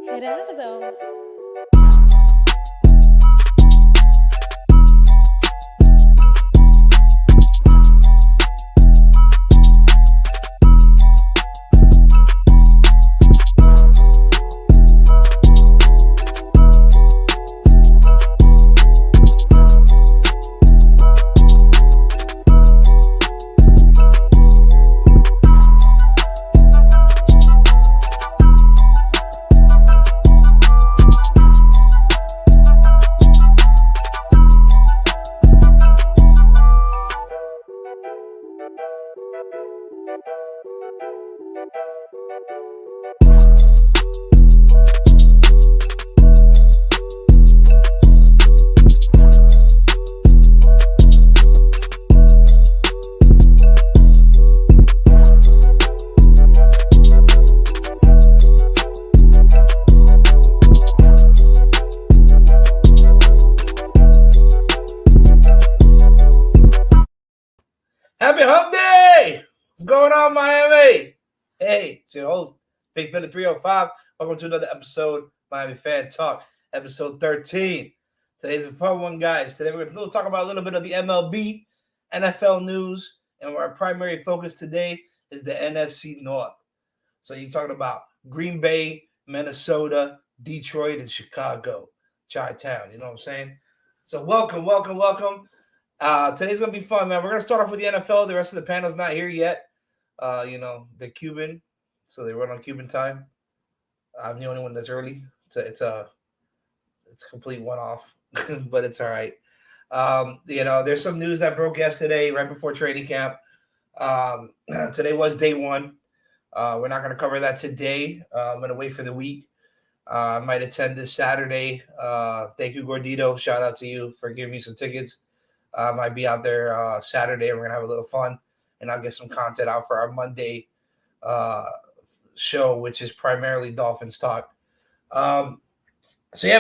Gerardo. Happy Hump Day! What's going on, Miami? Hey, it's your host, Big Philly 305. Welcome to another episode, Miami Fan Talk, episode 13. Today's a fun one, guys. Today we're going to talk about a little bit of the MLB, NFL news, and our primary focus today is the NFC North. So you're talking about Green Bay, Minnesota, Detroit, and Chicago, Chi-Town. You know what I'm saying? So welcome. Today's gonna be fun, man. We're gonna start off with the NFL. The rest of the panel's not here yet. They're Cuban, so they run on Cuban time. I'm the only one that's early. It's a complete one-off, but it's all right. There's some news that broke yesterday, right before training camp. Today was day one. We're not gonna cover that today. I'm gonna wait for the week. I might attend this Saturday. Thank you, Gordito. Shout out to you for giving me some tickets. I might be out there Saturday. We're going to have a little fun, and I'll get some content out for our Monday show, which is primarily Dolphins talk. Yeah,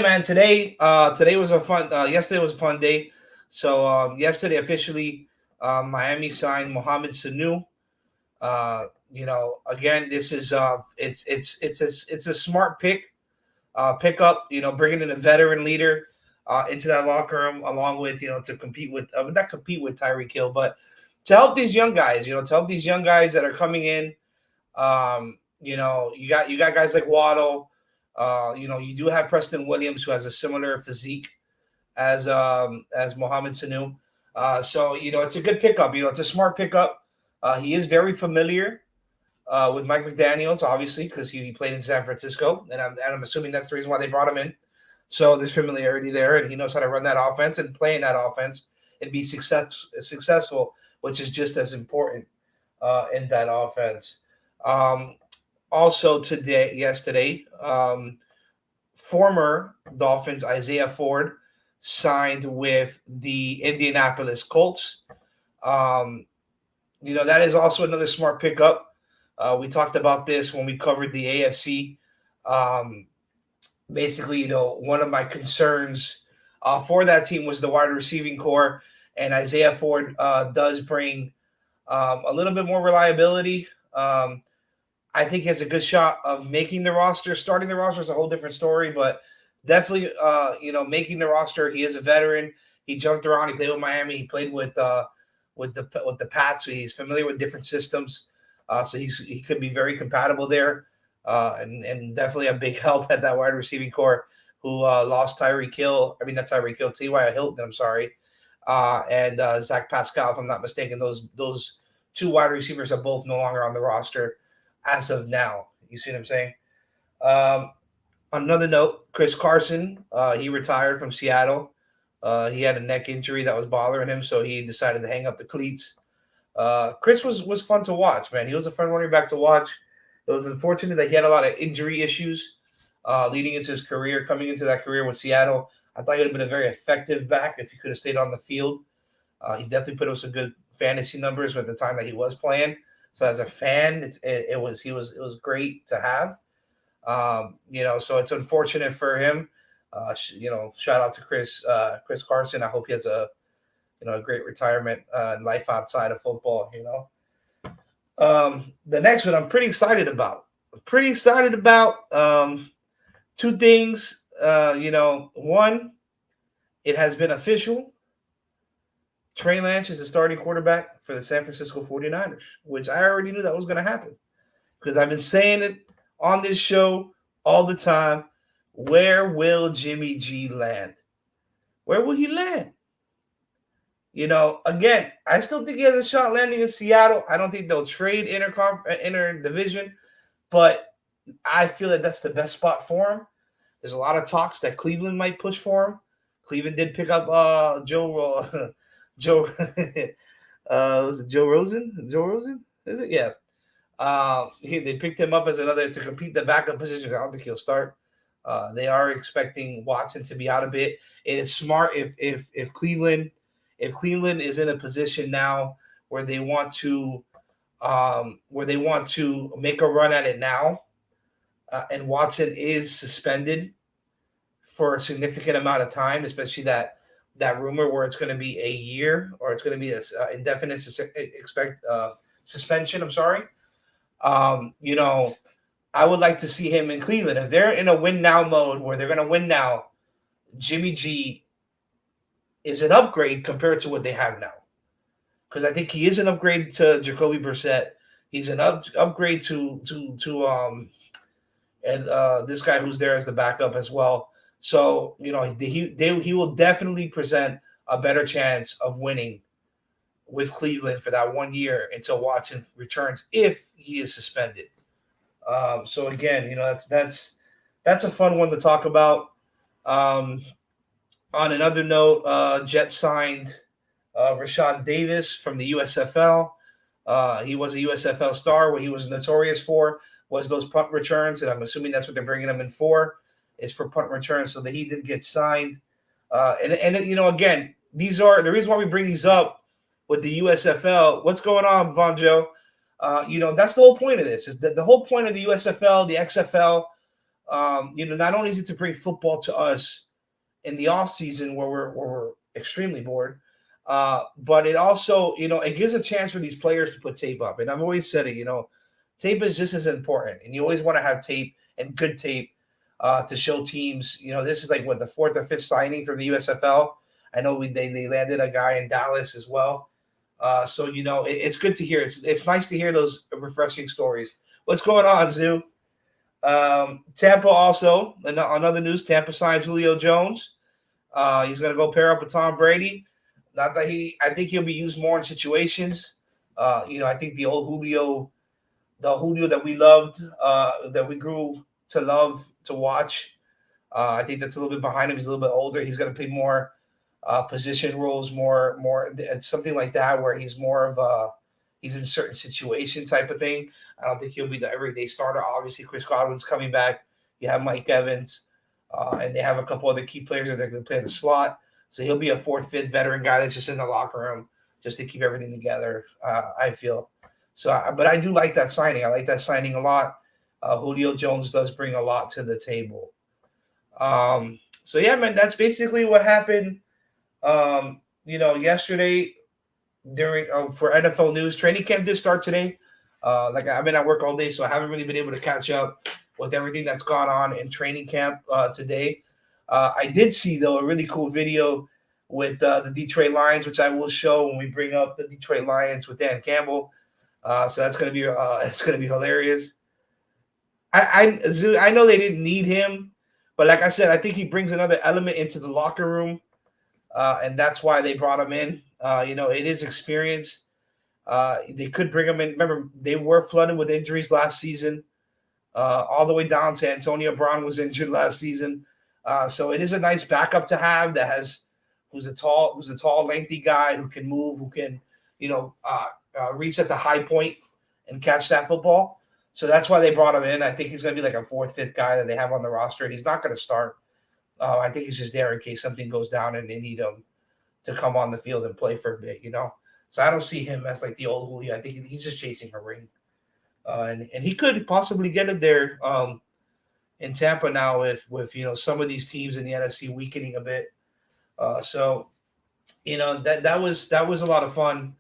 man, today was a fun yesterday was a fun day. So yesterday officially Miami signed Mohamed Sanu. Again, this is it's a smart pickup, bringing in a veteran leader into that locker room, along with to compete with not compete with Tyreek Hill, but to help these young guys, that are coming in. You got guys like Waddle. You do have Preston Williams, who has a similar physique as Mohamed Sanu. It's a good pickup. It's a smart pickup. He is very familiar with Mike McDaniels, obviously, because he played in San Francisco, and I'm assuming that's the reason why they brought him in. So there's familiarity there, and he knows how to run that offense and play in that offense and be successful, which is just as important in that offense. Also yesterday, former Dolphins Isaiah Ford signed with the Indianapolis Colts. That is also another smart pickup. We talked about this when we covered the AFC. Basically, one of my concerns for that team was the wide receiving core, and Isaiah Ford does bring a little bit more reliability. I think he has a good shot of making the roster. Starting the roster is a whole different story, but definitely, making the roster. He is a veteran. He jumped around. He played with Miami. He played with the Pats, so he's familiar with different systems. So he could be very compatible there. And definitely a big help at that wide receiving core, who lost Tyreek Hill. I mean, not Tyreek Hill, T.Y. Hilton, I'm sorry. And Zach Pascal, if I'm not mistaken. Those two wide receivers are both no longer on the roster as of now. You see what I'm saying? Another note, Chris Carson, he retired from Seattle. He had a neck injury that was bothering him, so he decided to hang up the cleats. Chris was fun to watch, man. He was a fun running back to watch. It was unfortunate that he had a lot of injury issues leading into his career, coming into that career with Seattle. I thought he would have been a very effective back if he could have stayed on the field. He definitely put up some good fantasy numbers with the time that he was playing. So as a fan, it was great to have. So it's unfortunate for him. Shout out to Chris Carson. I hope he has a great retirement life outside of football. The next one I'm pretty excited about. pretty excited about two things. One, it has been official. Trey Lance is the starting quarterback for the San Francisco 49ers, which I already knew that was going to happen because I've been saying it on this show all the time. Where will Jimmy G land? Where will he land? Again, I still think he has a shot landing in Seattle. I don't think they'll trade inter division, but I feel that that's the best spot for him. There's a lot of talks that Cleveland might push for him. Cleveland did pick up Joe Joe was it Joe Rosen? Joe Rosen? Is it? Yeah. They picked him up as another to compete the backup position. I don't think he'll start. They are expecting Watson to be out a bit. It is smart if Cleveland is in a position now where they want to make a run at it now, and Watson is suspended for a significant amount of time, especially that rumor where it's going to be a year or it's going to be an indefinite suspension. I'm sorry. I would like to see him in Cleveland. If they're in a win now mode where they're going to win now, Jimmy G is an upgrade compared to what they have now. Because I think he is an upgrade to Jacoby Brissett. He's an upgrade to this guy who's there as the backup as well. So, he will definitely present a better chance of winning with Cleveland for that 1 year until Watson returns if he is suspended. So again, that's a fun one to talk about. On another note, Jets signed Rashad Davis from the USFL. He was a USFL star. What he was notorious for was those punt returns, and I'm assuming that's what they're bringing him in for, is for punt returns, so that he did get signed. And again, these are the reason why we bring these up with the USFL. What's going on, Von Joe? That's the whole point of this. Is that the whole point of the USFL, the XFL? Not only is it to bring football to us in the off season where we're extremely bored, but it also, it gives a chance for these players to put tape up. And I've always said it, tape is just as important, and you always want to have tape and good tape to show teams. This is like what, the fourth or fifth signing from the USFL. I know they landed a guy in Dallas as well. So it's good to hear. It's nice to hear those refreshing stories. What's going on, Zoo? Tampa also, another news. Tampa signs Julio Jones. He's going to go pair up with Tom Brady. Not that I think he'll be used more in situations. I think the old Julio that we loved, that we grew to love to watch. I think that's a little bit behind him. He's a little bit older. He's going to play more position roles, more something like that, where he's more of he's in certain situation type of thing. I don't think he'll be the everyday starter. Obviously, Chris Godwin's coming back. You have Mike Evans, and they have a couple other key players that they're going to play in the slot. So he'll be a fourth, fifth veteran guy that's just in the locker room just to keep everything together, I feel. So, but I do like that signing. I like that signing a lot. Julio Jones does bring a lot to the table. So, yeah, man, that's basically what happened, yesterday during for NFL news. Training camp did start today. I've been at work all day, so I haven't really been able to catch up with everything that's gone on in training camp today. I did see, though, a really cool video with the Detroit Lions, which I will show when we bring up the Detroit Lions with Dan Campbell. So that's gonna be it's gonna be hilarious. I know they didn't need him, but like I said, I think he brings another element into the locker room, and that's why they brought him in. It is experience. They could bring him in. Remember, they were flooded with injuries last season, all the way down to Antonio Brown was injured last season. So it is a nice backup to have who's a tall, lengthy guy who can move, who can, reach at the high point and catch that football. So that's why they brought him in. I think he's going to be like a fourth, fifth guy that they have on the roster. He's not going to start. I think he's just there in case something goes down and they need him to come on the field and play for a bit, So I don't see him as like the old Julio. I think he's just chasing a ring. And he could possibly get it there in Tampa now with some of these teams in the NFC weakening a bit. So that was a lot of fun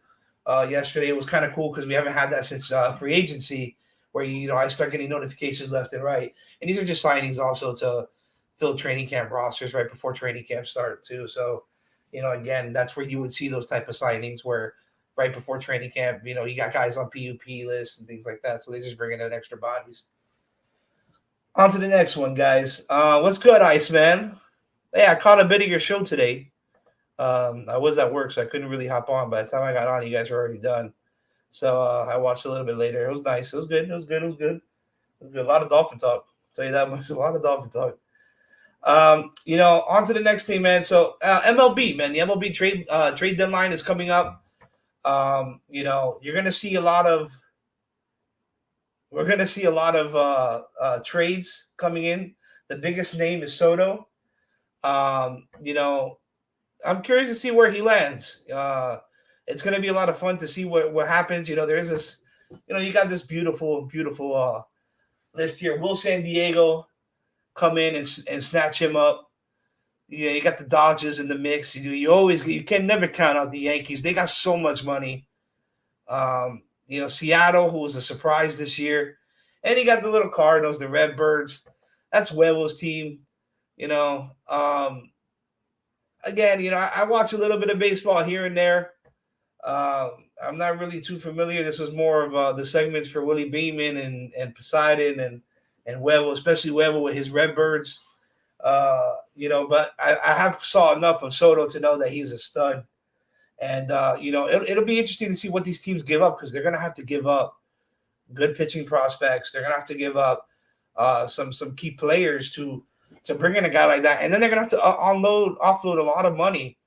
yesterday. It was kind of cool because we haven't had that since free agency, where I start getting notifications left and right. And these are just signings also to fill training camp rosters right before training camp start too. So, again, that's where you would see those type of signings where right before training camp, you got guys on PUP lists and things like that. So they just bringing in extra bodies. On to the next one, guys. What's good, Iceman? Hey, I caught a bit of your show today. I was at work, so I couldn't really hop on. By the time I got on, you guys were already done. So I watched a little bit later. It was nice. It was good. It was good. It was good. It was good. A lot of Dolphin talk. I'll tell you that much. A lot of Dolphin talk. On to the next thing, man. So MLB, man, the MLB trade deadline is coming up. You're gonna see a lot of. We're gonna see a lot of trades coming in. The biggest name is Soto. I'm curious to see where he lands. It's going to be a lot of fun to see what happens. There is this, you got this beautiful list here. Will San Diego come in and snatch him up? Yeah, you got the Dodgers in the mix. You can never count out the Yankees. They got so much money. Seattle, who was a surprise this year, and you got the little Cardinals, the Redbirds. That's Huevo's team. Again, I watch a little bit of baseball here and there. I'm not really too familiar. This was more of the segments for Willie Beeman and Poseidon and Huevo, especially Huevo with his Redbirds. But I have saw enough of Soto to know that he's a stud. And, it'll be interesting to see what these teams give up because they're going to have to give up good pitching prospects. They're going to have to give up some key players to bring in a guy like that. And then they're going to have to offload a lot of money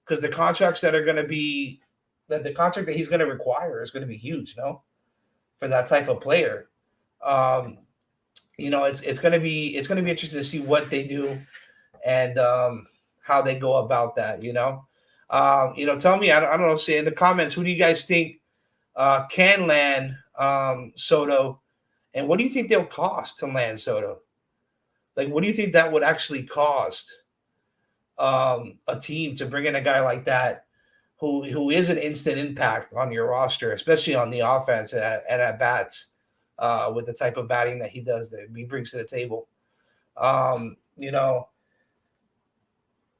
because the contracts that are going to be the contract that he's going to require is going to be huge, for that type of player. It's going to be interesting to see what they do and how they go about that, tell me, I don't know, say in the comments, who do you guys think can land Soto, and what do you think they'll cost to land Soto? Like, what do you think that would actually cost a team to bring in a guy like that who is an instant impact on your roster, especially on the offense and at bats with the type of batting that he does that he brings to the table? And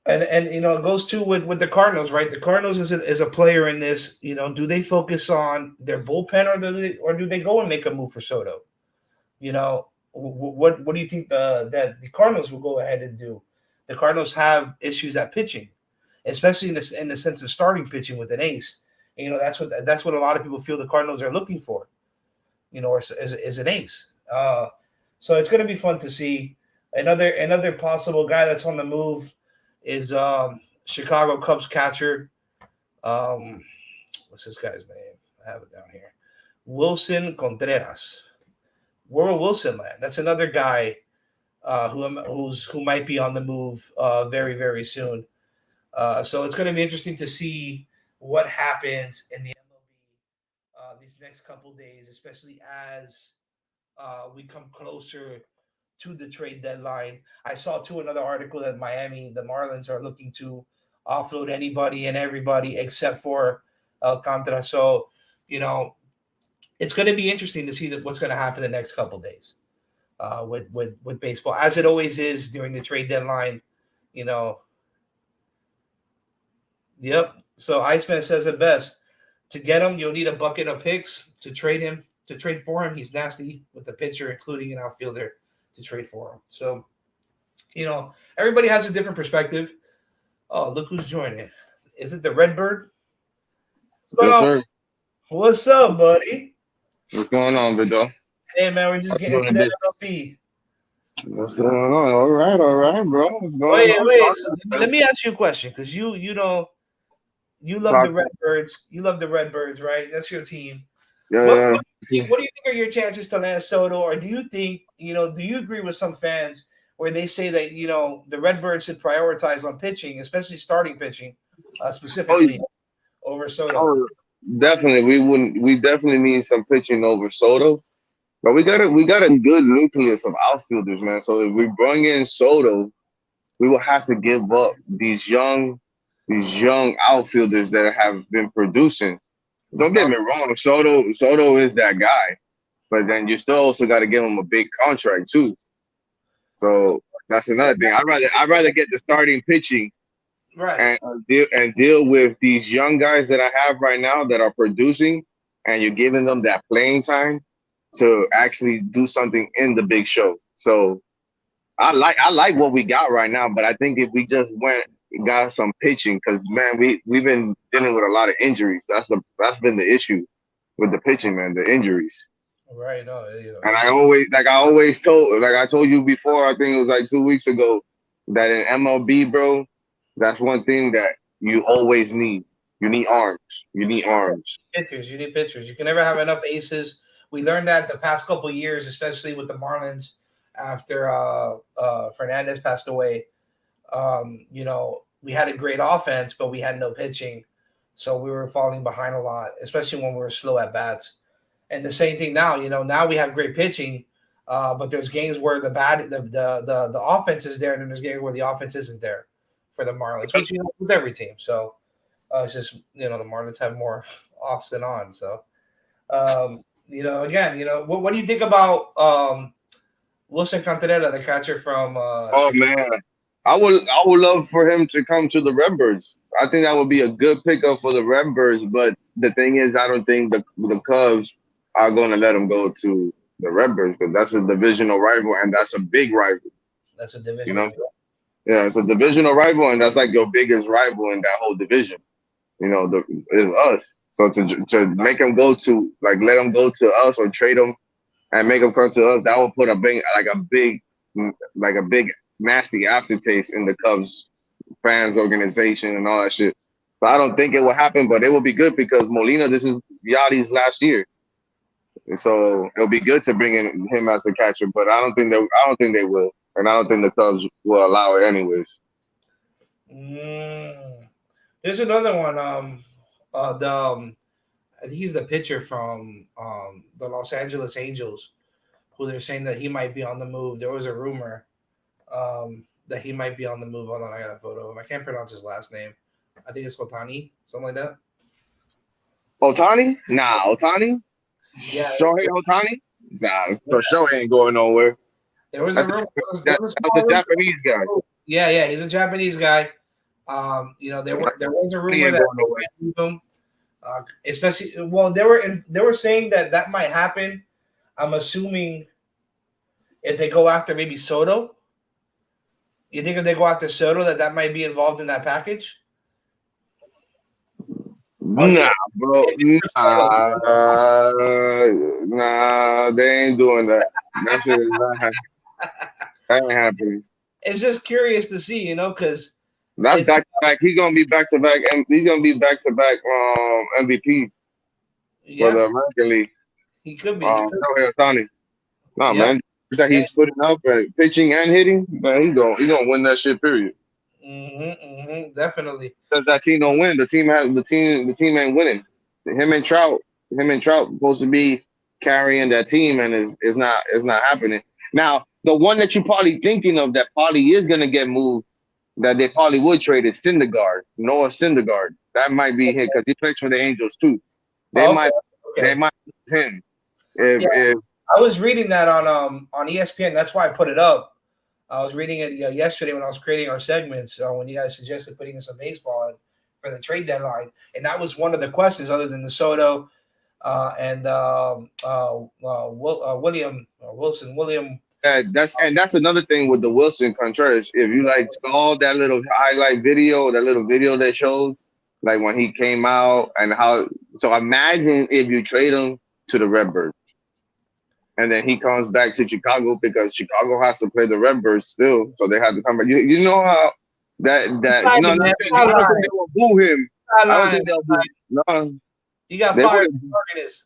it goes to with the Cardinals, right? The Cardinals is a player in this. Do they focus on their bullpen or do they go and make a move for Soto? What do you think that the Cardinals will go ahead and do? The Cardinals have issues at pitching, especially in the sense of starting pitching with an ace. And, that's what a lot of people feel the Cardinals are looking for. Is an ace. So it's going to be fun to see. Another possible guy that's on the move is Chicago Cubs catcher. What's this guy's name? I have it down here. Wilson Contreras. Where will Wilson land? That's another guy who might be on the move very, very soon. So it's going to be interesting to see what happens in the MLB these next couple days, especially as we come closer to the trade deadline. I saw too another article that Miami, the Marlins, are looking to offload anybody and everybody except for Alcantara. So, it's going to be interesting to see what's going to happen the next couple days with baseball, as it always is during the trade deadline. Yep. So Iceman says it best. To get him, you'll need a bucket of picks. To trade for him, he's nasty with the pitcher, including an outfielder, to trade for him. So, everybody has a different perspective. Oh, look who's joining. Is it the Redbird? Yes, sir. What's up, buddy? What's going on, Vidal? Hey, man, we're just getting to that MLB. What's going on? All right, bro. What's going on? Wait. Let me ask you a question, because you love the Redbirds. You love the Redbirds, right? That's your team. Yeah. What do you think are your chances to land Soto? Or do you think, do you agree with some fans where they say that, the Redbirds should prioritize on pitching, especially starting pitching, specifically over Soto? Definitely. We definitely need some pitching over Soto. But we got a good nucleus of outfielders, man. So if we bring in Soto, we will have to give up these young outfielders that have been producing. Don't get me wrong, Soto is that guy. but then you still also got to give him a big contract too. So that's another thing. I'd rather get the starting pitching Right. and deal with these young guys that I have right now that are producing, and you're giving them that playing time to actually do something in the big show. So I like what we got right now, but I think if we just got some pitching, because man, we've been dealing with a lot of injuries. That's been the issue with the pitching, man, the injuries. Right. No, you know, And I told you before, I think it was like 2 weeks ago, that in MLB, bro, that's one thing that you always need. You need arms. You need arms. pitchers. You need pitchers. You can never have enough aces. We learned that the past couple years, especially with the Marlins after Fernandez passed away. You know, we had a great offense, but we had no pitching, so we were falling behind a lot, especially when we were slow at bats. And the same thing now. You know, now we have great pitching, but there's games where the offense is there, and then there's games where the offense isn't there for the Marlins, which you know with every team. So it's just you know the Marlins have more offs than on. So you know, again, you know, what do you think about Wilson Contreras, the catcher from Oh Chicago? man, I would love for him to come to the Redbirds. I think that would be a good pickup for the Redbirds. But the thing is, I don't think the Cubs are going to let him go to the Redbirds because that's a divisional rival and that's a big rival. That's a You know, divisional. yeah, it's a divisional rival and that's like your biggest rival in that whole division. Is us. So to make him go to let him go to us or trade him and make him come to us, that would put a big nasty aftertaste in the Cubs fans organization and all that shit. So I don't think it will happen, but it will be good because Molina, this is Yachty's last year, and so it'll be good to bring in him as a catcher. But I don't think they will, and I don't think the Cubs will allow it anyways. Mm. There's another one. I think he's the pitcher from the Los Angeles Angels, who they're saying that he might be on the move. There was a rumor that he might be on the move. Hold on, I got a photo of him. I can't pronounce his last name. I think it's Otani, something like that. Otani? Nah, Otani? Yeah, Shohei Otani? Nah, for sure ain't going nowhere. there was a That's rumor. that's a Japanese guy. Yeah, he's a Japanese guy. You know, there was a He rumor ain't that going they nowhere. might move him, especially well, they were saying that might happen. I'm assuming if they go after maybe Soto. You think if they go after Soto, that might be involved in that package? Oh, Nah, bro. Nah, they ain't doing that. That shit is not happening. That ain't happening. it's just curious to see, you know, because That's it's back to back. He's gonna be back to back, and he's gonna be back to back MVP for yeah, the American League. he could be. He could. Shohei Ohtani. Nah, Yep. man. That Yeah. he's putting up at pitching and hitting, man, he gonna win that shit. Period. Definitely. Because that team don't win. The team ain't winning. Him and Trout supposed to be carrying that team, and it's not happening. Now, the one that you're probably thinking of that probably is gonna get moved, that they probably would trade is Syndergaard, Noah Syndergaard. That might be him because he plays for the Angels too. They Okay. might they Okay. might move him if Yeah, if I was reading that on ESPN. That's why I put it up. I was reading it yesterday when I was creating our segments when you guys suggested putting in some baseball for the trade deadline, and that was one of the questions, other than the Soto and Wilson. that's another thing with the Wilson Contreras. If you saw that little highlight video, that little video they showed, like when he came out and how. So imagine if you trade him to the Redbirds, and then he comes back to Chicago because Chicago has to play the Redbirds still, so they have to come back. You know how that Lying, no, man. I don't think they will boo him. Not I don't lying. think they'll boo. No, You got they fired would. for this.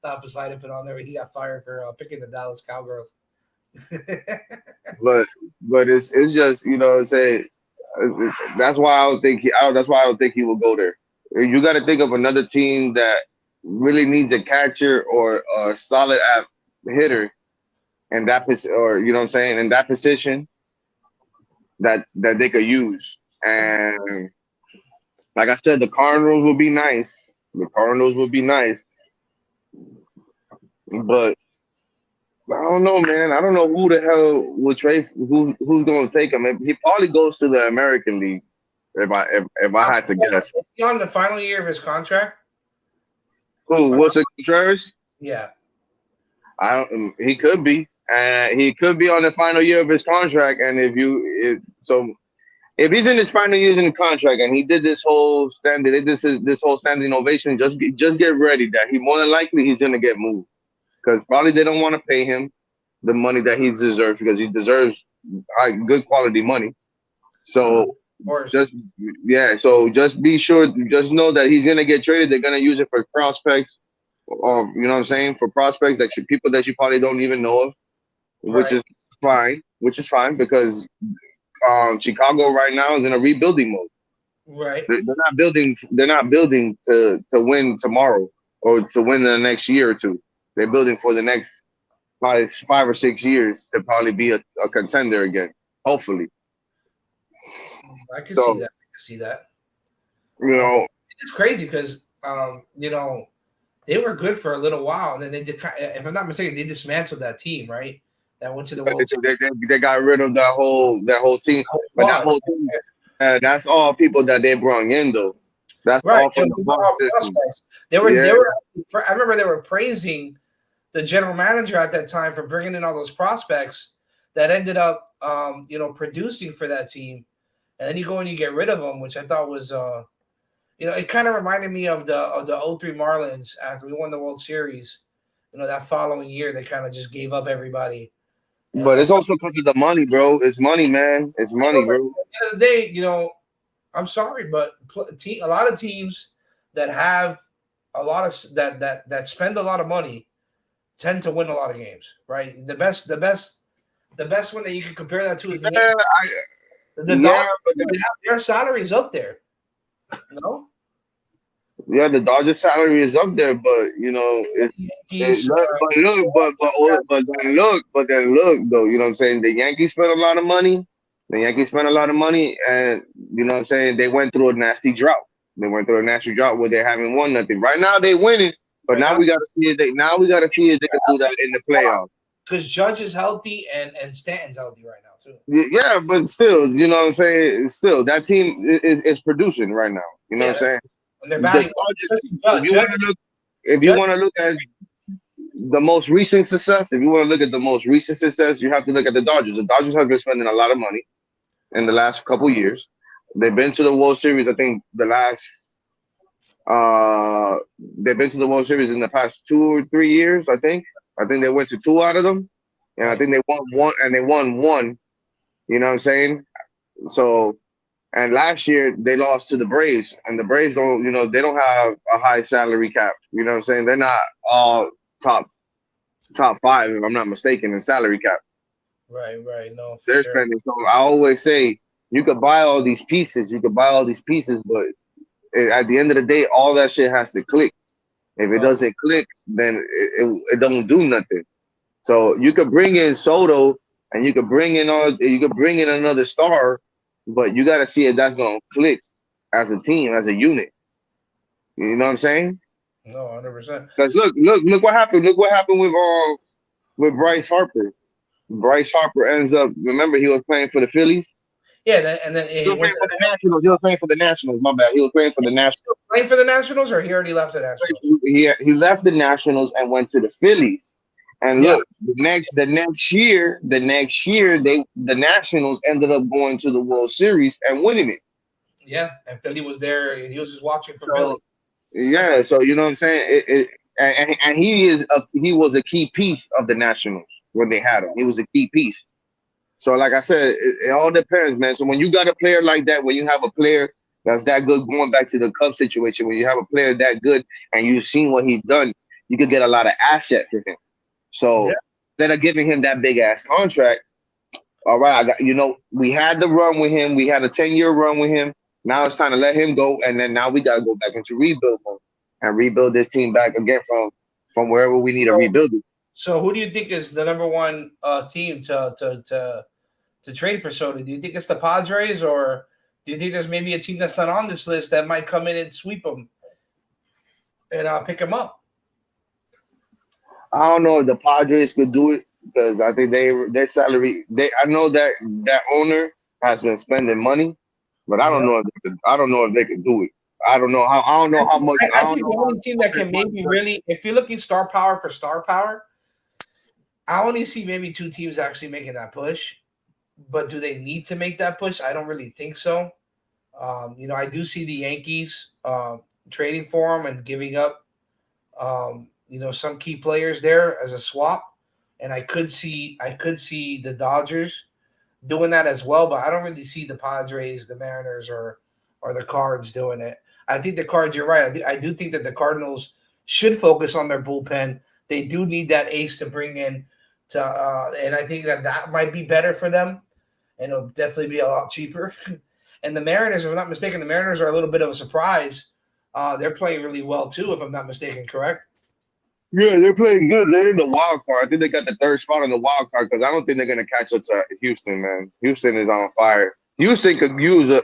Not Poseidon put on there. He got fired for picking the Dallas Cowgirls. But it's just say that's why I don't think that's why I don't think he will go there. You got to think of another team that really needs a catcher or a solid hitter in that or you know what I'm saying, in that position that they could use. And like I said, the Cardinals would be nice. The Cardinals would be nice. But I don't know, man. I don't know who the hell will trade. Who's going to take him? He probably goes to the American League. If I had to guess, Is he on the final year of his contract? who? What's it, Contreras? Yeah. I don't. He could be. He could be on the final year of his contract. And if he's in his final years in the contract and he did this whole this whole standing ovation, just get ready that he more than likely he's gonna get moved because probably they don't want to pay him the money that he deserves because he deserves good quality money. So just be sure, just know that he's gonna get traded. They're gonna use it for prospects, or you know what I'm saying, for prospects people that you probably don't even know of, which is fine. Which is fine because Chicago right now is in a rebuilding mode. Right. They're not building. They're not building to win tomorrow or to win the next year or two. They're building for the next 5 or 6 years to probably be a contender again. Hopefully. I can see that. I can see that. You know, it's crazy because they were good for a little while, and then if I'm not mistaken, they dismantled that team, right? That went to the World Series. They got rid of that whole team. But that whole team, that's all people that they brought in, though. That's all from the prospects. They were. I remember they were praising the general manager at that time for bringing in all those prospects that ended up, producing for that team. And then you go and you get rid of them, which I thought was, it kind of reminded me of the 03 Marlins after we won the World Series. That following year they kind of just gave up everybody. But it's also because of the money, bro. It's money, man. It's money, bro. At the end of the day, I'm sorry, but a lot of teams that have a lot of that spend a lot of money tend to win a lot of games, right? The best one that you can compare that to is the Dodgers. They have their salaries up there. Yeah, the Dodgers salary is up there, but then look though, you know what I'm saying? The Yankees spent a lot of money. And you know what I'm saying, they went through a nasty drought. Where they haven't won nothing. Right now they winning, but now we gotta see if they can do that in the playoffs. Because Judge is healthy and Stanton's healthy right now too. Yeah, but still, you know what I'm saying? Still, that team is producing right now. You know what I'm saying? And they're batting. If you want to look at the most recent success, you have to look at the Dodgers. The Dodgers have been spending a lot of money in the last couple years. They've been to the World Series. I think they've been to the World Series in the past 2 or 3 years. I think they went to 2 out of them, and I think they won one. And they won one. You know what I'm saying? So. And last year they lost to the Braves, and the Braves don't have a high salary cap. You know what I'm saying? They're not all top 5, if I'm not mistaken, in salary cap. Right. No, they're spending. So I always say you could buy all these pieces, but at the end of the day, all that shit has to click. If it doesn't click, then it don't do nothing. So you could bring in Soto, and you could bring in another star. But you got to see if that's going to click as a team, as a unit. You know what I'm saying? No, 100%. Because look what happened. Look what happened with Bryce Harper. Bryce Harper ends up. Remember, he was playing for the Phillies. Yeah, and then he was playing for the Nationals. He was playing for the Nationals. My bad. He was playing for the Nationals. Playing for the Nationals, or he already left the Nationals? He left the Nationals and went to the Phillies. And look, the next year, the Nationals ended up going to the World Series and winning it. Yeah, and Philly was there, and he was just watching for Philly. Yeah, so you know what I'm saying. And he was a key piece of the Nationals when they had him. He was a key piece. So, like I said, it all depends, man. So when you got a player like that, when you have a player that's that good, going back to the Cubs situation, when you have a player that good and you've seen what he's done, you could get a lot of asset for him. So instead of giving him that big ass contract, all right, we had the run with him. We had a 10-year run with him. Now it's time to let him go, and then now we gotta go back into rebuild mode and rebuild this team back again from wherever we need to rebuild it. So who do you think is the number one team to trade for Soto? Do you think it's the Padres, or do you think there's maybe a team that's not on this list that might come in and sweep him and pick him up? I don't know if the Padres could do it because I think their salary. I know that owner has been spending money, but I don't Yeah. know if I don't know if they could do it. I don't know how. I don't know how much. I I don't think know the how only team that can maybe really, if you're looking star power for star power, I only see maybe two teams actually making that push. But do they need to make that push? I don't really think so. I do see the Yankees trading for him and giving up, some key players there as a swap, and I could see the Dodgers doing that as well. But I don't really see the Padres, the Mariners, or the Cards doing it. I think the Cards. You're right. I do think that the Cardinals should focus on their bullpen. They do need that ace to bring in and I think that might be better for them, and it'll definitely be a lot cheaper. And the Mariners, if I'm not mistaken, the Mariners are a little bit of a surprise. They're playing really well too, if I'm not mistaken. Correct? Yeah, they're playing good. They're in the wild card. I think they got the third spot on the wild card because I don't think they're gonna catch up to Houston, man. Houston is on fire. Houston could use a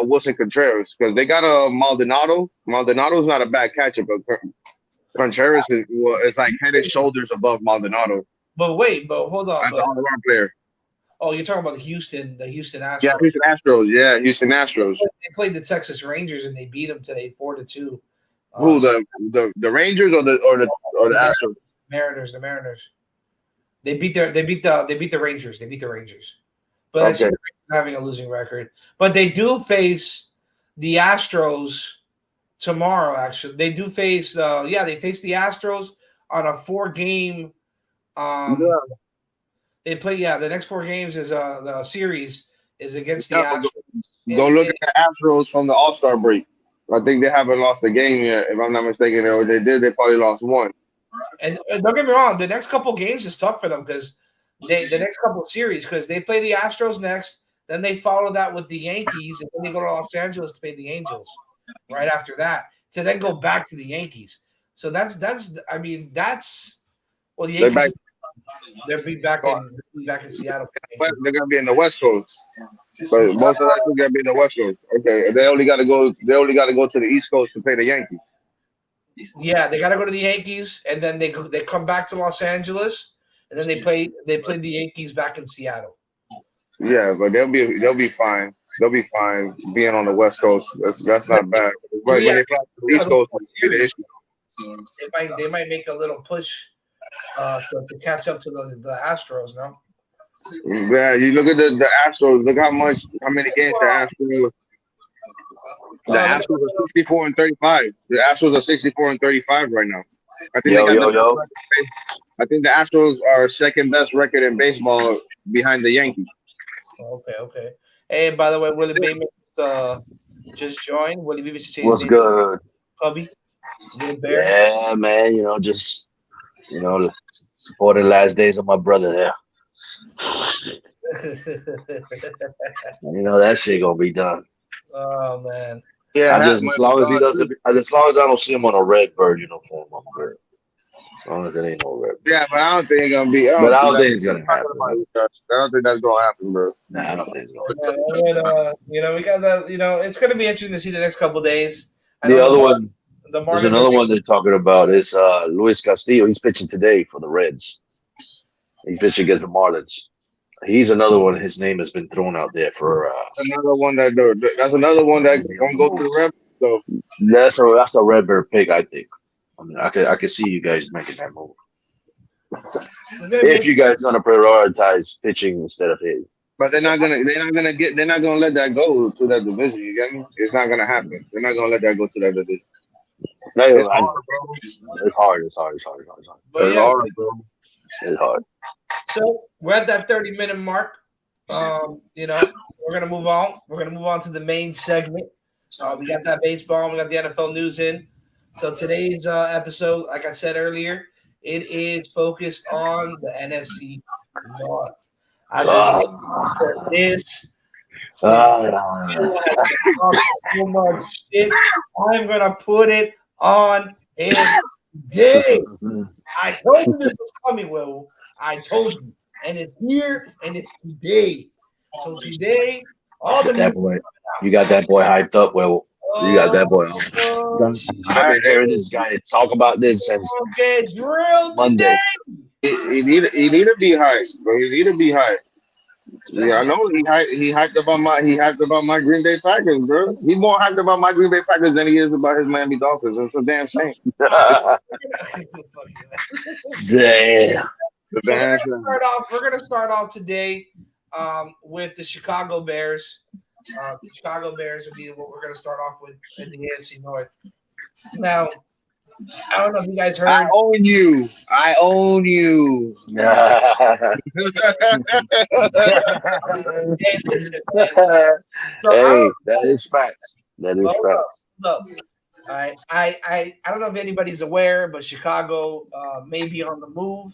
Wilson Contreras because they got a Maldonado. Maldonado's not a bad catcher, but Contreras is like head and shoulders above Maldonado But hold on. as an all-around player. Oh, you're talking about the Houston Yeah, Astros. Houston Astros. Yeah, Houston Astros. They played the Texas Rangers and they beat them today 4-2. Who the Rangers or the The Astros? Mariners, the Mariners. They beat the Rangers. They beat the Rangers. But I see Okay. the Rangers having a losing record. But they do face the Astros tomorrow. Actually, they do face. They face the Astros on a 4-game. Yeah, They play. Yeah, the next 4 games is the series is against the yeah, but Astros. go look at the Astros from the All-Star break. I think they haven't lost a game yet, if I'm not mistaken. Or they did, they probably lost one. And don't get me wrong, the next couple games is tough for them because the next couple series because they play the Astros next, then they follow that with the Yankees, and then they go to Los Angeles to play the Angels right after that to then go back to the Yankees. So that's well the They're Yankees back. they'll be back in Seattle. They're gonna be in the West Coast, but most of that is gonna be in the West Coast. Okay, they only got to go. They only got to go to the East Coast to play the Yankees. Yeah, they got to go to the Yankees, and then they come back to Los Angeles, and then they play the Yankees back in Seattle. Yeah, but they'll be fine. They'll be fine being on the West Coast. That's not bad. But when they fly to the East Coast, it's the issue. They might make a little push to catch up to the Astros. No, Yeah, you look at the Astros. Look how many games the Astros. The Astros are 64-35. The Astros are 64-35 right now. I think I think the Astros are second best record in baseball behind the Yankees. Okay. Hey, by the way, Willie Bateman just joined. Willie Bateman changed What's his name to good? Cubby. Little Bear. Yeah, man. Just support the last days of my brother there. That shit gonna be done. Oh man. Yeah, as long as he doesn't, as long as I don't see him on a Redbird uniform, I'm good. As long as it ain't no Redbird. Yeah, but I don't think it's gonna be. I don't think it's gonna happen. I don't think that's gonna happen, bro. Nah, I don't think it's gonna happen. We got that. It's gonna be interesting to see the next couple of days. The other one, the there's another one they're talking about is Luis Castillo. He's pitching today for the Reds. He's pitching against the Marlins. He's another one. His name has been thrown out there for. Another one that's another one that gonna go to the Reds. So that's a Redbird pick, I think. I mean, I could see you guys making that move. If you guys gonna prioritize pitching instead of hitting. But they're not gonna let that go to that division. You get me? It's not gonna happen. They're not gonna let that go to that division. It's hard, bro. It's hard. But it's hard, bro. It's hard. So we're at that 30-minute mark. We're gonna move on. We're gonna move on to the main segment. We got that baseball. We got the NFL news in. So today's episode, like I said earlier, it is focused on the NFC North. I've been waiting for this. So much shit. I'm gonna put it on him today. I told you this was coming, Will. I told you, and it's here, and it's today. So today, all the that boy, you got that boy hyped up, Will. You got that boy on. Oh, I've been hearing this guy talk about this since get drilled Monday. today. He need to be hyped, bro. He need to be hyped. Yeah, I know he hyped about my Green Bay Packers, bro. He more hyped about my Green Bay Packers than he is about his Miami Dolphins. That's a damn shame. Damn. So we're gonna start off today with the Chicago Bears. The Chicago Bears would be what we're gonna start off with in the AFC North. Now, I don't know if you guys heard. I own you. Hey, listen, man. So Hey, that is facts. That is Look, facts. all right. I don't know if anybody's aware, but Chicago may be on the move.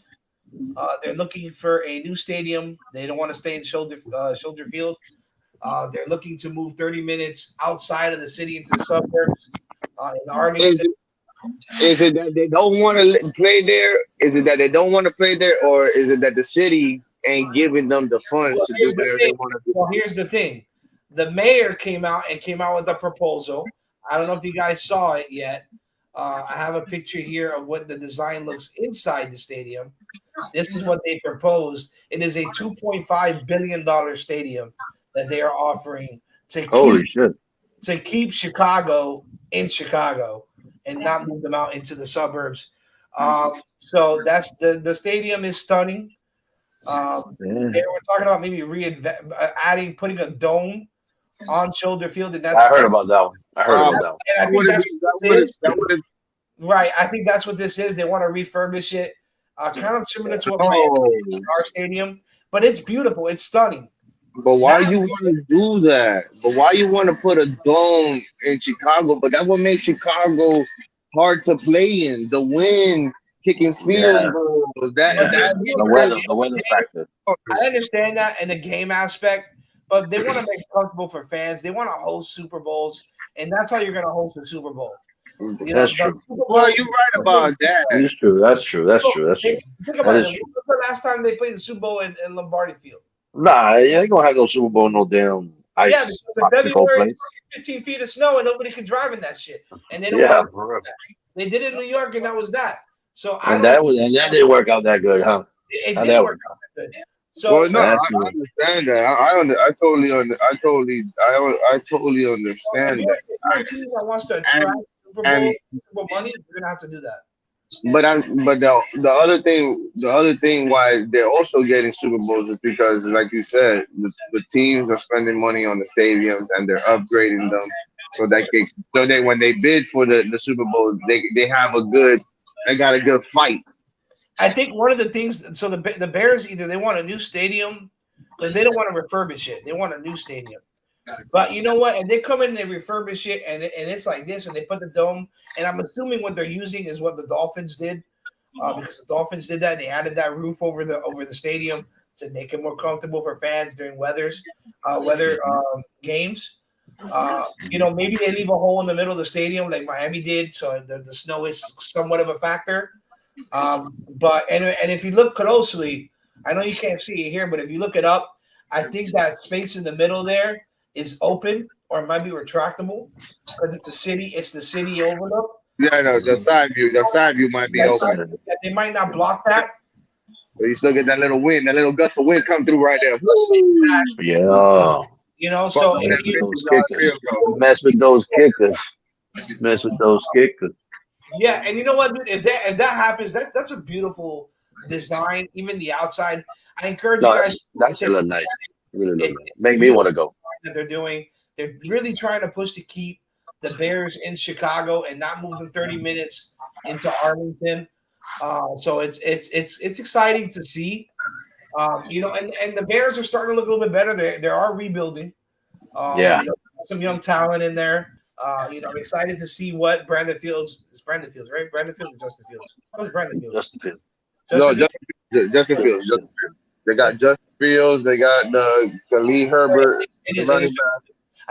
They're looking for a new stadium. They don't want to stay in Soldier Field. They're looking to move 30 minutes outside of the city into the suburbs in Arlington. Is it that they don't want to play there? Is it that they don't want to play there, or is it that the city ain't giving them the funds to do whatever they want to do? Well, here's the thing: the mayor came out with a proposal. I don't know if you guys saw it yet. I have a picture here of what the design looks inside the stadium. This is what they proposed. It is a $2.5 billion stadium that they are offering to keep Chicago in Chicago and not move them out into the suburbs. So that's the stadium is stunning. They were talking about maybe putting a dome on Soldier Field, and I heard about that one. And I think that's what this is. Right, I think that's what this is. They want to refurbish it, kind of similar to what Miami did in our stadium, but it's beautiful. It's stunning. But why you want to do that? But why you want to put a dome in Chicago? But that would make Chicago hard to play in. The wind, kicking field goals. The weather factor. I understand that in the game aspect, but they want to make it comfortable for fans. They want to host Super Bowls, and that's how you're going to host a Super Bowl. That's true. Well, you're right about that. That's true. Think about it. When was the last time they played the Super Bowl in Lombardi Field? Nah, you ain't gonna have no Super Bowl, no damn ice. Yeah, because in February it's 15 feet of snow and nobody can drive in that shit. And they don't want to do that. They did it in New York, and that was that. So that didn't work out that good, huh? It didn't work out that good. So I understand that. I totally understand that. If a team that wants to attract Super Bowl money, you're gonna have to do that. But the other thing why they're also getting Super Bowls is because, like you said, the teams are spending money on the stadiums and they're upgrading them so that when they bid for the Super Bowls, they got a good fight. I think one of the things, so the Bears either they want a new stadium because they don't want to refurbish it. They want a new stadium. But you know what? And they come in and they refurbish it, and it's like this, and they put the dome. And I'm assuming what they're using is what the Dolphins did, because the Dolphins did that. And they added that roof over the stadium to make it more comfortable for fans during weather games. Maybe they leave a hole in the middle of the stadium like Miami did, so the snow is somewhat of a factor. But if you look closely, I know you can't see it here, but if you look it up, I think that space in the middle there is open, or it might be retractable because it's the city overlook. Yeah, no, the side view might be open. They might not block that. But you still get that little wind, that little gust of wind come through right there. Yeah. So mess with those kickers. Yeah, and you know what, dude? If that happens, that's a beautiful design. Even the outside, I encourage you guys. That's really nice. Really nice. Make me want to go. That they're really trying to push to keep the Bears in Chicago and not move them 30 minutes into Arlington. So it's exciting to see. And the Bears are starting to look a little bit better. They are rebuilding. Some young talent in there. I'm excited to see what Brandon Fields, right? Brandon Fields or Justin Fields? What's Brandon Fields? Justin Fields. Justin Fields. They got Justin Fields. They got the Lee Herbert.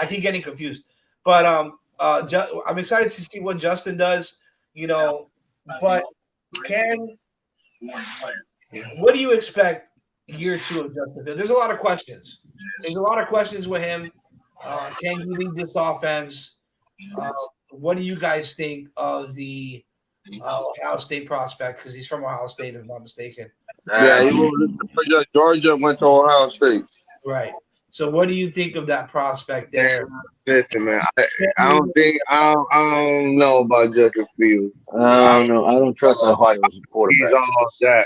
I keep getting confused, but I'm excited to see what Justin does. But what do you expect year 2 of Justin Fields? There's a lot of questions. There's a lot of questions with him. Can he lead this offense? What do you guys think of the Ohio State prospect? Because he's from Ohio State, if I'm not mistaken. Yeah, Georgia went to Ohio State. Right. So, what do you think of that prospect there? Listen, man, I don't know about Justin Fields. I don't know. I don't trust Ohio's He's quarterback. all that.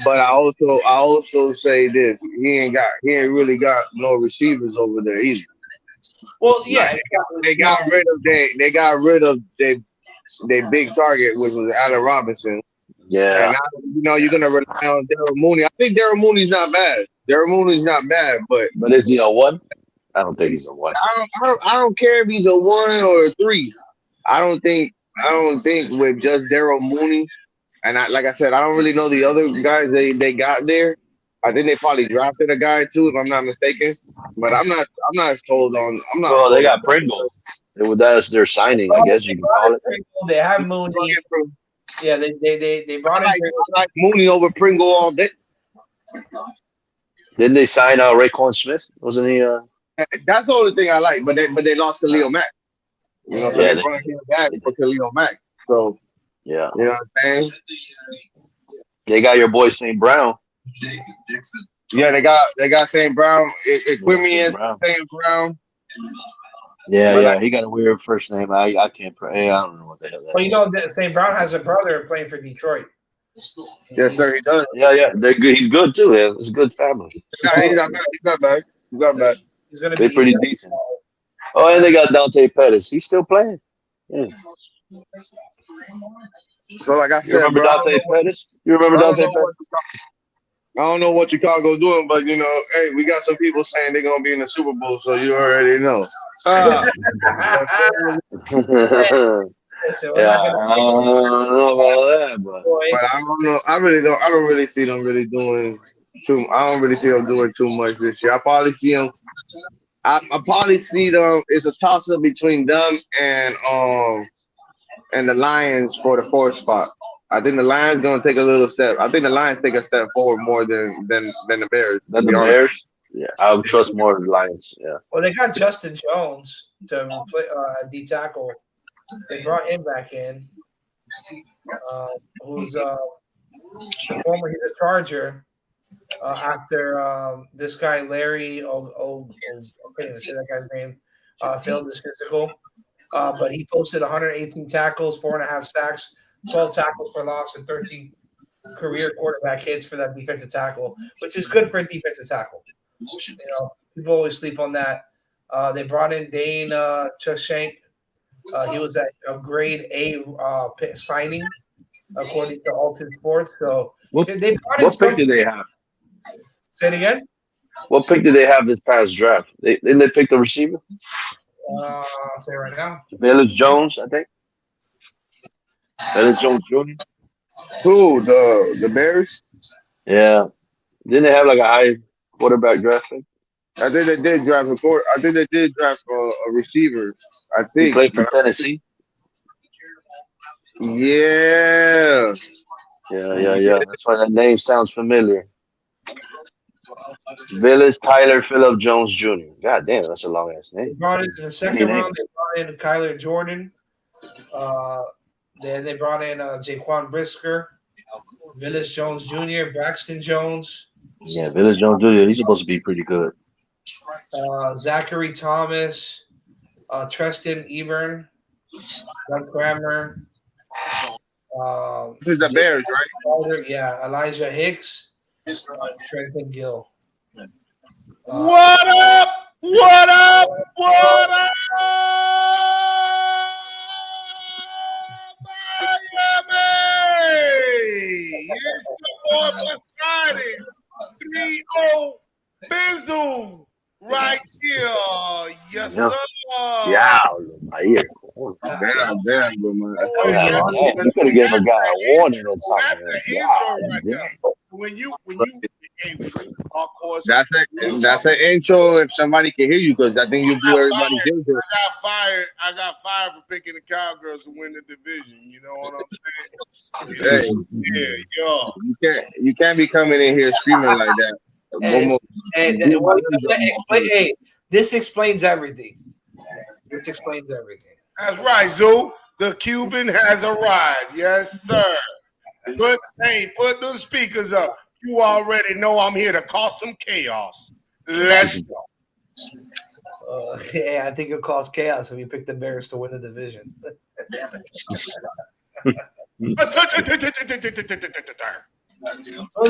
But I also say this: he ain't really got no receivers over there either. Well, yeah, They got rid of their big target, which was Allen Robinson. Yeah. And now, you're gonna rely on Daryl Mooney. I think Daryl Mooney's not bad. But is he a 1? I don't think he's a 1. I don't care if he's a 1 or a 3. I don't think with just Daryl Mooney, and like I said, I don't really know the other guys they got there. I think they probably drafted a guy too, if I'm not mistaken. But I'm not sold on. I'm not. Well, they got Pringle. That's their signing, I guess you can call it. Pringle, they have Mooney. Yeah, they brought in. I like Mooney over Pringle all day. Didn't they sign Raekwon Smith? Wasn't he? That's the only thing I like. But they lost Khalil Mack. You know, they brought him back for Khalil Mack. So yeah, you know what I'm saying. They got your boy St. Brown. Yeah, they got St. Brown. Equimius St. Brown. Yeah. He got a weird first name. I can't pray. I don't know what the hell that is. Well, you know, St. Brown has a brother playing for Detroit. Yes, sir, he does. Yeah. They're good. He's good too. Yeah, it's a good family. He's not bad. He's gonna be pretty decent. Oh, and they got Dante Pettis. He's still playing. Yeah. So, like I said, you remember Dante Pettis? You remember Dante Pettis? I don't know what Chicago doing, but you know, hey, we got some people saying they're gonna be in the Super Bowl, so you already know. I don't know about that, but I don't know. I don't really see them really doing too. I don't really see them doing too much this year. I probably see them. It's a toss up between them and the Lions for the 4th spot. I think the Lions gonna take a little step. I think the Lions take a step forward more than the Bears. Than the Bears? Yeah, I would trust more the Lions. Yeah. Well, they got Justin Jones to play D tackle. They brought him back in. Who's he's a Charger. After this guy Larry, I can't even say that guy's name. Failed his physical. But he posted 118 tackles, 4.5 sacks, 12 tackles for loss, and 13 career quarterback hits for that defensive tackle, which is good for a defensive tackle. You know, people always sleep on that. They brought in Dane Chushank. He was at a grade A signing, according to Alton Sports. So what pick did they have? Say it again. What pick did they have this past draft? Didn't they pick the receiver? I'll say right now. Velus Jones, I think. Velus Jones Jr. Who? The Bears? Yeah. Didn't they have like a high quarterback draft pick? I think they did draft a receiver. I think. He played for Tennessee. Yeah. Yeah. That's why that name sounds familiar. Velus Tyler Phillip Jones Jr. God damn, that's a long ass name. They brought in the second round. They brought in Kyler Jordan. Then they brought in Jaquan Brisker, Velus Jones Jr., Braxton Jones. Yeah, Velus Jones Jr. He's supposed to be pretty good. Zachary Thomas, Treston Ebern, Doug Kramer. This is the Bears, right? Yeah, Elijah Hicks, Trenton Gill. What up? What up? What up? Miami! It's the boy Poseidon. 3-0 Bizzle right here. Yes, sir. Yeah, my ear. Damn, bro, man. You could have given a guy a warning or something. That's an intro right there. When you of course, that's an intro. If somebody can hear you, because I think you do everybody good. I got fired for picking the Cowgirls to win the division. You know what I'm saying? Hey, you can't be coming in here screaming like that. This explains everything. This explains everything. That's right, Zoo. The Cuban has arrived. Yes, sir. Put those speakers up. You already know I'm here to cause some chaos. Let's go. Yeah, I think it'll cause chaos if you pick the Bears to win the division. What do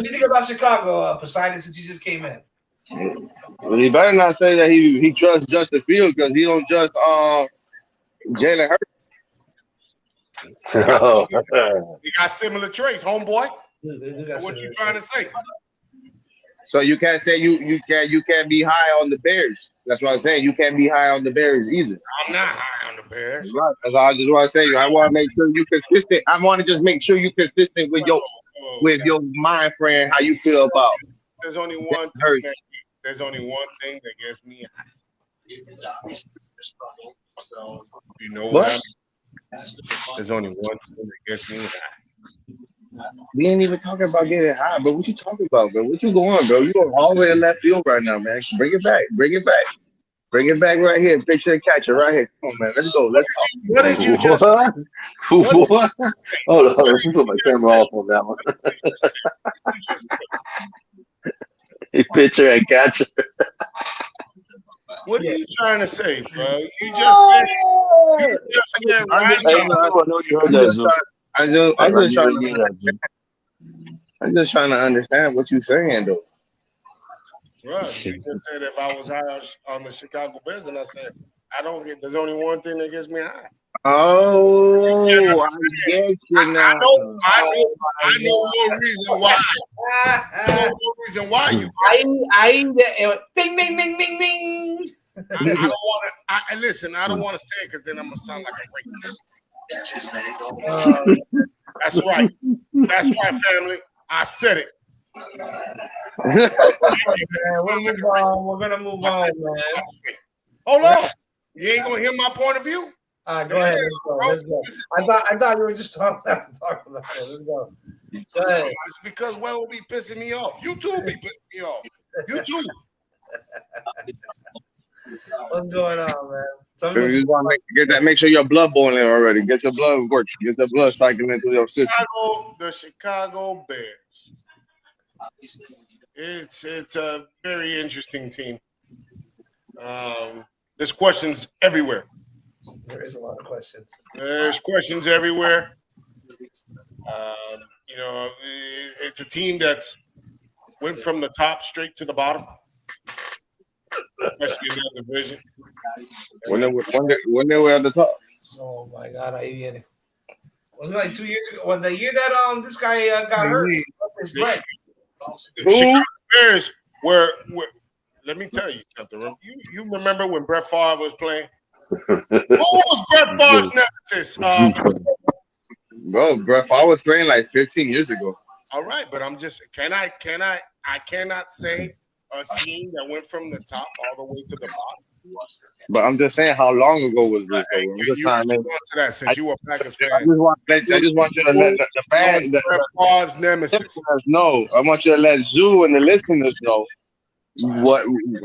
you think about Chicago, Poseidon, since you just came in? Well, he better not say that he trusts Justin Fields because he don't trust Jalen Hurts. You got similar traits, homeboy. What you trying to say? So you can't say you can't be high on the Bears. That's what I'm saying. You can't be high on the Bears either. I'm not high on the Bears. Right. That's all I just want to say. I want to make sure you consistent. I want to just make sure you consistent with your mind frame. How you feel about? There's only one thing. There's only one thing that gets me high. You know what? I mean? There's only one thing that gets me high. We ain't even talking about getting high, bro. What you talking about, bro? What you going, bro? You going all the way in left field right now, man. Bring it back. Bring it back. Bring it back right here. Picture the catcher right here. Come on, man. Let's go. Let's go. What did you just what? Hold on. Let me put my camera off on that one. Pitcher and catcher. What are you trying to say, bro? You just said right I know you heard that, Zoom. I'm just trying to understand what you're saying, though. Bro, you just said if I was high on the Chicago Bears, and I said there's only one thing that gets me high. Oh, I get you now. I know no reason why. I know no reason why you. Ding, ding, ding, ding, ding. I don't want to. Listen, I don't want to say it because then I'm gonna sound like a racist. That's right. That's right, family. I said it. We're gonna move on, man. Hold on. You ain't gonna hear my point of view? All right, go ahead. Let's go. I thought you were just talking about it. Let's go. Go ahead. It's because Will will be pissing me off. You too be pissing me off. You too. What's going on, man? You just want to make sure your blood boiling already. Get your blood working. Get the blood cycling through your system. The Chicago Bears. It's a very interesting team. There's questions everywhere. There is a lot of questions. There's questions everywhere. It's a team that's went from the top straight to the bottom, especially in that division. When they were at the top. Oh my God! Was it like 2 years ago? Well, the year that this guy got hurt. His leg. The Chicago Bears were. Let me tell you something. You remember when Brett Favre was playing? What was Brett Favre's nemesis? Bro, Brett Favre was playing like 15 years ago. All right, but I'm just I cannot say a team that went from the top all the way to the bottom. But I'm just saying, how long ago was this? Hey, you to that since you were Packers fan. I just want you to let the fans, Brett Favre's nemesis. know. I want you to let Zoo and the listeners know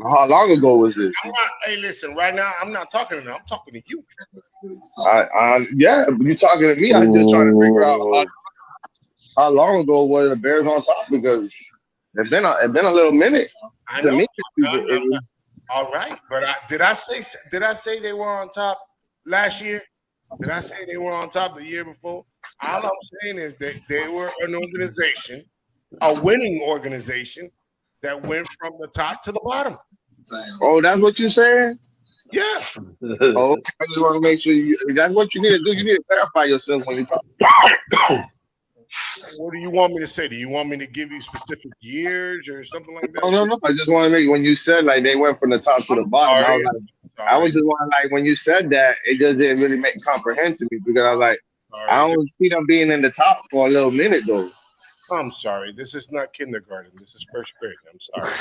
how long ago was this? Hey, listen, right now I'm not talking to them. I'm talking to you. Yeah, you talking to me. I'm just trying to figure out how long ago were the Bears on top, because it's been a little minute. I know. All right, but did I say they were on top last year? Did I say they were on top the year before? All I'm saying is that they were an organization, a winning organization that went from the top to the bottom. Oh, that's what you're saying? Yeah. Oh, I just want to make sure that's what you need to do. You need to clarify yourself when you talk. What do you want me to say? Do you want me to give you specific years or something like that? No. I just want to make, when you said like they went from the top to the bottom, I was just wondering, like, when you said that, it just didn't really make comprehend to me, because I was like, I don't see them being in the top for a little minute though. I'm sorry. This is not kindergarten. This is first grade. I'm sorry.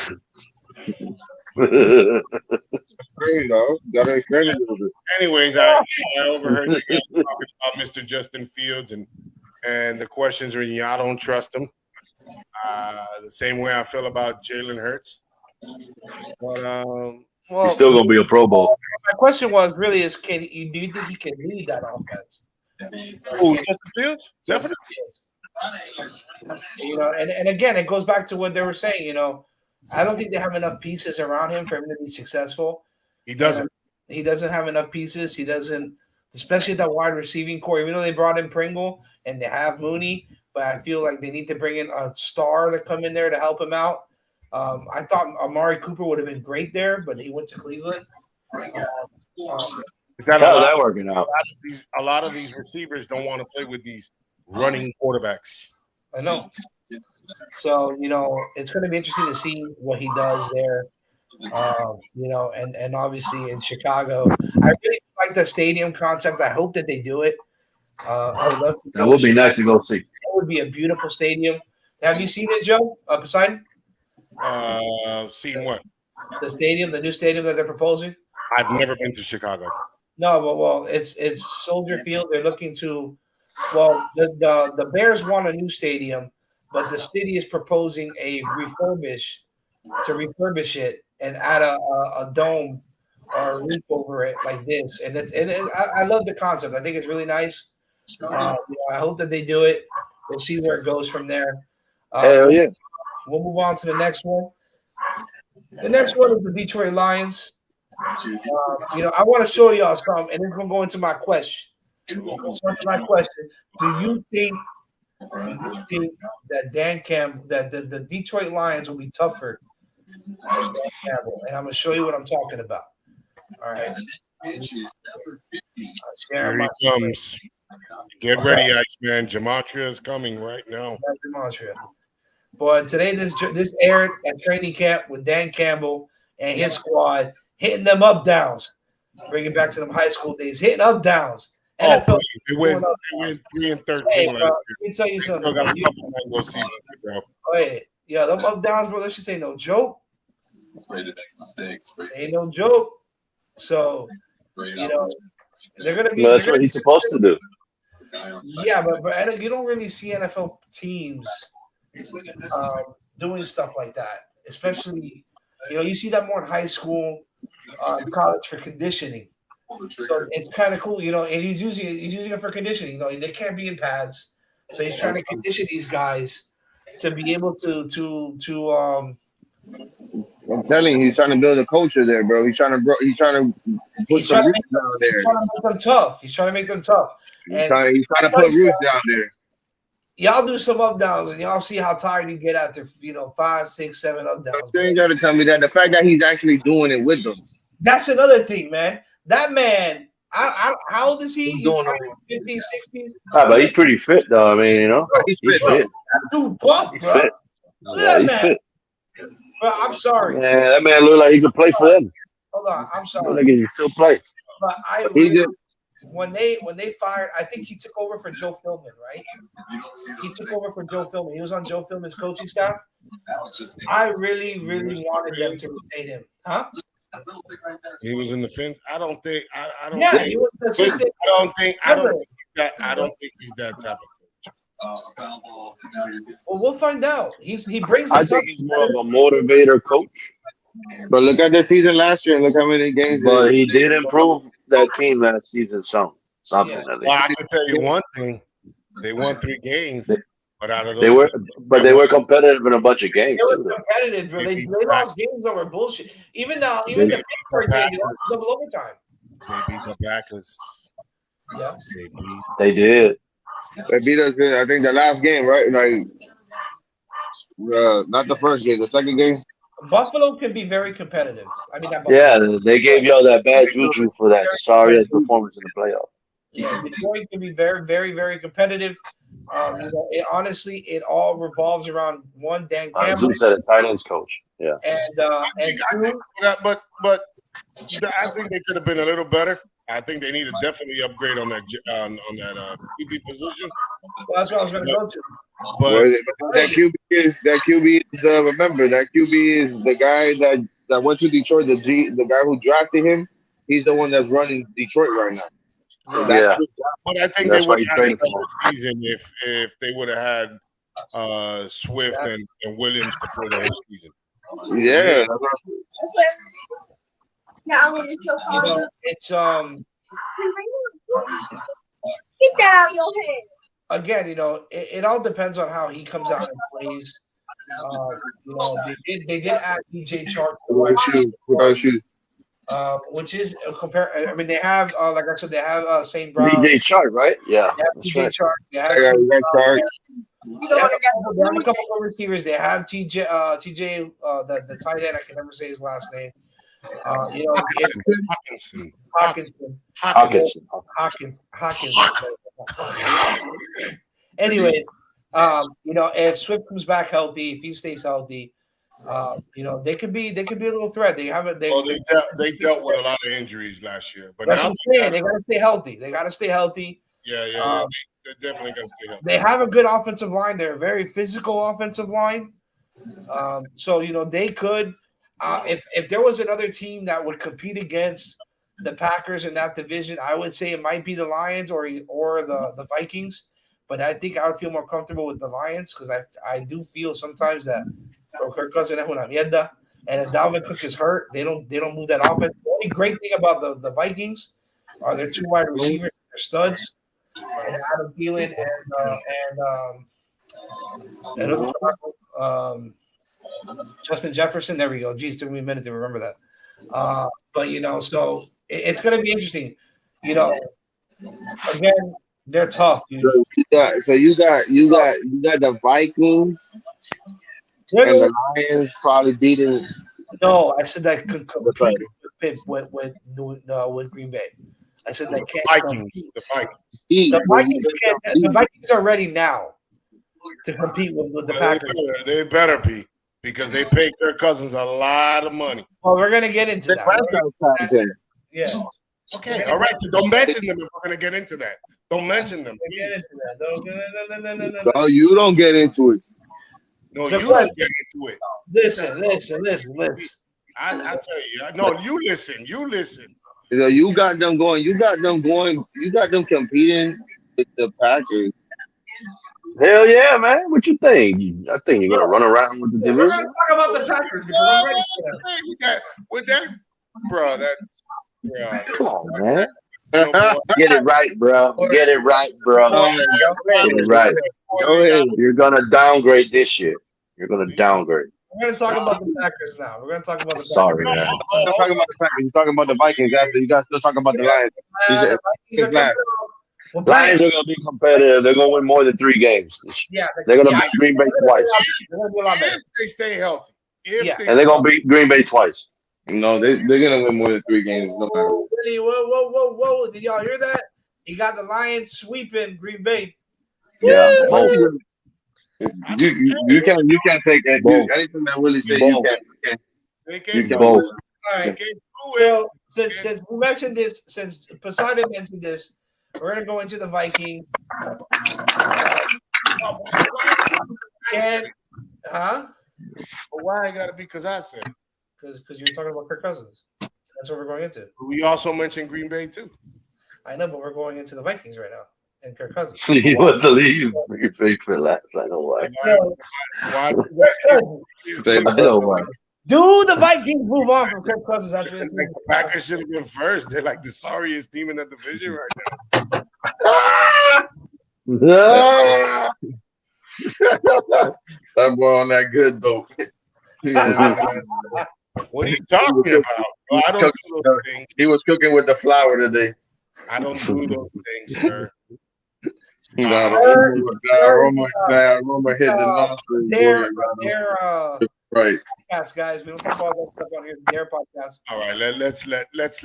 Anyways, I overheard you guys talking about Mr. Justin Fields and the questions are, I don't trust him. The same way I feel about Jalen Hurts. But Well, He's still gonna be a Pro Bowl. my question was really is do you think he can lead that offense? Oh, Justin Fields? Definitely. You know, and again, it goes back to what they were saying. You know, I don't think they have enough pieces around him for him to be successful. He doesn't. He doesn't have enough pieces. He doesn't, especially that wide receiving core. Even though they brought in Pringle and they have Mooney, but I feel like they need to bring in a star to come in there to help him out. I thought Amari Cooper would have been great there, but he went to Cleveland. Is that How's that working out? A lot of these receivers don't want to play with these running quarterbacks. I know. So, you know, it's going to be interesting to see what he does there. You know, and obviously in Chicago, I really like the stadium concept. I hope that they do it. I would love to. That would be nice to go see. It would be a beautiful stadium. Have you seen it, Joe? Poseidon? Seen what? The stadium, the new stadium that they're proposing? I've never been to Chicago. No, but well, it's Soldier Field. They're looking to. Well, the Bears want a new stadium, but the city is proposing to refurbish it and add a dome or a roof over it like this. And I love the concept. I think it's really nice. You know, I hope that they do it. We'll see where it goes from there. Hell yeah. We'll move on to the next one. The next one is the Detroit Lions. You know, I want to show y'all something, and then we're going to go into my question. Do you think that that the Detroit Lions will be tougher than Dan Campbell? And I'm going to show you what I'm talking about. All right. Here he comes. Get ready, Iceman. Gematria is coming right now. Gematria. But today, this aired at training camp with Dan Campbell and his squad hitting them up downs. Bring it back to them high school days, hitting up downs. NFL, they went 3-13. Hey, bro, let me tell you something. Got a couple more seasons, bro. Hey, yeah, them up downs, bro. Let's just say no joke. Afraid to make mistakes. Ain't no joke. So, you know, they're gonna be. That's what he's supposed to do. Yeah, but you don't really see NFL teams doing stuff like that, especially, you know, you see that more in high school, college for conditioning. So it's kind of cool, you know, and he's using it for conditioning. You know, they can't be in pads, so he's trying to condition these guys to be able to. I'm telling you, he's trying to build a culture there, bro. He's trying to put some roots down there. He's trying to make them tough. He's trying to make them tough. He's trying to put roots down there. Y'all do some up downs, and y'all see how tired you get after 5, 6, 7 up downs. You ain't got to tell me that. The fact that he's actually doing it with them. That's another thing, man. That man, how old is he? He's 50s, 60s? But he's pretty fit, though. I mean, you know. He's fit. Dude, buff, bro. Fit. Look at that man. Bro, I'm sorry. Man, that man look like he could play for them. Hold on, I'm sorry. Look like he can still play. But when they fired, I think he took over for Joe Philbin, right? He took over for Joe Philbin. He was on Joe Philbin's coaching staff. I really, really wanted them to retain him, huh? He was in the fence. I don't think. Yeah, he was the assistant. I don't think he's that type of coach. Well, we'll find out. He brings. I think he's more of a motivator coach. But look at the season last year and look how many games. But he did improve that team last season. Something. Yeah. Well, I can tell you one thing: they won 3 games. But out of those, they were competitive in a bunch of games. They were competitive, but they lost games over bullshit. Even the Pittsburgh game, they lost double overtime. They beat the Packers. Yeah, they did. They beat us. I think the last game, right? Like, not the first game, the second game. Buffalo can be very competitive. I mean, they gave y'all that bad juju for that sorry performance in the playoffs. Yeah, Detroit can be very, very, very competitive. You know, honestly, it all revolves around one Dan Campbell. Zeus said a tight ends coach. Yeah, but I think they could have been a little better. I think they need to definitely upgrade on that QB position. Well, that's what I was going to go to. But that QB is remember that QB is the guy that went to Detroit. The guy who drafted him. He's the one that's running Detroit right now. Yeah. But I think they would have had a better season if they would have had Swift and Williams to play the whole season. Yeah. It's Get that out of your head. again, it all depends on how he comes out and plays. They did add DJ Chark, Without shoes. which is I mean, they have like I said, they have St. Brown. DJ Chark, right? Yeah, They have that's DJ right. Chark. They have I got St. that Brown. card. They have a couple of receivers. They have TJ, the tight end. I can never say his last name. Hawkins. Anyways, if Swift comes back healthy, if he stays healthy, they could be a little threat. They dealt with a lot of injuries last year, but that's now what I'm saying. They gotta stay healthy. Yeah, they're definitely gonna stay healthy. They have a good offensive line. They're a very physical offensive line. So they could, if there was another team that would compete against the Packers in that division, I would say it might be the Lions or the Vikings. But I think I would feel more comfortable with the Lions because I do feel sometimes that Kirk Cousins es una mierda, and if Dalvin Cook is hurt, they don't move that offense. The only great thing about the Vikings are their two wide receivers, their studs, and Adam Thielen and Justin Jefferson. There we go. Geez, took me a minute to remember that. But so it's going to be interesting. Again, they're tough. Dude. So you got the Vikings and the Lions probably beating. No, I said that could compete with Green Bay. I said they can't. The Vikings are ready now to compete with the Packers. They better be because they pay Kirk Cousins a lot of money. Well, we're gonna get into that. Yeah. Okay. All right. So don't mention them if we're gonna get into that. Don't mention them. Get into that. No, you don't get into it. No, you don't get into it. Listen. I tell you. No, you listen. So you got them going. You got them competing with the Packers. Hell yeah, man! What you think? I think you're gonna run around with the division. We're gonna talk about the Packers because I'm ready for that. With that, bro. That's come on, man. Get it right, bro. Get it right, bro. Get it right. Go ahead. You're gonna downgrade this year. You're gonna downgrade. We're going to talk about the Packers now. We're going to talk about the Packers. Sorry, man. You're not talking about the Packers. You're talking about the Vikings. After you guys still talking about the Lions. Lions are gonna be competitive. They're gonna win more than 3 games. Yeah, they're gonna beat Green Bay twice. If they stay healthy. And they're gonna beat Green Bay twice. No, they're gonna win more than 3 games. No matter. Whoa! Did y'all hear that? He got the Lions sweeping Green Bay. Yeah, you can't take that. Anything that Willie said, you can't. They can't do both. it. All right. Well, since we mentioned this, since Poseidon mentioned this, we're gonna go into the Vikings. Why I gotta be? Because I said. Because you're talking about Kirk Cousins. That's what we're going into. We also mentioned Green Bay too. I know, but we're going into the Vikings right now and Kirk Cousins. You want to leave Green Bay for last? I know why. Why? I know why. Do the Vikings move on from Kirk Cousins after this? The Packers should have been first. They're like the sorriest team in the division right now. That boy on that good though. What are you talking about? Well, I don't do those things. He was cooking with the flour today. I don't do those things, sir. Aroma hit the nostrils. Right. Podcast, guys. We don't talk about that stuff on here. Their podcast. All right, let's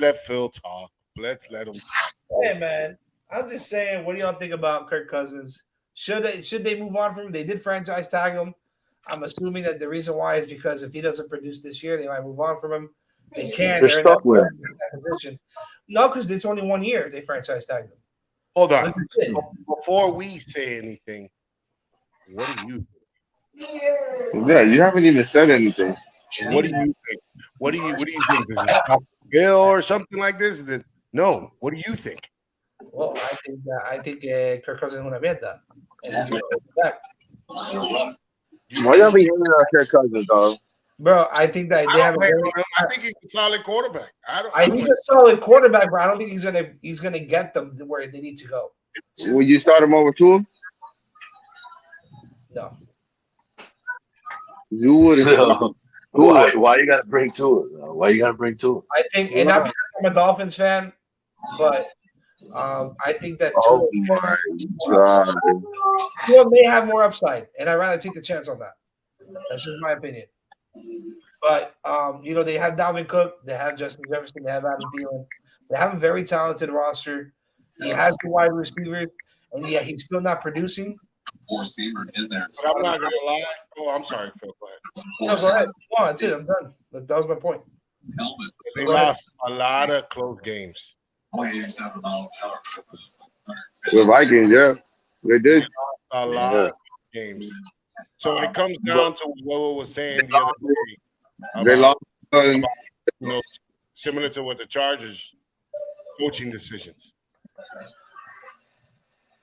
let Phil talk. Let's let him talk. Hey man, I'm just saying, what do y'all think about Kirk Cousins? Should they move on from him? They did franchise tag him. I'm assuming that the reason why is because if he doesn't produce this year, they might move on from him. They can't. They're stuck with him. Position. No, because it's only 1 year they franchise tagged him. Hold on. Before we say anything, what do you think? Yeah, you haven't even said anything. What do you think? What do you think? Is it Bill or something like this? No. What do you think? Well, I think Kirk Cousins is una mierda, and he's going to go back. Why y'all be hating on Kirk Cousins, dog? Bro, I think that they I have. don't blame him. I think he's a solid quarterback. He's a solid quarterback, but I don't think he's gonna get them where they need to go. Would you start him over Tua? No. You wouldn't. Why you gotta bring to it? Why you gotta bring to it? I think, and not because I'm a Dolphins fan, but I think that Oh my god! Tua may have more upside, and I'd rather take the chance on that. That's just my opinion. But they have Dalvin Cook, they have Justin Jefferson, they have Adam Thielen. They have a very talented roster. He has the wide receivers, and yet he's still not producing. Receiver in there. But I'm not gonna lie. Oh, I'm sorry, Phil. Go ahead. No, go ahead. Go on, that's it. I'm done. That was my point. Helmet. They lost a lot of close games. The Vikings, yeah, they did. A lot of games. So it comes down to what we were saying the other day. They lost. Similar to what the Chargers coaching decisions.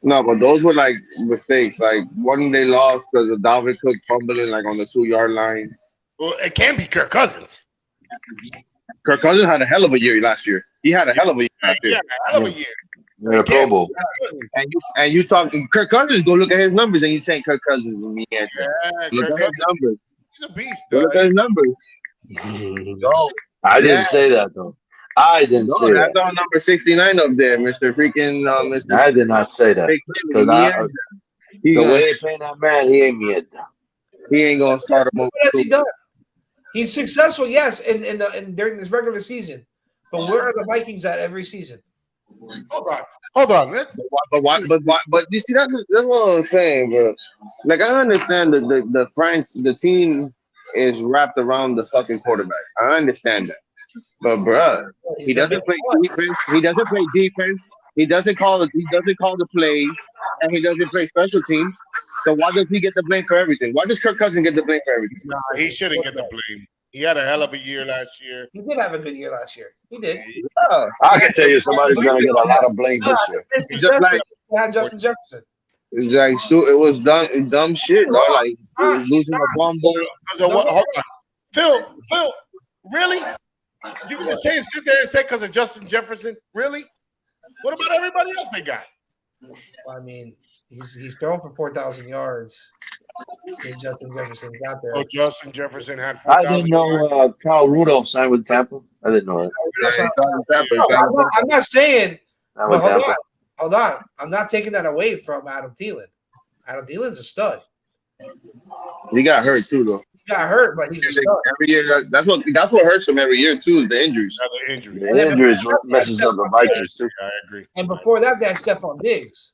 No, but those were like mistakes. Like one they lost because of Dalvin Cook fumbling like on the 2-yard line. Well, it can't be Kirk Cousins. Kirk Cousins had a hell of a year last year. He had a hell of a year last year. Yeah, a hell of a year. Yeah, Pro Bowl. And you talking Kirk Cousins? Go look at his numbers, and you saying Kirk Cousins is me. Yeah, Look Kirk at his Cousins. numbers. He's a beast. Look at his numbers. No, I didn't say that though. I didn't No, say that's that. on number 69 up there, Mr. Freaking Mr. I did not say that. Because the way they playing that man, he ain't me. He ain't gonna start him over. What has he done? He's successful, yes, in during this regular season. But where are the Vikings at every season? Hold on. But you see that's what I'm saying, bro. Like I understand that the team is wrapped around the fucking quarterback. I understand that. But bruh, he doesn't play defense. He doesn't play defense. He doesn't call the plays, and he doesn't play special teams. So why does he get the blame for everything? Why does Kirk Cousins get the blame for everything? Nah, he shouldn't get the blame. He had a hell of a year last year. He did have a good year last year. He did. Yeah. I can tell you somebody's gonna get a lot of blame this year. It's Just like had Justin Jefferson. it's like it was dumb shit, dog. Like he was losing a fumble. Hold on. Phil, really? You can just sit there and say because of Justin Jefferson? Really? What about everybody else they got? I mean, he's thrown for 4,000 yards. Justin Jefferson got there. Oh, Justin Jefferson had 4,000 I didn't know Kyle Rudolph signed with Tampa. I didn't know that. I'm not saying. Signed But with Tampa. hold on. I'm not taking that away from Adam Thielen. Adam Thielen's a stud. He got hurt too, though. He got hurt, but he's a stud. Every year, that's what hurts him every year too. Is the injuries. Another injury. The injuries messes up the Vikings too. I agree. And before that, they had Stephon Diggs.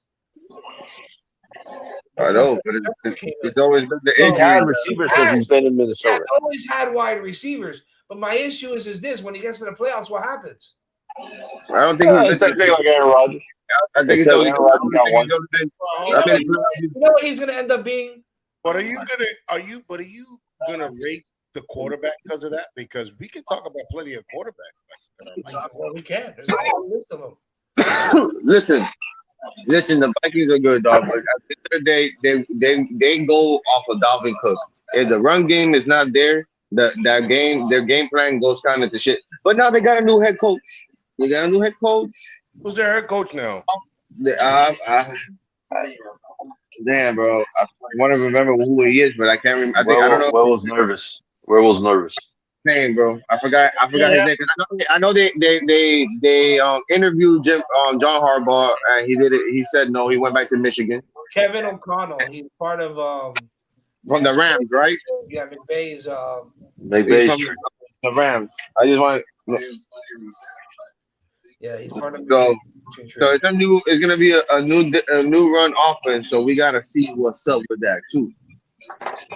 I know, but it's always been the He's had injury. receivers since he's been in He Minnesota. has always had wide receivers. But my issue is this: when he gets to the playoffs, what happens? I don't think It's the same thing like Aaron Rodgers. I think Except Aaron Rodgers got one. You know what he's going to end up being? But are you gonna rate the quarterback because of that? Because we can talk about plenty of quarterbacks. Well, we can. There's a whole list of them. Listen. The Vikings are good, dog. But at the end of the day, they go off of Dalvin Cook. If the run game is not there, their game plan goes kind of to shit. But now they got a new head coach. Who's their head coach now? Damn, bro. I want to remember who he is, but I can't remember. I don't know. Werewolf's nervous. Werewolf's nervous. Name, bro. I forgot his name. I know they interviewed John Harbaugh, and he did it. He said no. He went back to Michigan Kevin O'Connell. He's part of from the Rams, right? Yeah, McVay's. McVay's He's from the Rams. I just want. Yeah, he's part of. So it's gonna be a new run offense. So we gotta see what's up with that too.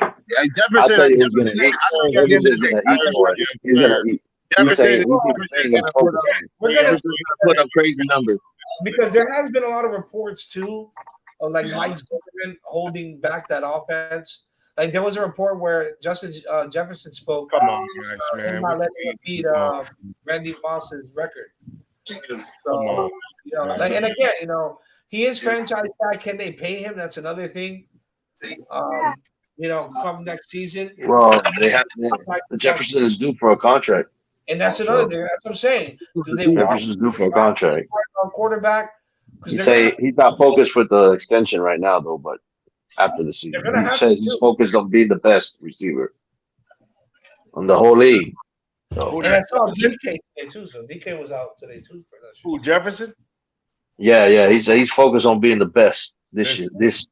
Yeah, Jefferson. I tell you who's gonna eat. He's gonna eat. Jefferson We're gonna put up crazy numbers. because there has been a lot of reports too of like Mike Zimmerman holding back that offense. Like there was a report where Justin Jefferson spoke. Come on, guys, man. Not letting him beat Randy Moss's record. So, and again, he is franchise tag. Can they pay him? That's another thing. come next season. Well, they have the Jefferson is due for a contract. And that's another thing. That's what I'm saying. Do they want Jefferson is due for a contract. a quarterback? He say he's not focused with the extension right now, though. But after the season, he says he's focused on being the best receiver on the whole league. So, and I saw DK today too. So DK was out today too for that. Who, Jefferson? yeah. He's focused on being the best this year. This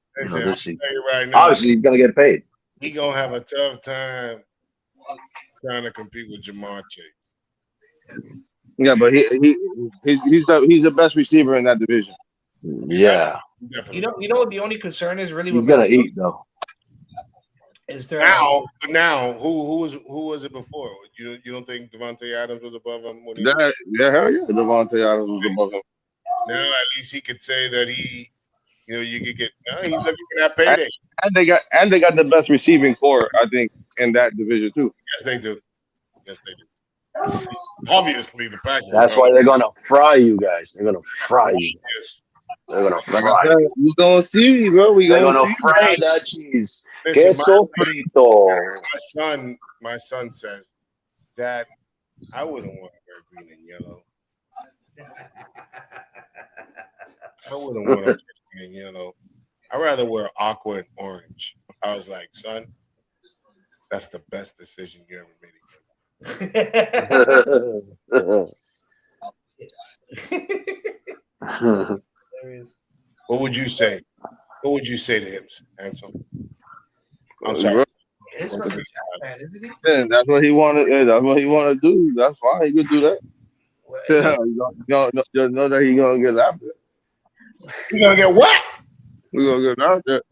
season. Right now, Obviously, he's gonna get paid. he gonna have a tough time trying to compete with Jamar Chase. Yeah, but he's the best receiver in that division. Yeah, Definitely. You know what the only concern is really he's gonna eat though. Is there Now, who was it before? You don't think Devontae Adams was above him? When Hell yeah, Devontae Adams was above him. now at least he could say that you could get. No, he's looking for that payday. And they got the best receiving core, I think, in that division too. Yes, they do. Obviously, the Packers. That's why they're gonna fry you guys. They're gonna fry you. Yes. They're gonna Like fry. I said, we gonna see, bro. We They're gonna gonna see. fry that cheese. Listen, Queso frito. my son says that I wouldn't want to wear green and yellow. I wouldn't want to wear green and yellow. I'd rather wear aqua and orange. I was like, son, that's the best decision you ever made. What would you say? What would you say to him, Ansel? I'm sorry. It's from the Jack man, isn't he? Yeah, that's what he wanted. Yeah, that's what he want to do. That's fine. He could do that. Well, You know that he gonna get after it. You gonna get what? We gonna get after it.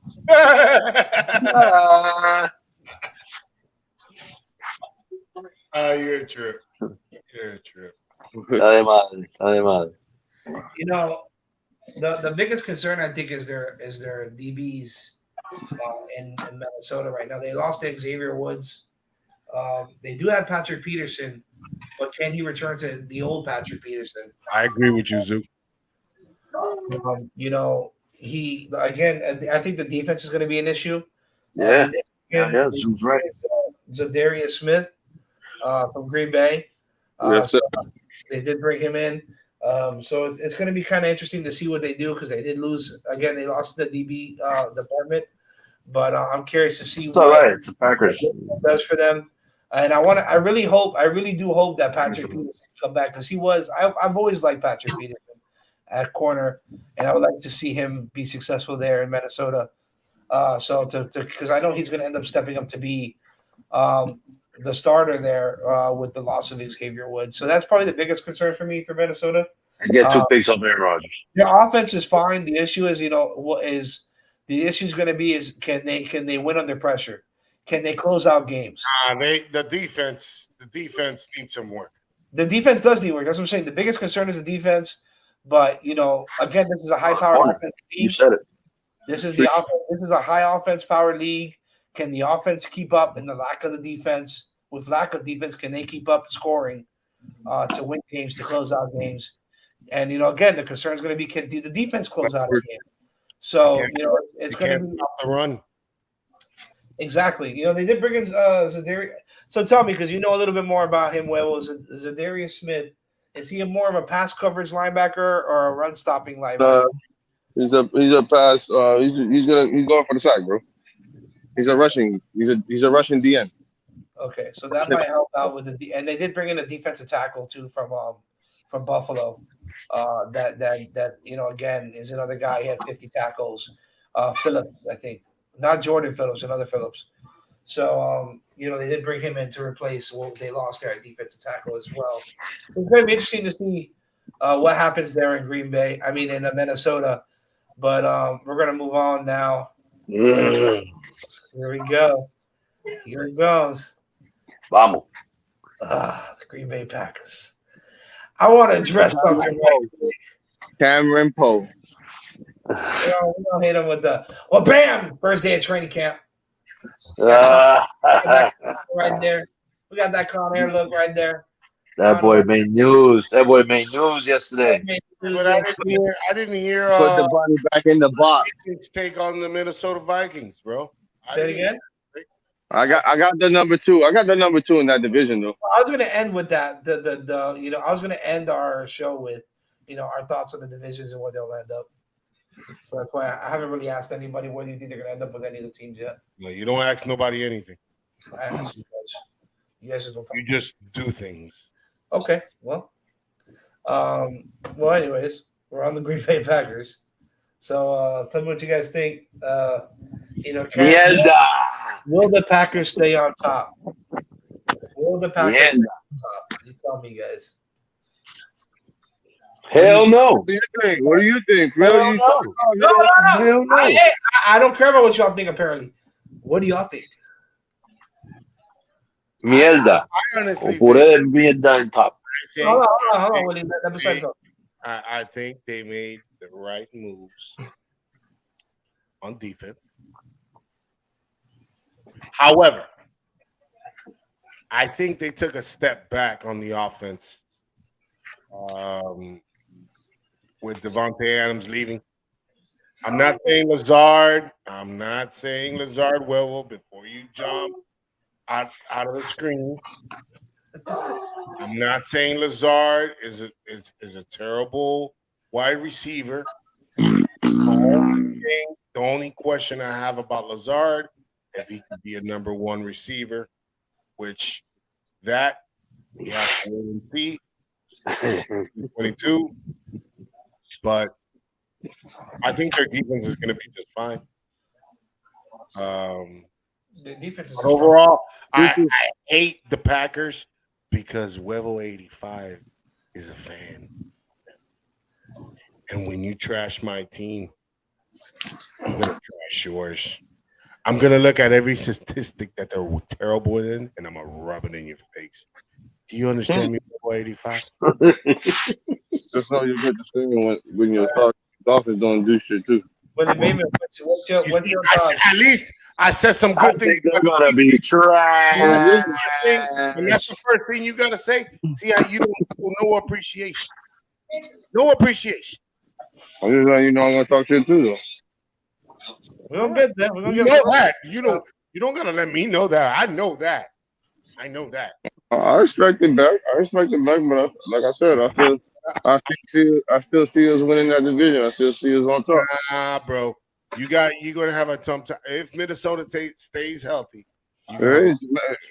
You're a trip. You're a trip. Además. The biggest concern I think is their DBs in Minnesota right now. They lost Xavier Woods. They do have Patrick Peterson, but can he return to the old Patrick Peterson? I agree with you, Zook. He again. I think the defense is going to be an issue. Yeah, Zook's right. Zadarius Smith from Green Bay. Yes, sir. So they did bring him in. So it's going to be kind of interesting to see what they do because they did lose again. They lost the DB department, but I'm curious to see It's all right. It's the Packers. what does for them. And I really do hope that Patrick Peterson come back because I've always liked Patrick Peterson at corner, and I would like to see him be successful there in Minnesota. Because I know he's going to end up stepping up to be the starter there with the loss of Xavier Woods. So that's probably the biggest concern for me for Minnesota. And get 2 picks on Aaron Rodgers. Their offense is fine. The issue is, the issue is going to be is can they win under pressure? Can they close out games? The defense needs some work. The defense does need work. That's what I'm saying. The biggest concern is the defense. But again, this is a high-powered offense league. You said it. This is the offense. This is a high offense power league. Can the offense keep up in the lack of the defense? With lack of defense, can they keep up scoring to win games, to close out games? And again, the concern is going to be can the defense close out a game? So it's going to be stop the run. Exactly. They did bring in Zadarius. So tell me, because you know a little bit more about him, Zadarius Smith. Is he more of a pass coverage linebacker or a run stopping linebacker? He's a pass. He's going for the sack, bro. He's a rushing DN. Okay, so that might help out with and they did bring in a defensive tackle too from Buffalo. That again is another guy. He had 50 tackles. Phillips, I think, not Jordan Phillips, another Phillips. So they did bring him in to replace what they lost there at defensive tackle as well. So it's going to be interesting to see what happens there in Green Bay. I mean in Minnesota. But we're going to move on now. Here we go. Here it goes. Vamos. The Green Bay Packers. I want to address something right quick. Cameron Poe. We don't hit him with bam! First day of training camp. Right Right there. We got that Con Air look right there. That boy made news. That boy made news yesterday. But I didn't hear Put the bunny back in the box. Vikings take on the Minnesota Vikings, bro. Say it again. I got the number two. I got the number two in that division though. I was going to end with that. I was going to end our show with, our thoughts on the divisions and where they'll end up. So that's why I haven't really asked anybody where do you think they're going to end up with any of the teams yet. No, you don't ask nobody anything. I asked you guys. You guys just don't talk. You just do things. Okay. Well, anyways, we're on the Green Bay Packers. So tell me what you guys think. Mierda. Will the Packers stay on top? Will the Packers stay on top? You tell me, guys. Hell no. What do you think? What do you think? Hell Really? no. No. Hell no. I don't care about what y'all think, apparently. What do y'all think? Mierda. I honestly O puré de mierda en top. Hold on, Willie. Let me say something. I think they made the right moves on defense. However, I think they took a step back on the offense with Devontae Adams leaving. I'm not saying Lazard. I'm not saying Lazard will before you jump out of the screen. I'm not saying Lazard is a terrible wide receiver. The only question I have about Lazard, if he could be a number one receiver, which that we have to wait and see. 22, but I think their defense is going to be just fine. The defense is Overall, I hate the Packers because Huevo 85 is a fan. And when you trash my team, I'm going to trash yours. I'm going to look at every statistic that they're terrible in, and I'm going to rub it in your face. Do you understand me, Huevo 85? Just know you get the feeling when your Dolphins don't do shit too. But maybe what's your thought? At least I said some I good think things. they're gonna be trash. And that's the first thing you gotta say. See how you don't show no appreciation. No appreciation. I'm just letting you know I'm gonna talk shit too though. We're gonna get there. We're gonna You get know that. You don't gotta let me know that. I know that. I respect it back. But like I said, I still see us winning that division. I still see us on top. Bro. You're gonna have a tough time if Minnesota stays healthy. Okay.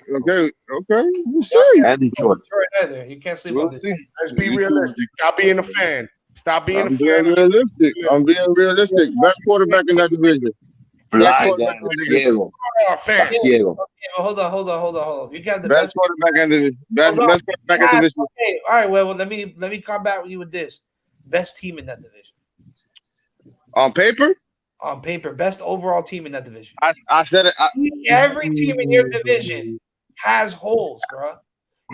We'll see. And Detroit. either. You can't sleep on this. Let's be realistic. Stop being a fan. Stop being I'm a being fan. realistic. I'm being realistic. Best quarterback in that division. Blind and ciego. Fan. Ciego. Okay, well, hold on. You got the Best best. quarterback in the division. Best quarterback in the division. Okay, all right. Well, let me combat you with this. Best team in that division. On paper, On paper, best overall team in that division. I said it. Every team in your division has holes, bro.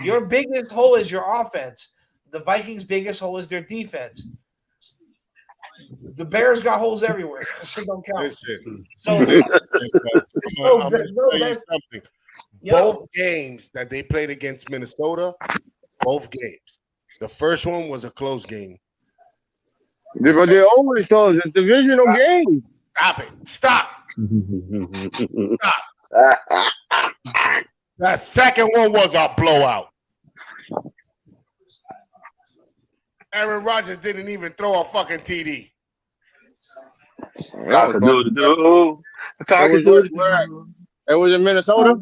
Your biggest hole is your offense. The Vikings' biggest hole is their defense. The Bears got holes everywhere. Shit don't count. Listen. So, I'm gonna tell you something. Both games that they played against Minnesota, both games. The first one was a close game. But they always told us it's divisional game. Stop it. Stop. That second one was a blowout. Aaron Rodgers didn't even throw a fucking TD. Cock-a-doodle-doo. Cock-a-doodle-doo. It was in Minnesota.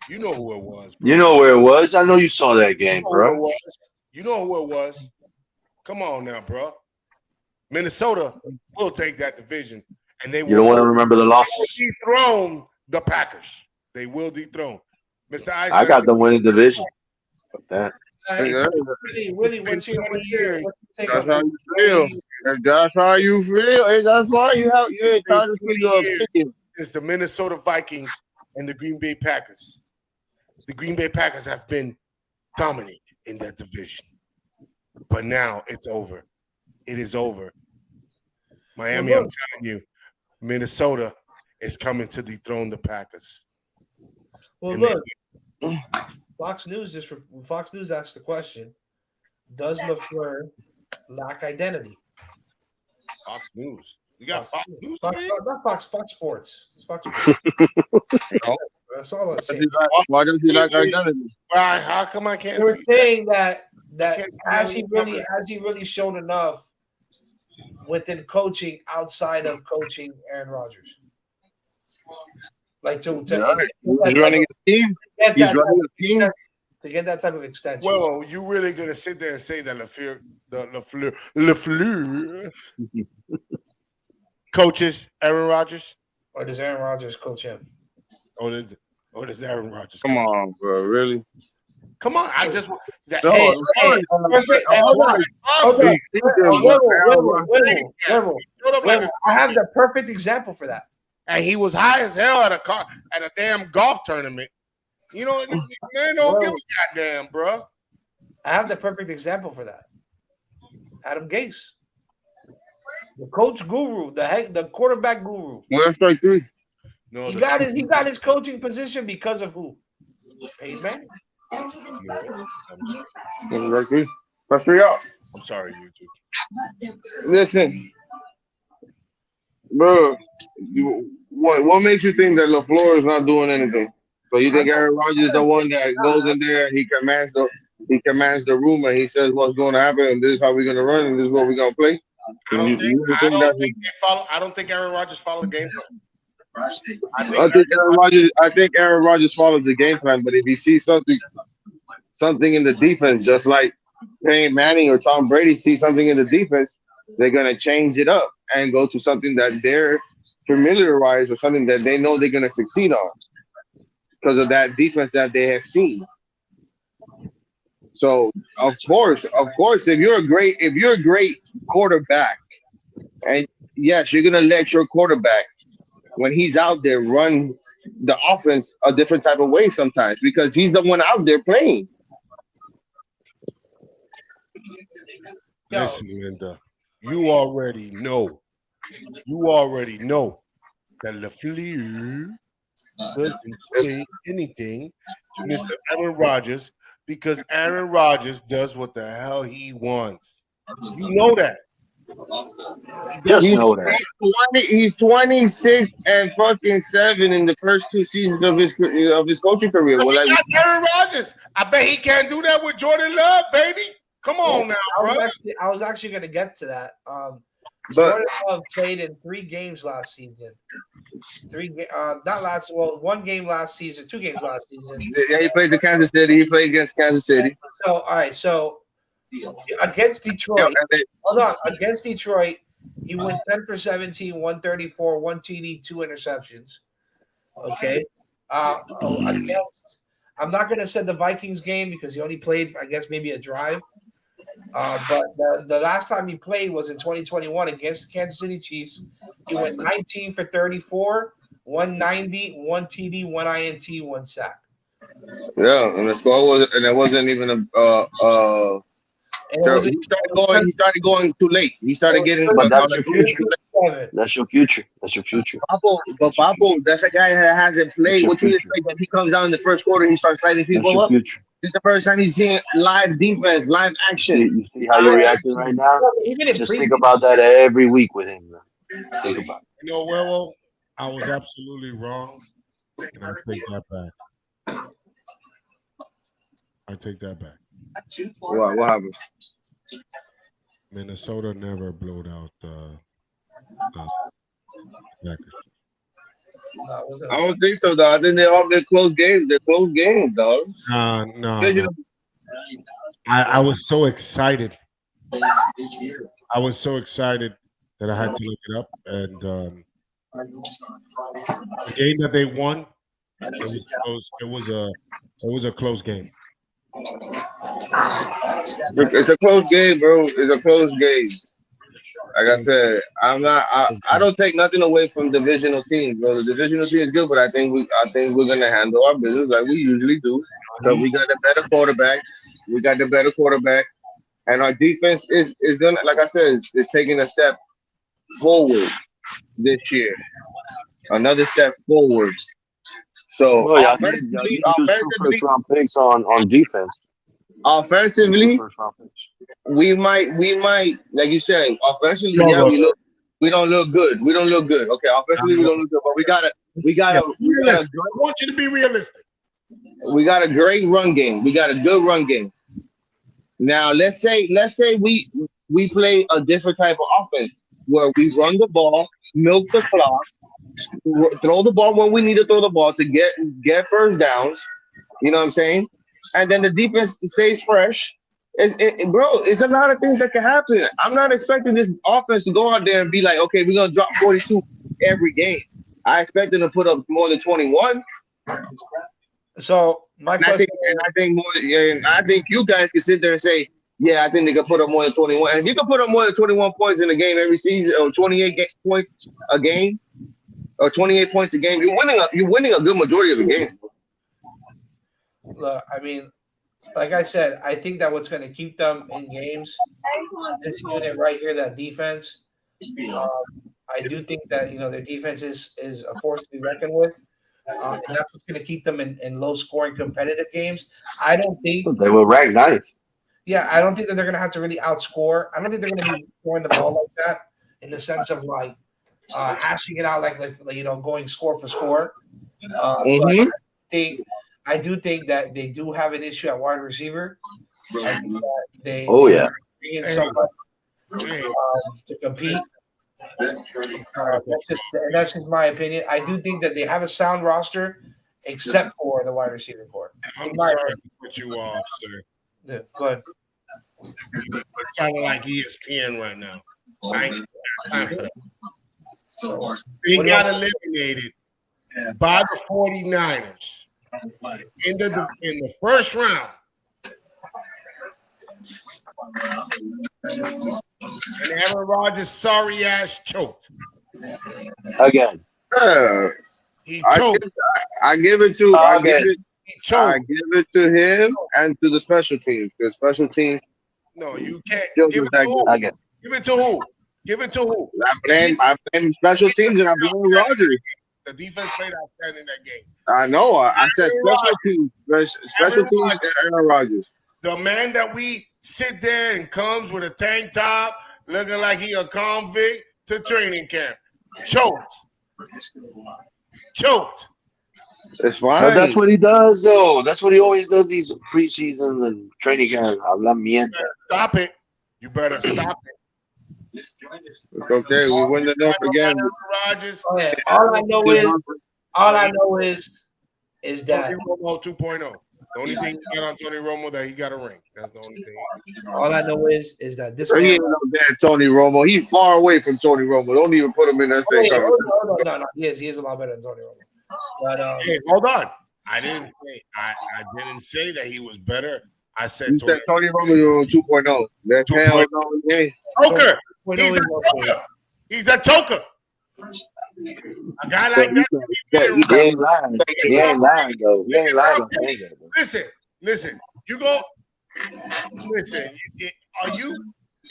You know who it was. Bro. You know where it was. I know you saw that game, bro. You know who it was. Come on now, bro. Minnesota will take that division, and they will. You don't want to remember the loss. Dethrone the Packers. They will dethrone. Mr. Eisner, I got the winning division. Fuck that. Willie, what's your take That's on how you feel. That's how you feel. That's why you have you ain't trying to see your opinion. It's the Minnesota Vikings and the Green Bay Packers. The Green Bay Packers have been dominant in that division. But now it's over. It is over. Miami, I'm telling you, Minnesota is coming to dethrone the Packers. Well, look, Fox News asked the question: does LaFleur lack identity? Fox News. You got Fox News. Not Fox Sports. It's Fox Sports. That's all I'm saying. Why don't you like identity? Why? How come I can't? They were see saying that can't has see he any really shown enough within coaching outside of coaching Aaron Rodgers? Like to He's running his team. He's running a team. To get that type of extension. Well, you really gonna sit there and say that LaFleur coaches Aaron Rodgers? Or does Aaron Rodgers coach him? Or does Aaron Rodgers? Come on, bro. Really? Come on. I just that. No, I have the perfect example for that. And he was high as hell at a damn golf tournament. You know, man, don't give a goddamn, bro. I have the perfect example for that. Adam Gase, the coach guru, the quarterback guru. Where's strike three? No, He got his coaching position because of who? Peyton Manning. Strike three. Press three out. I'm sorry, YouTube. Listen, bro. What makes you think that LaFleur is not doing anything? So you think Aaron Rodgers is the one that goes in there and he commands the room and he says what's going to happen and this is how we're going to run and this is what we're going to play? I don't think Aaron Rodgers followed the game plan. I think Aaron Rodgers follows the game plan, but if he sees something in the defense, just like Peyton Manning or Tom Brady see something in the defense, they're going to change it up and go to something that they're familiarized with, something that they know they're going to succeed on because of that defense that they have seen. So of course, if you're a great quarterback, and yes, you're gonna let your quarterback, when he's out there, run the offense a different type of way sometimes because he's the one out there playing. Listen, Linda, you already know that LaFleur doesn't say anything to Mr. Aaron Rodgers because Aaron Rodgers does what the hell he wants. You know that. He's 26 and fucking 7 in the first 2 seasons of his coaching career. Well, that's Aaron Rodgers. I bet he can't do that with Jordan Love, baby. Come on now, bro. I was actually going to get to that. Jordan Love played in 3 games last season. 1 game last season, 2 games last season. Yeah, he played against Kansas City. So, all right, so against Detroit, against Detroit, he went 10 for 17, 134, 1 TD, 2 interceptions. Okay. I'm not going to say the Vikings game because he only played, I guess, maybe a drive. But the last time he played was in 2021 against the Kansas City Chiefs. He went 19 for 34, 190, 1 TD, 1 INT, 1 sack. Yeah, and the score wasn't even he started going too late. He started getting. But that's your future. That's your future. Papo, that's a guy that hasn't played. What you expect that he comes out in the first quarter, he starts lighting people up? Future. This is the first time he's seeing live defense, live action. You see how you're reacting right now? Just think about that every week with him. Think about it. You know, well, I was absolutely wrong, and I take that back. What happened? Minnesota never blowed out Packers. I don't think so, dog. I think they're all close games. They're close games, dog. No. I was so excited. I was so excited that I had to look it up. And the game that they won, it was close. It was a close game. It's a close game, bro. It's a close game. Like I said, I don't take nothing away from divisional teams, bro. The divisional team is good, but I think we're gonna handle our business like we usually do. So we got a better quarterback. And our defense is gonna, like I said, is taking a step forward this year. Another step forward. So offensively, first round picks on defense. Offensively, we might, like you said, offensively, We don't look good. We don't look good. Okay, offensively we don't look good, but we got I want you to be realistic. we got a great run game. We got a good run game. Now let's say we play a different type of offense where we run the ball, milk the clock, throw the ball when we need to throw the ball to get first downs. You know what I'm saying? And then the defense stays fresh. Bro, it's a lot of things that can happen. I'm not expecting this offense to go out there and be like, okay, we're gonna drop 42 every game. I expect them to put up more than 21. So my question, I think you guys can sit there and say, yeah, I think they can put up more than 21. And if you can put up more than 21 points in a game every season, or points a game, or 28 points a game, you're winning a good majority of the games. I mean, like I said, I think that what's going to keep them in games, this unit right here, that defense. I do think that their defense is a force to be reckoned with, and that's what's going to keep them in low-scoring competitive games. I don't think they will rank ninth. Yeah, I don't think that they're going to have to really outscore. I don't think they're going to be scoring the ball like that in the sense of like hashing it out like going score for score. I do think that they do have an issue at wide receiver. I think that they bring in somebody to compete. That's just my opinion. I do think that they have a sound roster, except for the wide receiver core. I'm sorry to put you off, sir. Yeah, go ahead. You're sounding like ESPN right now. I ain't got time for that. They got eliminated by the 49ers in the first round. And Aaron Rodgers' sorry ass choked. Again. He choked. I give it to him and to the special teams. Because special teams. No, you can't. Give it to who? Give it to who? Give it to who? I blame special teams and I blame Rodgers. The defense played outstanding that game. I know. I said special teams. Special teams and Aaron Rodgers. The man that we sit there and comes with a tank top, looking like he a convict to training camp. Choked. It's fine. But that's what he does, though. That's what he always does these preseason and training camp. Stop it. You better stop it. It's okay. We win enough again. Rodgers. Okay. All I know is that Tony Romo 2.0. The only thing you got on Tony Romo that he got a ring. That's the only thing. All I know is that this. He ain't no damn Tony Romo. He's far away from Tony Romo. Don't even put him in that same conversation. No. He is a lot better than Tony Romo. But hey, hold on. I didn't say that he was better. I said Tony Romo 2.0. That's hell no. Joker. He's a choker. A guy like that. He ain't lying. He ain't lying, though. He ain't lying. Listen. You go. Listen.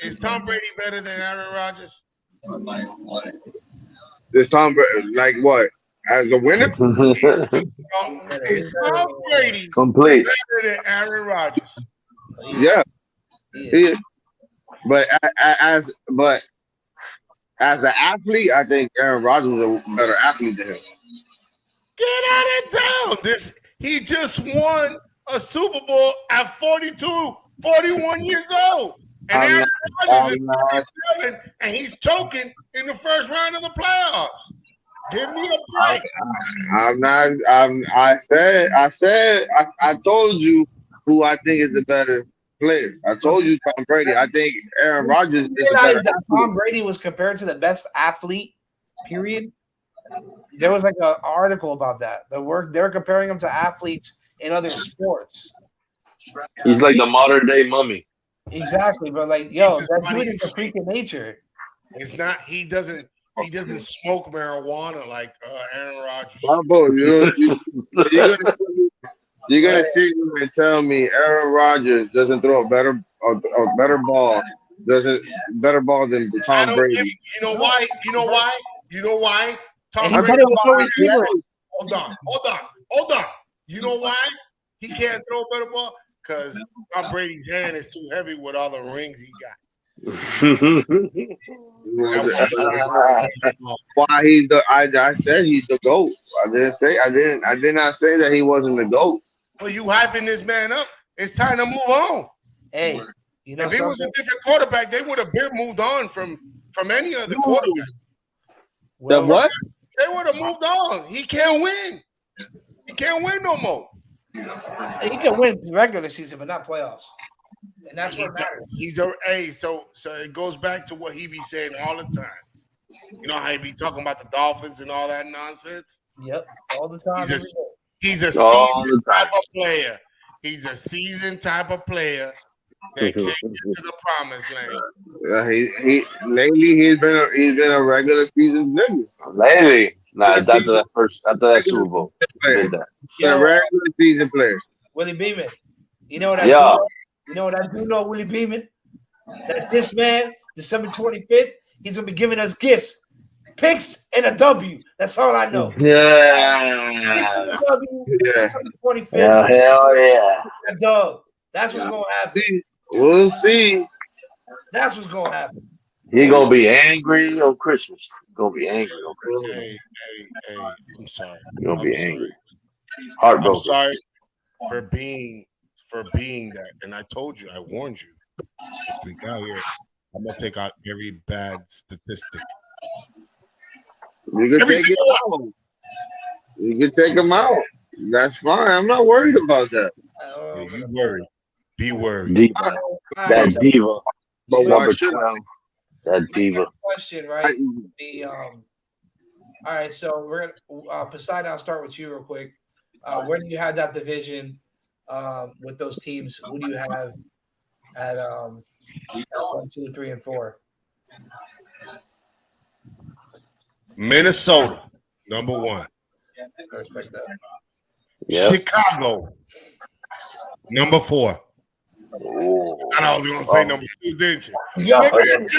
Is Tom Brady better than Aaron Rodgers? Is Tom Brady like what? As a winner? Is Tom Brady complete better than Aaron Rodgers? Yeah. He is. But as an athlete, I think Aaron Rodgers is a better athlete than him. Get out of town. He just won a Super Bowl at 41 years old. And Aaron Rodgers is 37, and he's choking in the first round of the playoffs. Give me a break. I told you who I think is the better player. I told you Tom Brady. I think Aaron Rodgers is the better that Tom Brady was compared to the best athlete, period. There was like an article about that. They're comparing him to athletes in other sports. He's like the modern day mummy. Exactly, but like, that dude is a freak of nature. It's not. He doesn't smoke marijuana like Aaron Rodgers. You're gonna sit here and tell me Aaron Rodgers doesn't throw a better ball than Tom Brady. You know why? Tom Brady. Hold on. You know why he can't throw a better ball? Because Tom Brady's hand is too heavy with all the rings he got. Why he's the? I said he's the GOAT. I did not say that he wasn't the GOAT. Well, you hyping this man up. It's time to move on. Hey, you know if he was a different quarterback, they would have been moved on from any other quarterback. Well, what? They would have moved on. He can't win. He can't win no more. He can win regular season, but not playoffs. And that's what matters. So it goes back to what he be saying all the time. You know how he be talking about the Dolphins and all that nonsense? Yep, all the time. He's a seasoned type of player. He's a seasoned type of player that can't get to the promised land. Lately he's been a regular season nigga. Lately, it's after that Super Bowl. A regular season player. Willie Beeman. You know what I do? You know what I do know, Willie Beeman? That this man, December 25th, he's gonna be giving us gifts, picks, and a W. That's all I know. Yeah. December 25th. Hell yeah. A dub. That's what's gonna happen. We'll see. That's what's gonna happen. He gonna be angry on Christmas. Hey, I'm sorry. He gonna be angry. Heartbroken. I'm sorry for being that. And I told you, I warned you. We got here. I'm gonna take out every bad statistic. You can take it out. You can take him out. That's fine. I'm not worried about that. Yeah, you worry. Be worried. Diva. That diva. But Number 12. That diva. Question, right? All right, so we're gonna Poseidon, I'll start with you real quick. Where do you have that division with those teams? Who do you have at 1, 2, 3, and 4? Minnesota, number 1. I respect that. Yep. Chicago, number 4. Ooh. I thought I was gonna say number 2, didn't you? I thought he was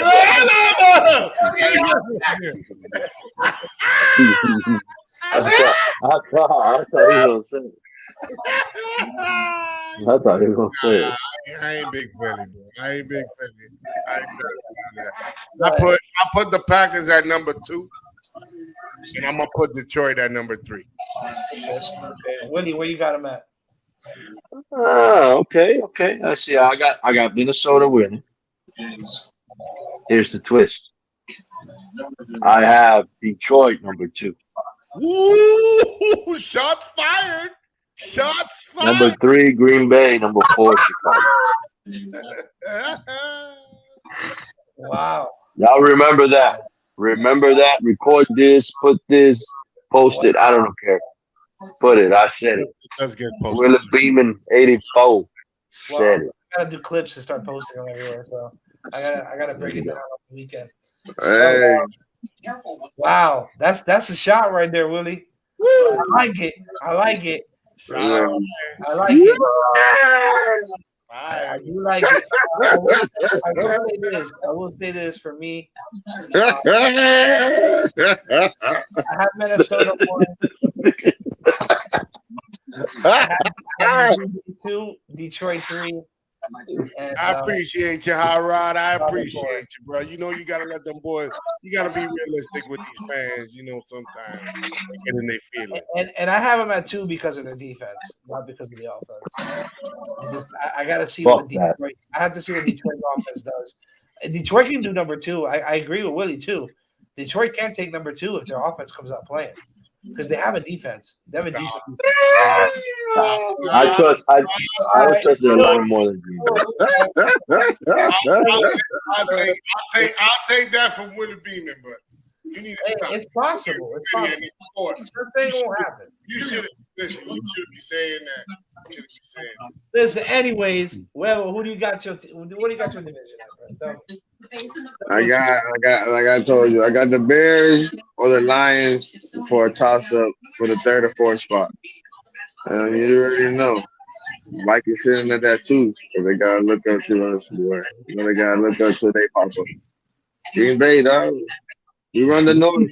gonna say it. I thought he was gonna say it. I ain't big Philly, bro. I ain't big Philly. I put the Packers at number 2, and I'm gonna put Detroit at number 3. Okay. Willie, where you got him at? Okay. I see. I got Minnesota winning. Here's the twist. I have Detroit number 2. Ooh, shots fired. Shots fired. Number 3, Green Bay. Number 4, Chicago. Wow. Y'all remember that. Record this, put this, post it. I don't care. Put it. I said it. Let's get posted. Willie Beeman 84 said it. I gotta do clips and start posting them everywhere. So I gotta break it down on the weekend. Hey. Wow, that's a shot right there, Willie. I like it. I like it. I do like it. I will say this for me. I have Minnesota 1. I have 2, Detroit 3. And, I appreciate you, Hot Rod. I appreciate you, bro. You know you gotta let them boys. You gotta be realistic with these fans. You know sometimes they get in their feelings. And I have them at 2 because of their defense, not because of the offense. I gotta see what Detroit. I have to see what Detroit offense does. And Detroit can do number 2. I agree with Willie too. Detroit can take number 2 if their offense comes out playing. Because they have a defense. They have a decent defense. I trust their line more than you. I'll take that from Willie Beeman, but you need to stop. It's possible. It's possible. This thing won't happen. You should be saying that. Listen, anyways, who do you got your what do you got your division at? I got like I told you, I got the Bears or the Lions for a toss-up for the 3rd or 4th spot. And you already know. Mike is sitting at that too, because they gotta look up to us. They gotta look up to they pop up. Green Bay, dog. We run the North.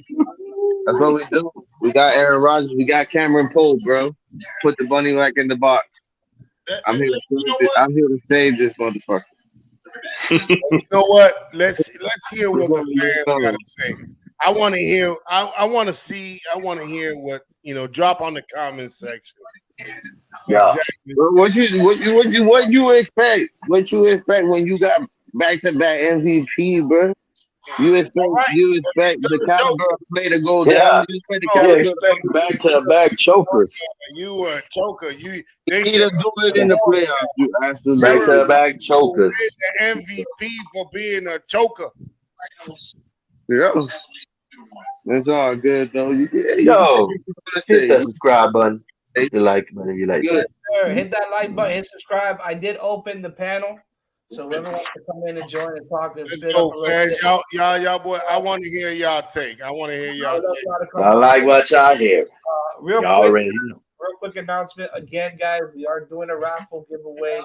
That's what we do. We got Aaron Rodgers. We got Cameron Poe, bro. Put the bunny back in the box. I'm here to save this motherfucker. You know what? Let's hear what the fans got to say. I want to hear. I want to see. I want to hear what Drop on the comment section. Yeah. Exactly. What you expect? What you expect when you got back-to-back MVP, bro? You expect the caliber of play to go down. You expect the caliber back-to-back chokers. You were a choker. They need to do it in the playoffs. You absolutely back-to-back chokers. The MVP for being a choker. Yeah. That's all good though. Hit that subscribe button. Hit the like button if you like that. Sure. Hit that like button, hit subscribe. I did open the panel, so whoever wants to come in and join and talk and Let's go, fans. Y'all, boy. I want to hear y'all take. I like what y'all hear. Real quick announcement again, guys. We are doing a raffle giveaway.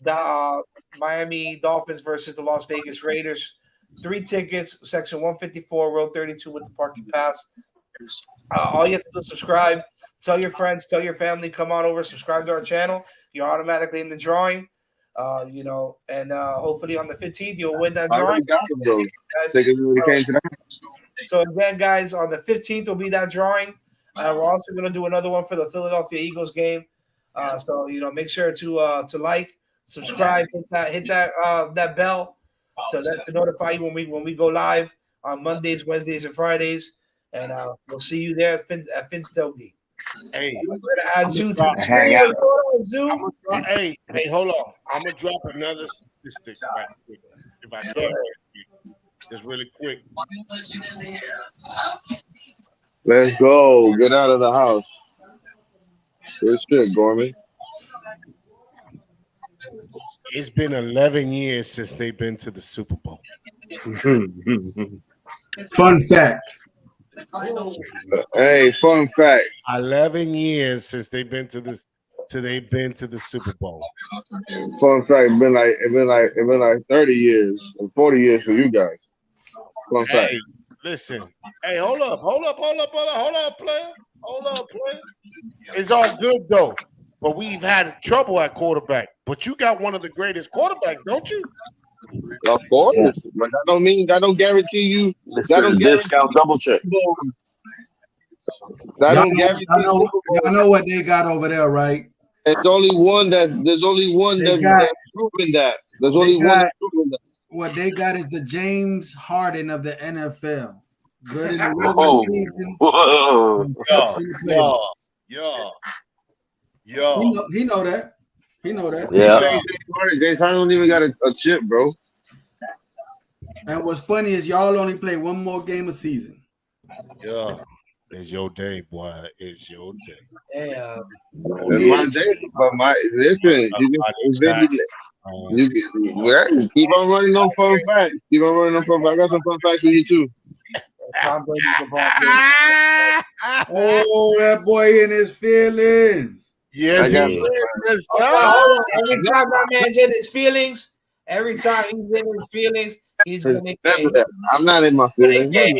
The Miami Dolphins versus the Las Vegas Raiders. 3 tickets, section 154, row 32 with the parking pass. All you have to do is subscribe. Tell your friends, tell your family, come on over, subscribe to our channel. You're automatically in the drawing. And hopefully on the 15th you'll win that drawing. So again, guys, on the 15th will be that drawing. We're also going to do another one for the Philadelphia Eagles game. So make sure to like, subscribe, hit that bell to notify you when we go live on Mondays, Wednesdays, and Fridays. And we'll see you there at Finn's Tailgate. Hey, we're gonna add Zoo to the stream. Hey, hold on. I'm gonna drop another statistic right quick, if I can. Just really quick. Let's go. Get out of the house. Good shit, Gorman. It's been 11 years since they've been to the Super Bowl. Fun fact. Hey, fun fact. 11 years since they've been to the Super Bowl. Fun fact. It's been like 30 years or 40 years for you guys. Fun fact. Hey, listen. Hey, hold up, player. It's all good though. But we've had trouble at quarterback. But you got one of the greatest quarterbacks, don't you? Of course, but that don't guarantee you. That don't discount double check. That don't guarantee. Y'all know what they got over there, right? There's only one that's proven that. There's only one that's proven that. What they got is the James Harden of the NFL. Good in the regular season. Yo. He know that. Yeah. James Harden don't even got a chip, bro. And what's funny is y'all only play one more game a season. Yeah. It's your day, boy. It's your day. Yeah. It's my day. But listen, you keep on running on fun facts. I got some fun facts for you too. Oh, that boy in his feelings. Yes, he is. Every time that man's in his feelings, he's gonna make it. I'm not in my feelings. Yes, he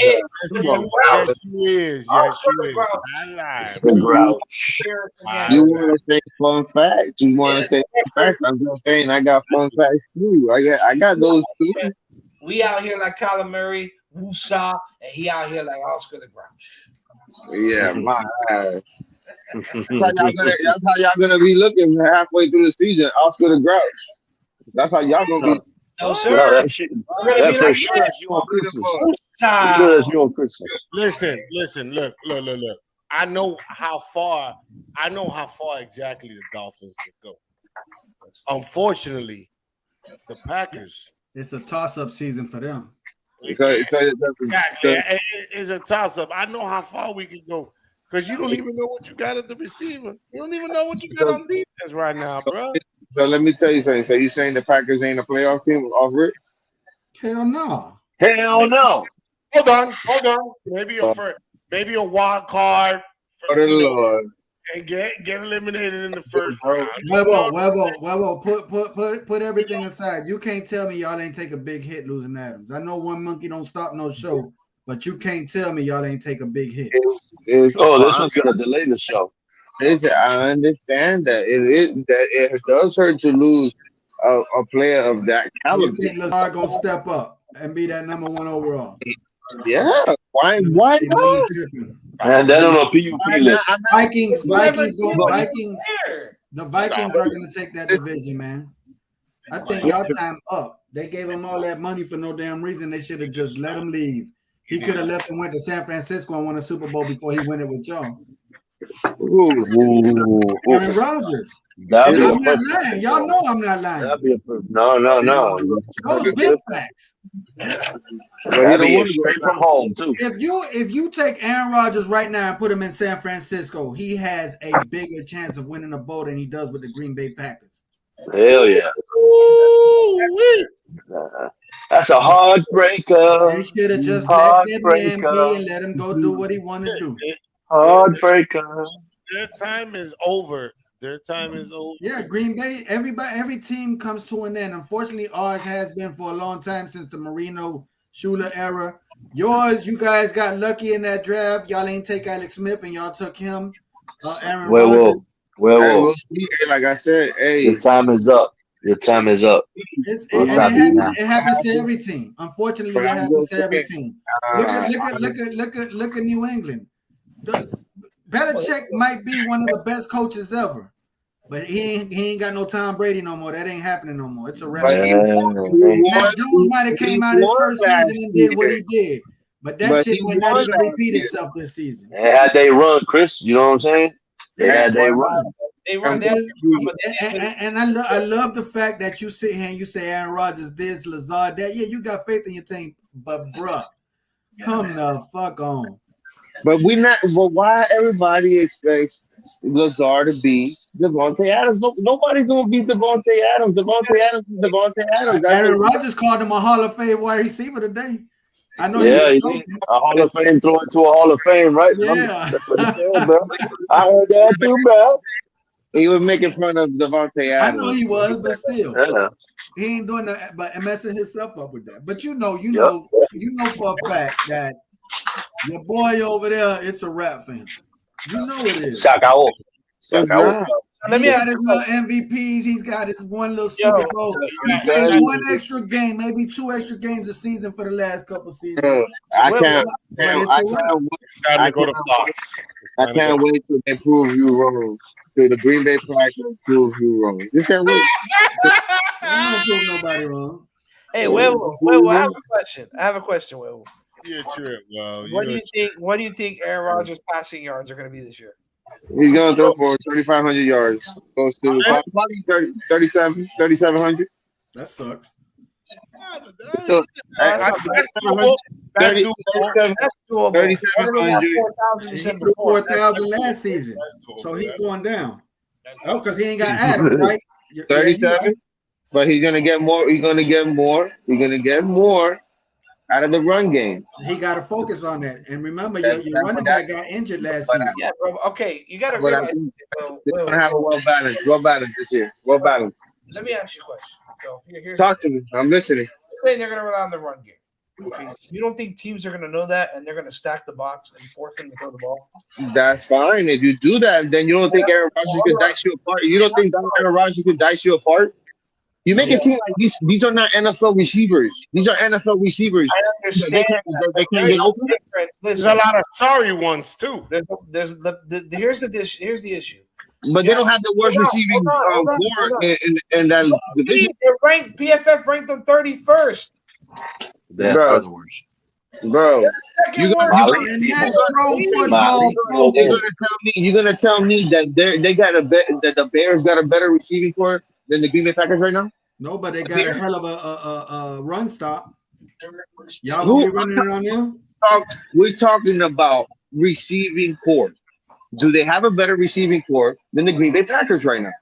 is. You want to say fun facts? You want to say fun facts? I'm just saying I got fun facts too. I got those too. We out here like Kyler Murray, Wusa, and he out here like Oscar the Grouch. Yeah, my ass. That's how y'all gonna be looking halfway through the season. Oscar the Grouch. That's how y'all gonna be. No, sir. That for sure is you on Christmas. Listen. Look. I know how far exactly the Dolphins can go. Unfortunately, the Packers. It's a toss-up season for them. It's a toss-up. I know how far we can go. Because you don't even know what you got at the receiver. You don't even know what you got on defense right now, bro. So let me tell you something. So you saying the Packers ain't a playoff team off rip? Hell no. Hold on. Maybe a wild card. And get eliminated in the first round. Webo, put everything aside. You can't tell me y'all ain't take a big hit losing Adams. I know one monkey don't stop no show, but you can't tell me y'all ain't take a big hit. This one's gonna delay the show. I understand that it does hurt to lose a player of that You caliber. think Lazard gonna step up and be that number 1 overall? Yeah, why not? And then on a PUP list. Vikings Whoever go you Vikings. there. The Vikings are gonna take that division, man. I think y'all time up. They gave him all that money for no damn reason. They should have just let him leave. He could have left and went to San Francisco and won a Super Bowl before he went it with y'all. Aaron Rodgers. That'd And be I'm a not perfect. lying. Y'all know I'm not lying. That'd be a perfect. No. Those big facts. That'd be straight from home too. If you take Aaron Rodgers right now and put him in San Francisco, he has a bigger chance of winning a bowl than he does with the Green Bay Packers. Hell yeah. That's a heartbreaker. You should have just let that man be and let him go do what he want to do. Heartbreaker. Their time is over. Their time is over. Yeah, Green Bay, every team comes to an end. Unfortunately, ours has been for a long time since the Marino Shula era. Yours, you guys got lucky in that draft. Y'all ain't take Alex Smith and y'all took him. Aaron Rodgers. Well, like I said, hey, your time is up. Your time is up. It happens to every team. Unfortunately, it happens to every team. Look at New England. Belichick might be one of the best coaches ever, but he ain't got no Tom Brady no more. That ain't happening no more. It's a wrap. Matt Jones might have came out his first season and did what he did, but that shit might not even repeat itself this season. Had they run, Chris, you know what I'm saying? They run. They run that. And I love the fact that you sit here and you say Aaron Rodgers this, Lazard that. Yeah, you got faith in your team, but bruh, come the fuck on. But why everybody expects Lazard to be Devontae Adams? Nobody's gonna beat Devontae Adams. Devontae Adams is Devontae Adams. Aaron Rodgers called him a Hall of Fame wide receiver today. I know. Yeah, he did. A Hall of Fame throw into a Hall of Fame, right? Yeah. That's what he said, bro. I heard that too, bro. He was making fun of Devontae Adams. I know he was, but still, he ain't doing that. But messing himself up with that. But you know for a fact that your boy over there, it's a rap for him. You know it is. Shakao. Let me got his little MVPs. He's got his one little Super Bowl. He played one extra game, maybe 2 extra games a season for the last couple seasons. I can't wait till they prove you wrong. Till the Green Bay Packers prove you wrong. You can't wait. I don't prove nobody wrong. Hey, Will, I have a question. Will. Yeah, sure. Well, what do you think Aaron Rodgers' passing yards are going to be this year? He's going to throw for 3,500 yards. Goes to probably 3,700. That sucks. So, That's doable. 3,700. He threw 4,000 last season, so he's going down. Oh, because he ain't got Adams, right? 37, but he's gonna get more. He's gonna get more out of the run game. He got to focus on that. And remember, your running back got injured last season. Yeah, bro. Okay, you got to realize. They're gonna have a well balanced this year. Well balanced. Let me ask you a question. So here's Talk to me. I'm listening. Saying they're going to rely on the run game. Okay. You don't think teams are going to know that and they're going to stack the box and force them to throw the ball? That's fine. If you do that, then you don't think Aaron Rodgers can dice you apart. You don't think Aaron Rodgers can dice you apart? You make it seem like these are not NFL receivers. These are NFL receivers. I understand. They can't get open. There's a lot of sorry ones too. Here's the issue. But they don't have the worst receiving core in that division. PFF ranked them 31st. That's the worst. Bro, you're gonna tell me that that the Bears got a better receiving core than the Green Bay Packers right now? No, but they got a hell of a run stop. Y'all gonna be running around them? We're talking about receiving core. Do they have a better receiving core than the Green Bay Packers right now?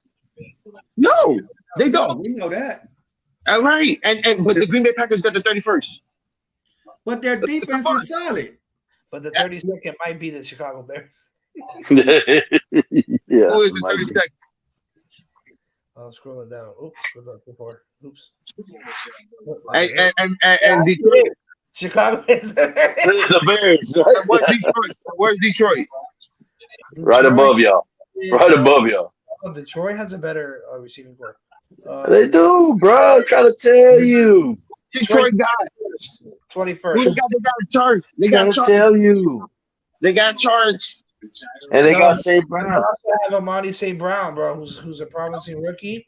No, they don't. We know that. All right, but the Green Bay Packers got the 31st. But their defense is solid. But the 32nd might be the Chicago Bears. Yeah. Who is the 32nd? I'm scrolling down. Oops, Oops. And Detroit. Chicago is the Bears. Right? Where's Detroit? Right above y'all. Right above y'all. Detroit has a better receiving core. They do, bro. I'm trying to tell you. Detroit got 21st. they got charged. They got I'm trying to charged. tell you. They got charged. And they No, got St. They Brown. also have Amani St. Brown, bro, who's a promising rookie,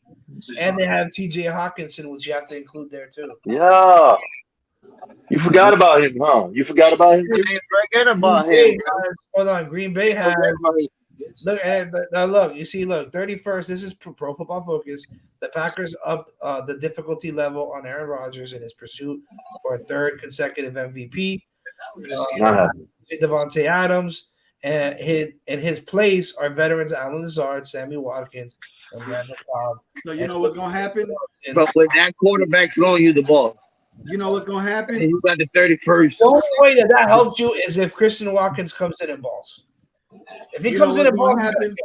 and they have T.J. Hawkinson, which you have to include there too. Yeah. You forgot about him, huh? You forgot about him? Forget about Green Bay him. hold on, Green Bay has look. You see, look, 31st. This is Pro Football Focus. The Packers upped the difficulty level on Aaron Rodgers in his pursuit for a third consecutive MVP. Devontae Adams, and in his place are veterans Allen Lazard, Sammy Watkins, and Randall Cobb. So you know what's gonna happen? But when that quarterback throwing you the ball, You know what's gonna happen? and you got the 31st. The only way that helps you is if Christian Watkins comes in and balls. If he You comes know in and what's balls, gonna happen?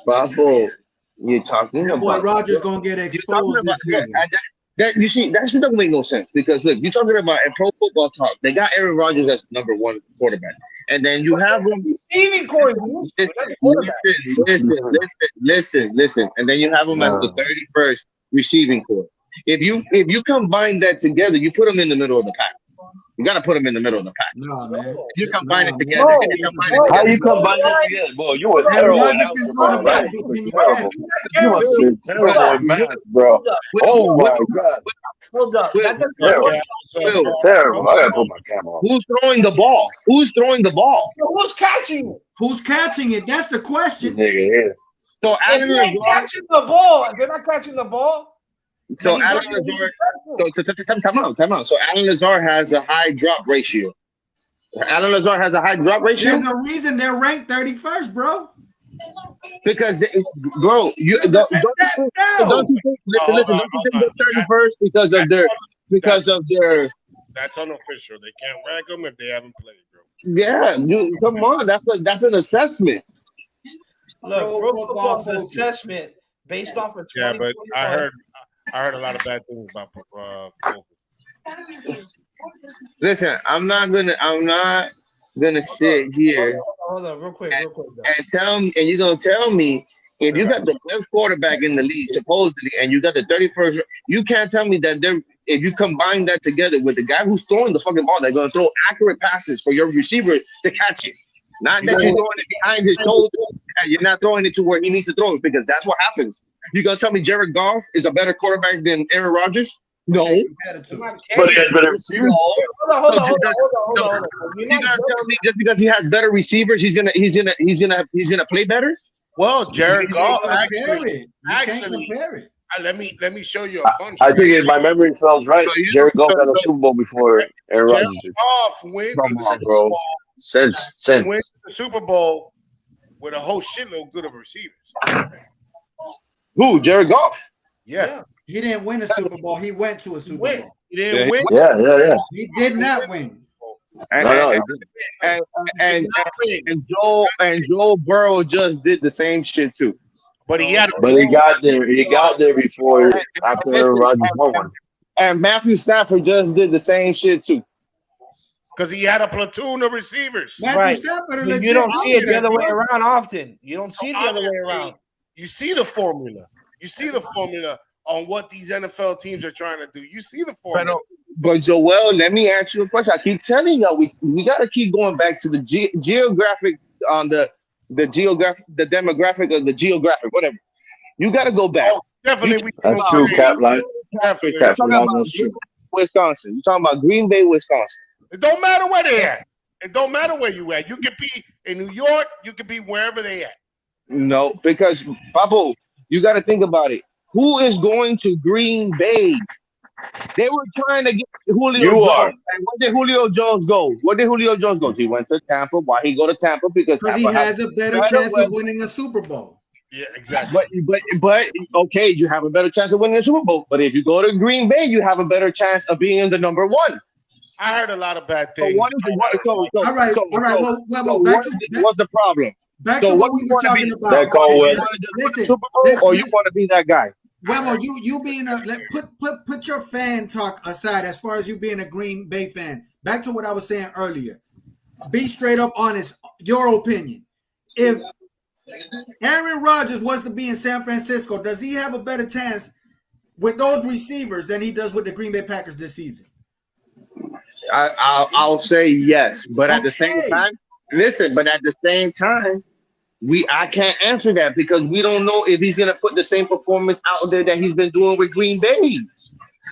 Bravo, you're talking That boy about Rodgers gonna get you're talking exposed about this season. that. You see, that shit doesn't make no sense because look, you're talking about in pro football talk. They got Aaron Rodgers as number one quarterback, and then you have him. receiving core. Listen, and then you have him as the 31st receiving core. If you combine that together, you put him in the middle of the pack. You got to put him in the middle of the pack. No, man. You combine it No, together. no, You combine it no. How together. you combine that together? Boy, you were Aaron terrible. Rodgers can go to bed. You Can were you terrible. You must have been terrible at math, bro. Oh my God. Hold up. Will, That doesn't Terrible. work. Will, Terrible. I gotta put my camera on. who's throwing the ball? Who's throwing the ball? Who's catching it? Who's catching it? That's the This question. nigga here. So If Alan they ain't Lazard. catching the ball, if they're not catching the ball. So then he's Alan not gonna be Lazard. successful. Time out. So Alan Lazard has a high drop ratio. Alan Lazard has a high drop ratio There's a reason they're ranked 31st, bro. because, bro, you don't you think? Don't you think? Listen, don't you think they're 31st because of their? That's unofficial. They can't rank them if they haven't played, bro. Yeah, come on. That's an assessment. Look, Pro Pro Football Football's Focus. assessment based off of Yeah, but 2021. I heard a lot of bad things about Focus. Listen, I'm not gonna sit here Hold on, real quick. Though. and tell me, and you're gonna tell me if you got the best quarterback in the league supposedly, and you got the 31st, you can't tell me that if you combine that together with the guy who's throwing the fucking ball, they're gonna throw accurate passes for your receiver to catch it. Not that you're throwing it behind his shoulder and you're not throwing it to where he needs to throw it, because that's what happens. You gonna tell me Jared Goff is a better quarterback than Aaron Rodgers? No. I'm Attitude. not But he kidding. has better receivers. Hold on. You gonna tell me just because he has better receivers, he's gonna play better? Well, Jared Goff You can't compare actually. it. You can't actually- compare it. Let me show you a fun. I think if my memory feels right, Jared Goff got a Super Bowl before Aaron Jared Rodgers did. Goff went to Come the on, Super bro. Bowl. Since Went to the Super Bowl with a whole shitload good of receivers. Who? Jared Goff? Yeah, He didn't win a Super Bowl. He went to a Super Win. Bowl. he didn't win. yeah. He did not win. And, No, he and, didn't. and Joe Burrow just did the same shit too. But he had. But he got there. He got there before after Aaron Rodgers won one. And Matthew Stafford just did the same shit too. Because he had a platoon of receivers. Matthew Right. Stafford, But you don't see it the other way around often. You don't see it the other way Honestly, around. You see the formula. You see the formula on what these NFL teams are trying to do. You see the formula. But Joel, let me ask you a question. I keep telling y'all we gotta keep going back to the geographic on the geographic, the demographic of the geographic, whatever. You gotta go back. Oh, definitely. We That's true, Cap. Like, Definitely. Cap. Talking about Wisconsin. You're talking about Green Bay, Wisconsin. It don't matter where they at. It don't matter where you at. You could be in New York. You could be wherever they at. No, because Papo, you got to think about it. Who is going to Green Bay? They were trying to get Julio You Jones. are. And where did Julio Jones go? Where did Julio Jones go? He went to Tampa. Why he go to Tampa? Because he Tampa has a better chance of winning a Super Bowl. Yeah, exactly. But okay, you have a better chance of winning the Super Bowl. But if you go to Green Bay, you have a better chance of being in the number one. I heard a lot of bad So things. what is it? All right. Well, What's the problem? back So to what what we you were wanna talking be? about. That call You was want to just win the Listen, Super Bowl, or you listen. want to be that guy? Well, you being put your fan talk aside as far as you being a Green Bay fan. Back to what I was saying earlier. Be straight up honest. Your opinion. If Aaron Rodgers was to be in San Francisco, does he have a better chance with those receivers than he does with the Green Bay Packers this season? I'll say yes, but at the same time, listen. But at the same time, I can't answer that because we don't know if he's gonna put the same performance out there that he's been doing with Green Bay.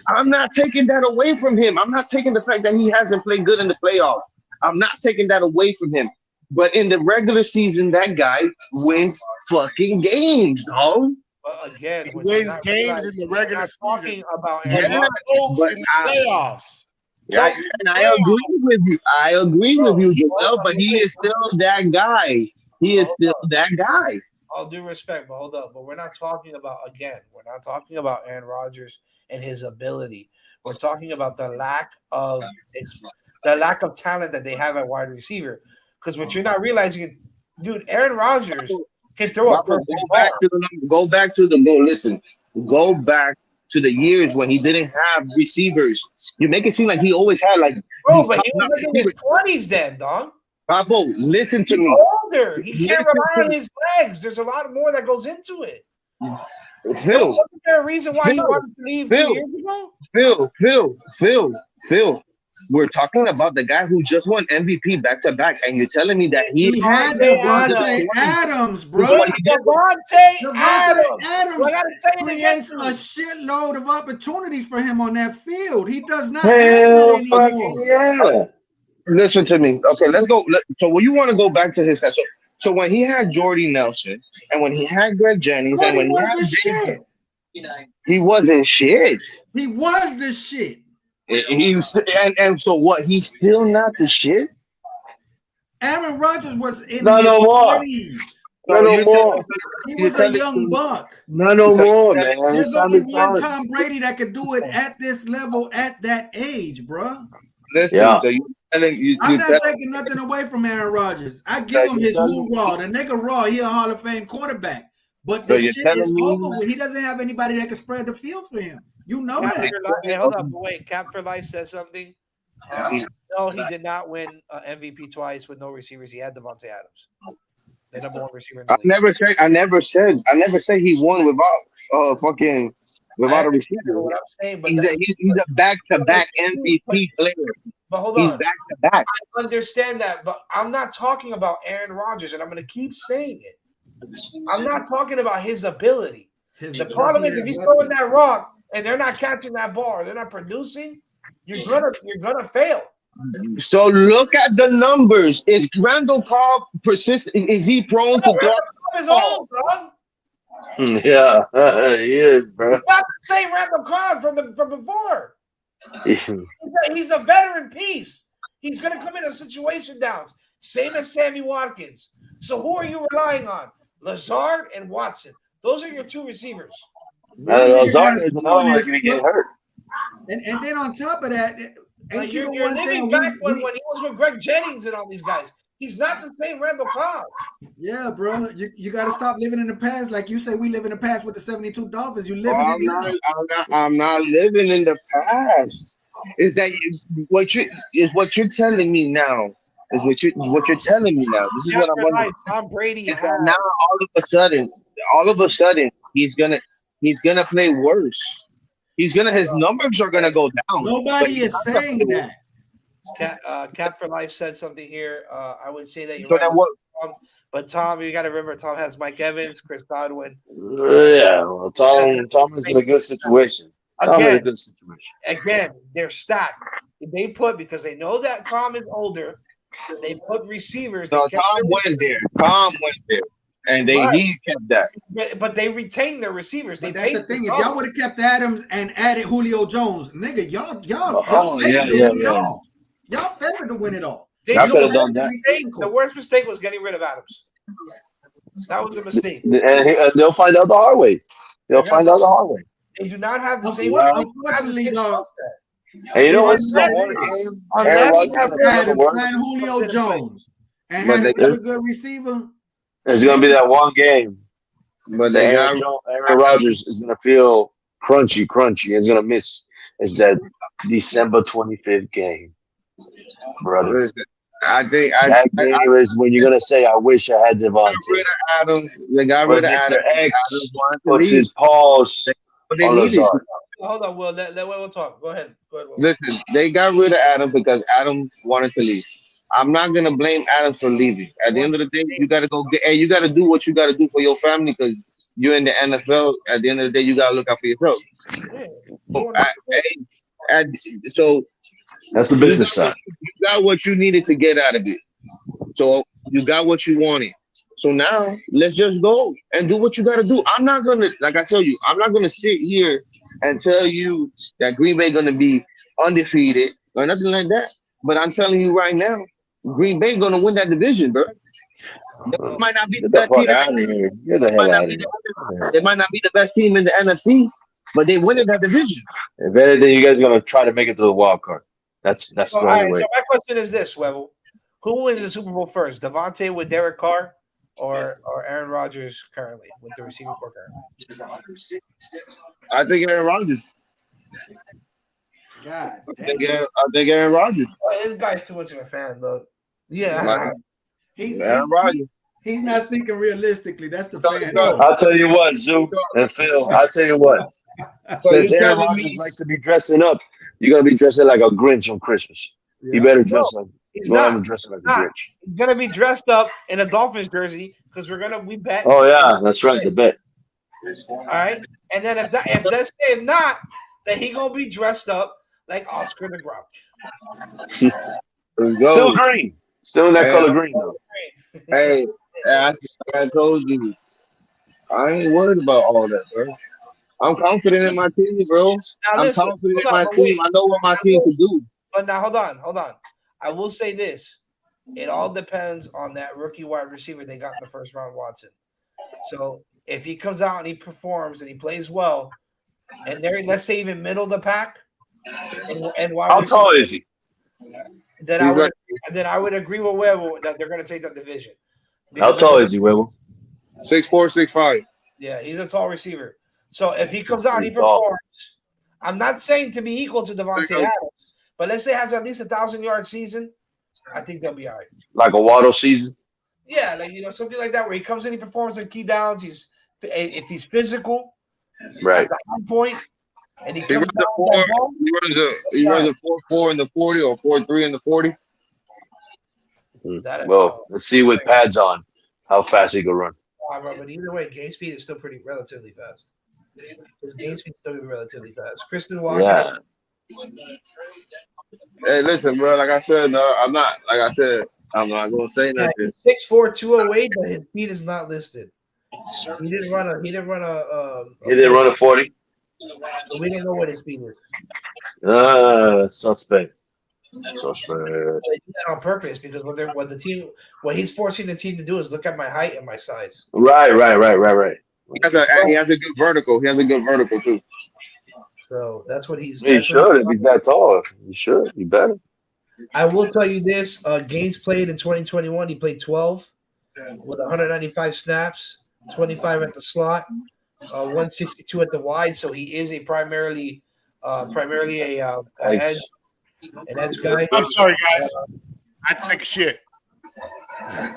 I'm not taking that away from him. I'm not taking the fact that he hasn't played good in the playoffs. I'm not taking that away from him. But in the regular season, that guy wins fucking games, dog. But again, he wins games in the regular season. About in the playoffs. Yeah, and I agree with you. I agree with you, Joel. But he is still that guy. He is still that guy. All due respect, but hold up. But we're not talking about Aaron Rodgers and his ability. We're talking about the lack of talent that they have at wide receiver. Because what you're not realizing, dude, Aaron Rodgers can throw a perfect ball. Go back to the years when he didn't have receivers. You make it seem like he always had like. Bro, but he was like in his 20s then, dog. Bravo, listen to me. Older. He can't rely on his legs. There's a lot more that goes into it. Phil, wasn't there a reason why he wanted to leave 2 years ago? Phil. We're talking about the guy who just won MVP back-to-back, and you're telling me that he had Davante Adams, bro. Davante Adams creates a shitload of opportunities for him on that field. He does not have that anymore. Yeah. Listen to me. Okay, let's go. So when you want to go back to his so when he had Jordy Nelson and when he had Greg Jennings and when he had shit. He wasn't shit. He was the shit. He was, and so what? He's still not the shit. Aaron Rodgers was in his 20s. No more. He was a young buck. No more, man. There's only one Tom Brady that could do it at this level at that age, bro. Listen, so I'm not taking nothing away from Aaron Rodgers. I give him his hoorah. The nigga raw, he a Hall of Fame quarterback. But the shit is over with. He doesn't have anybody that can spread the field for him. You know that. Hey, hold up, wait. Cap for Life says something. No, he did not win MVP twice with no receivers. He had Davante Adams, the number one receiver in the league. I never said he won without a receiver. What I'm saying, but he's a back-to-back MVP player. But hold on, he's back-to-back. I understand that, but I'm not talking about Aaron Rodgers, and I'm going to keep saying it. I'm not talking about his ability. The problem is if he's throwing that rock and they're not catching that ball or they're not producing, you're gonna fail. So look at the numbers. Is Randall Cobb persistent? Is he prone to throw? Is old, bro. Yeah, he is, bro. He's not the same Randall Cobb from before. He's a veteran piece. He's gonna come in a situation downs. Same as Sammy Watkins. So who are you relying on? Lazard and Watson. Those are your two receivers. Lazard is another one that's going to get hurt. And then on top of that, you're living back when he was with Greg Jennings and all these guys. He's not the same Randall Cobb. Yeah, bro. You got to stop living in the past. Like you say, we live in the past with the 72 Dolphins. You living in the past. I'm not living in the past. Is that what you're telling me now? Is what you're telling me now? This is what I'm wondering. Tom Brady. Now all of a sudden, he's gonna play worse. His numbers are gonna go down. Nobody is saying that. Cap for Life said something here. I would say that you're right. But Tom, you got to remember, Tom has Mike Evans, Chris Godwin. Yeah, well, Tom is in a good situation. Again, they're stacked. They put, because they know that Tom is older, they put receivers. No, Tom went there. And he kept that. But they retained their receivers. That's the thing. If y'all would have kept Adams and added Julio Jones, nigga, y'all favored to win it all. Y'all favored to win it all. Y'all could have done that. The worst mistake was getting rid of Adams. That was a mistake. And they'll find out the hard way. They do not have the same. Unfortunately, dog. And you know what's the one game? And Julio Jones and had another good receiver. There's gonna be that one game, but Aaron Rodgers is gonna feel crunchy. He's gonna miss. It's that December 25th game, brother. I think that game is when you're gonna say, "I wish I had Devontae." They got rid of Adam. Mr. X puts his paws But they on needed Lazard. to. Hold on, Will. Let Will talk. Go ahead. Will. Listen, they got rid of Adam because Adam wanted to leave. I'm not gonna blame Adam for leaving. At the end of the day, you gotta go get. Hey, you gotta do what you gotta do for your family because you're in the NFL. At the end of the day, you gotta look out for yourself. Yeah. So, so That's the business side. you got what you needed to get out of it. So you got what you wanted. So now let's just go and do what you got to do. I'm not gonna, like I tell you, I'm not gonna sit here and tell you that Green Bay gonna be undefeated or nothing like that. But I'm telling you right now, Green Bay gonna win that division, bro. They might not be the Get the best fuck team. out of here. Get the hell out of here. They might not be the best team in the NFC, but they winning that division. If anything, you guys are gonna try to make it to the wild card. That's the So, only way. so my question is this, Wevel. Who wins the Super Bowl first? Devontae with Derek Carr or Aaron Rodgers currently with the receiving core currently? I think Aaron Rodgers. God I damn. think Aaron Rodgers. This guy's too much of a fan, though. Yeah. Like, He's Aaron Rodgers. not speaking realistically. That's the fan. no. I'll tell you what, Zoo and Phil. I'll tell you what. So Since you're Aaron telling me- Rodgers likes to be dressing up, you're gonna be dressing like a Grinch on Christmas. You better dress like. He's Go ahead not. and dress like a not. Grinch. He's gonna be dressed up in a Dolphins jersey because we bet. Oh yeah, that's right. The bet. All right. And then if not, then he gonna be dressed up like Oscar the Grouch. Let's go. Still green. Still in that Yeah. color green though. Hey, like I told you, I ain't worried about all that, bro. I'm confident in my team, bro. Now I'm listen, confident in hold on, my but team. wait. I know what my team can do. But now hold on. I will say this. It all depends on that rookie wide receiver they got in the first round, Watson. So if he comes out and he performs and he plays well, and they're, let's say, even middle of the pack, and wide How receiver, tall is he? then I would agree with Weber that they're going to take that division. How Because tall is he, Weber? 6'4", 6'5". Yeah, he's a tall receiver. So if he comes out and he Pretty tall. performs, I'm not saying to be equal to Devontae Adams, but let's say has at least 1,000-yard season, I think they'll be all right. Like a Waddle season? Yeah, like something like that where he comes in, he performs on key downs. If he's physical, Right. at the high point, and he He comes runs down a with that ball, he runs a 4.4 in the 40 or 4.3 in the 40. Well, let's see with pads on how fast he can run. But either way, game speed is still relatively fast. His game speed is still relatively fast. Kristen Walker. Yeah. Hey, listen, bro. Like I said, I'm not gonna say Yeah, nothing. 6'4", 208, but his speed is not listed. He didn't run a He didn't run a 40? so we don't know what his speed is. Suspect. They do that on purpose because what he's forcing the team to do is look at my height and my size. Right. He has a good vertical. He has a good vertical too. So that's what he's. He should if he's that tall. He should. He better. I will tell you this: games played in 2021, he played 12 with 195 snaps, 25 at the slot, 162 at the wide. So he is primarily an edge guy. I'm sorry, guys. I have to take a shit. Damn,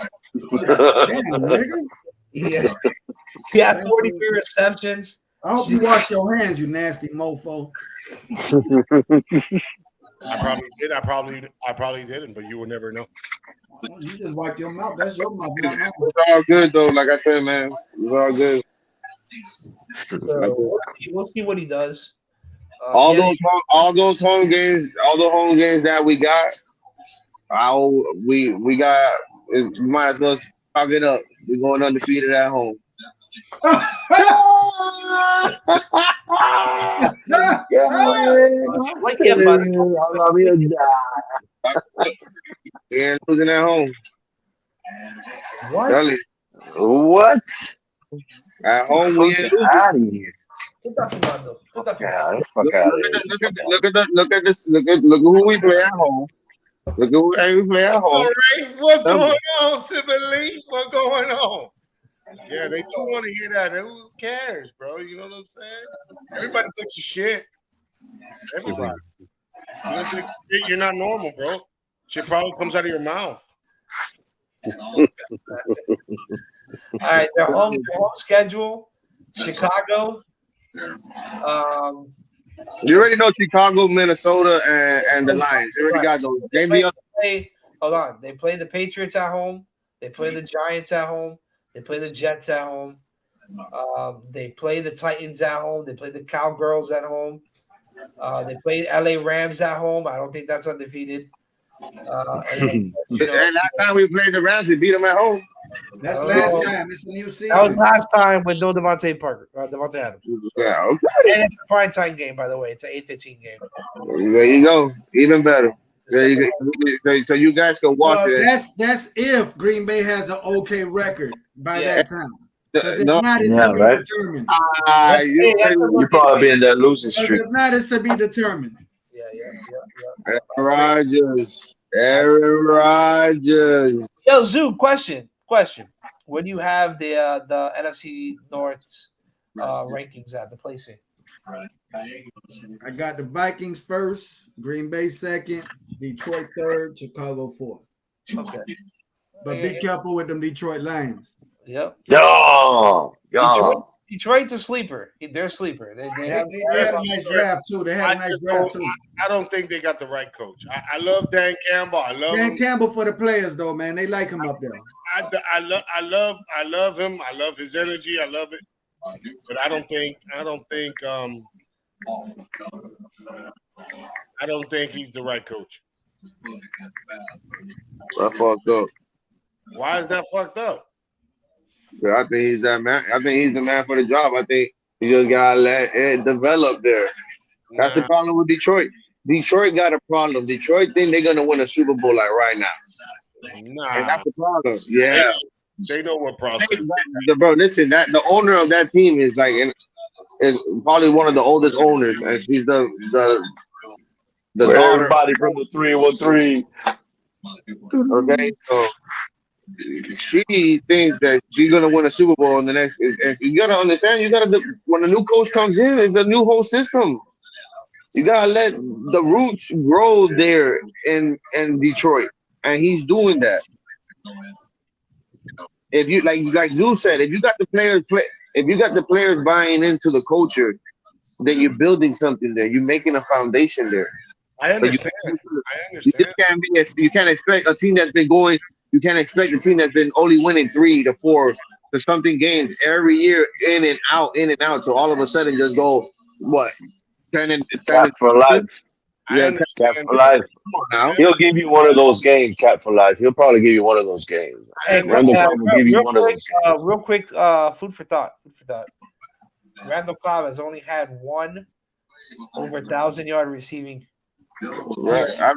nigga. He had 43 receptions. I hope you wash your hands, you nasty mofo. I probably did. I probably didn't, but you will never know. You just wiped your mouth. That's your mouth. Not mine. It's all good though. Like I said, man, it's all good. So we'll see what he does. All those home games that we got, we might as well talk it up. We're going undefeated at home. Yeah, losing at home. What? What? At home, we ain't losing. Out of here. Fuck out of Fuck here. out of Look at who we play at home. Look at who we play at home. Sorry, what's going on, Simon Lee? What's going on? Yeah, they don't want to hear that. Who cares, bro? You know what I'm saying? Everybody takes a shit. Everybody. You don't take shit, you're not normal, bro. Shit probably comes out of your mouth. All right, their home schedule: Chicago, You already know Chicago, Minnesota, and the Lions. You already got those. Hold on. They play the Patriots at home. They play the Giants at home. They play the Jets at home. They play the Titans at home. They play the Cowgirls at home. They play LA Rams at home. I don't think that's undefeated. And last time we played the Rams, we beat them at home. That's last time. It's a new season. That was last time with no Devontae Adams. Yeah, okay. And it's a prime time game, by the way. It's an 8:15 game. There you go. Even better. There you go. So you guys can watch it. That's if Green Bay has an okay record by that time. Because if No. not, it's to be determined. You probably be in that losing streak. If not, it's to be determined. Aaron Rodgers. Yo, Zoo, question. When you have the NFC North rankings at the placing? I got the Vikings first, Green Bay second, Detroit third, Chicago fourth. Okay. But be careful with them Detroit Lions. Yep. Yo. Detroit's a sleeper. They're a sleeper. They had a nice draft too. I don't think they got the right coach. I love Dan Campbell. I love Dan Campbell for the players though, man. They like him up there. I love him. I love his energy. I love it. But I don't think he's the right coach. That fucked up. Why is that fucked up? I think he's that man. I think he's the man for the job. I think you just gotta let it develop there. That's the problem with Detroit. Detroit got a problem. Detroit think they're gonna win a Super Bowl like right now. Nah, and that's the problem. Yeah, they know what process. Bro, listen, the owner of that team is is probably one of the oldest owners, and she's the daughter. Everybody from the 313. Okay, so she thinks that she's gonna win a Super Bowl in the next. And you gotta understand, when a new coach comes in, it's a new whole system. You gotta let the roots grow there in Detroit, and he's doing that. If you like Zeus said, if you got the players buying into the culture, then you're building something there. You're making a foundation there. I understand. You can't expect a team that's been going. You can't expect a team that's been only winning 3 to 4 to something games every year, in and out. So all of a sudden, just go what 10 for life. Yeah, Cap for life. He'll give you one of those games, Cap for life. He'll probably give you one of those games. Randall Cobb will give you one of those games. Real quick, food for thought. Randall Cobb has only had one over 1,000-yard receiving. Right. I'm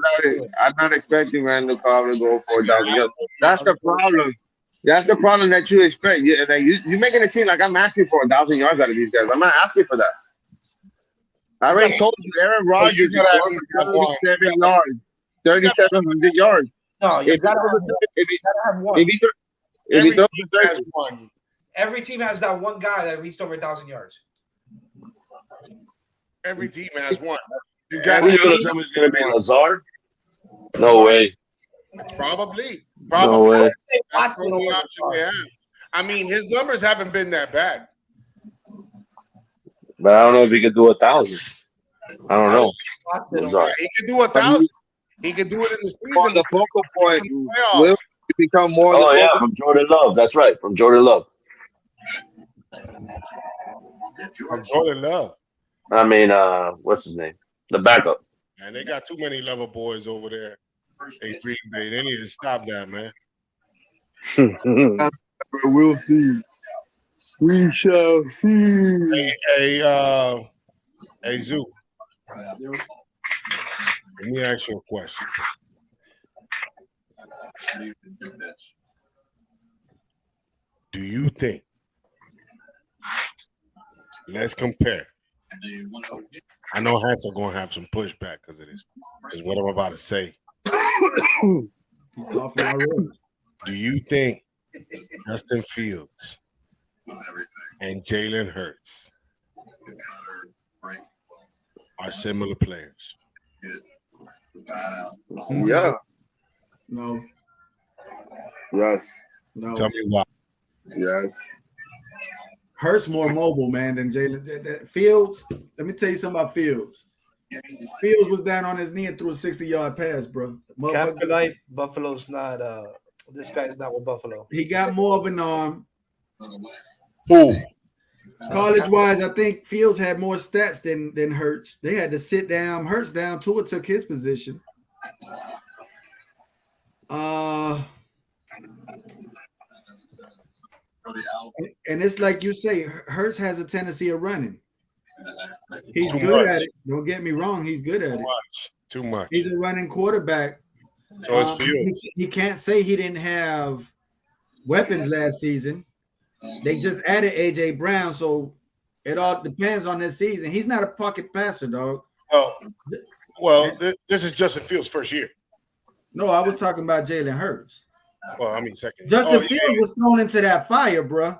not expecting Randall Cobb to go for 1,000 yards. That's the problem. That's the problem that you expect. You're making it seem like I'm asking for 1,000 yards out of these guys. I'm not asking for that. I already told you, Aaron Rodgers is 37 yards, 3,700 yards. No, you gotta have one. Every team has that one guy that reached over 1,000 yards. Every team has one. You got one of them is going to be Lazard? No way. Probably. No way. That's the only option they have. I mean, his numbers haven't been that bad. But I don't know if he could do 1,000. I don't know. He could do 1,000. He could do it in the season. The focal point will become more. Oh, yeah, from Jordan Love. That's right, from Jordan Love. From Jordan Love. I mean, what's his name? The backup. Man, they got too many level boys over there in Green Bay. They need to stop that, man. We'll see. We shall see. Hey, Zoo. Let me ask you a question. Do you think? Let's compare. I know Hansel gonna have some pushback because of this. Is what I'm about to say. Do you think Justin Fields and Jalen Hurts are similar players? Yeah. No. Yes. No. Tell me why. Yes. Hurts more mobile, man, than Jalen. Fields, let me tell you something about Fields. Fields was down on his knee and threw a 60-yard pass, bro. Cap for life. Buffalo's not. This guy's not with Buffalo. He got more of an arm. Who? College-wise, I think Fields had more stats than Hurts. They had to sit down. Hurts down. Tua took his position. And it's like you say, Hurts has a tendency of running. He's good at it. Don't get me wrong. He's good at it. Too much. He's a running quarterback. So it's Fields. He can't say he didn't have weapons last season. They just added A.J. Brown, so it all depends on this season. He's not a pocket passer, dog. Well, this is Justin Fields' first year. No, I was talking about Jalen Hurts. Well, I mean second. Justin Fields was thrown into that fire, bro.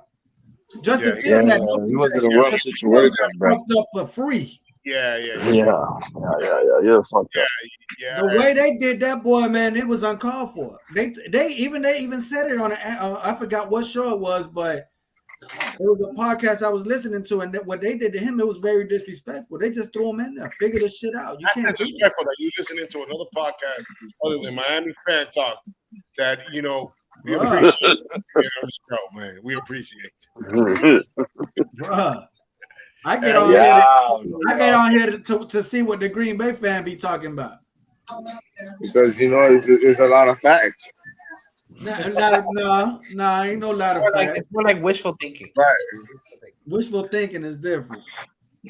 Justin Fields he was in a rough situation, bro. fucked up for free. Yeah. You're fucked up. The way they did that, boy, man, it was uncalled for. They even said it on I forgot what show it was, but it was a podcast I was listening to, and what they did to him, it was very disrespectful. They just threw him in there, figure this shit out. You can't That's disrespectful that you listening to another podcast other than Miami Fan Talk that we appreciate the show, man. We appreciate you. Bruh. I get on here to see what the Green Bay fan be talking about. Because it's a lot of facts. Nah, ain't no lot of facts. It's more like wishful thinking. Right. Wishful thinking is different.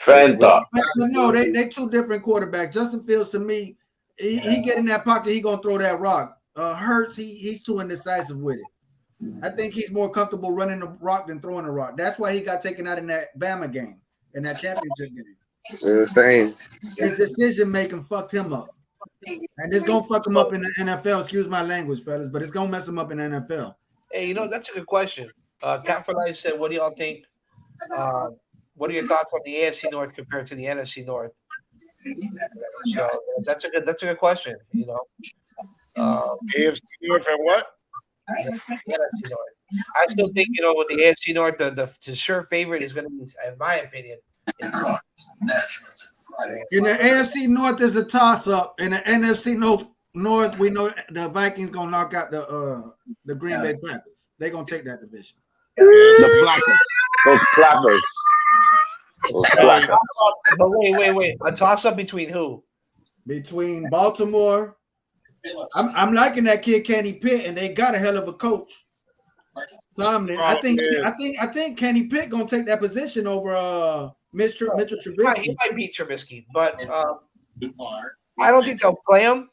Fan talk. But no, they two different quarterbacks. Justin Fields, to me, he get in that pocket, he gonna throw that rock. Hurts, he's too indecisive with it. I think he's more comfortable running the rock than throwing the rock. That's why he got taken out in that Bama game, in that championship game. It's the same. His decision making fucked him up. And it's gonna fuck him up in the NFL. Excuse my language, fellas, but it's gonna mess him up in the NFL. Hey, that's a good question. Cap for Life said, "What do y'all think? What are your thoughts on the AFC North compared to the NFC North?" So that's a good question. AFC North and what? The NFC North. I still think with the AFC North, the sure favorite is going to be, in my opinion. In the AFC North, there's a toss-up. In the NFC North, we know the Vikings gonna knock out the Green Bay Packers. They're gonna take that division. Those plackers. But wait. A toss-up between who? Between Baltimore. I'm liking that kid Kenny Pitt, and they got a hell of a coach. I think Kenny Pitt gonna take that position over Mitchell Trubisky. He might beat Trubisky, but I don't think they'll play him.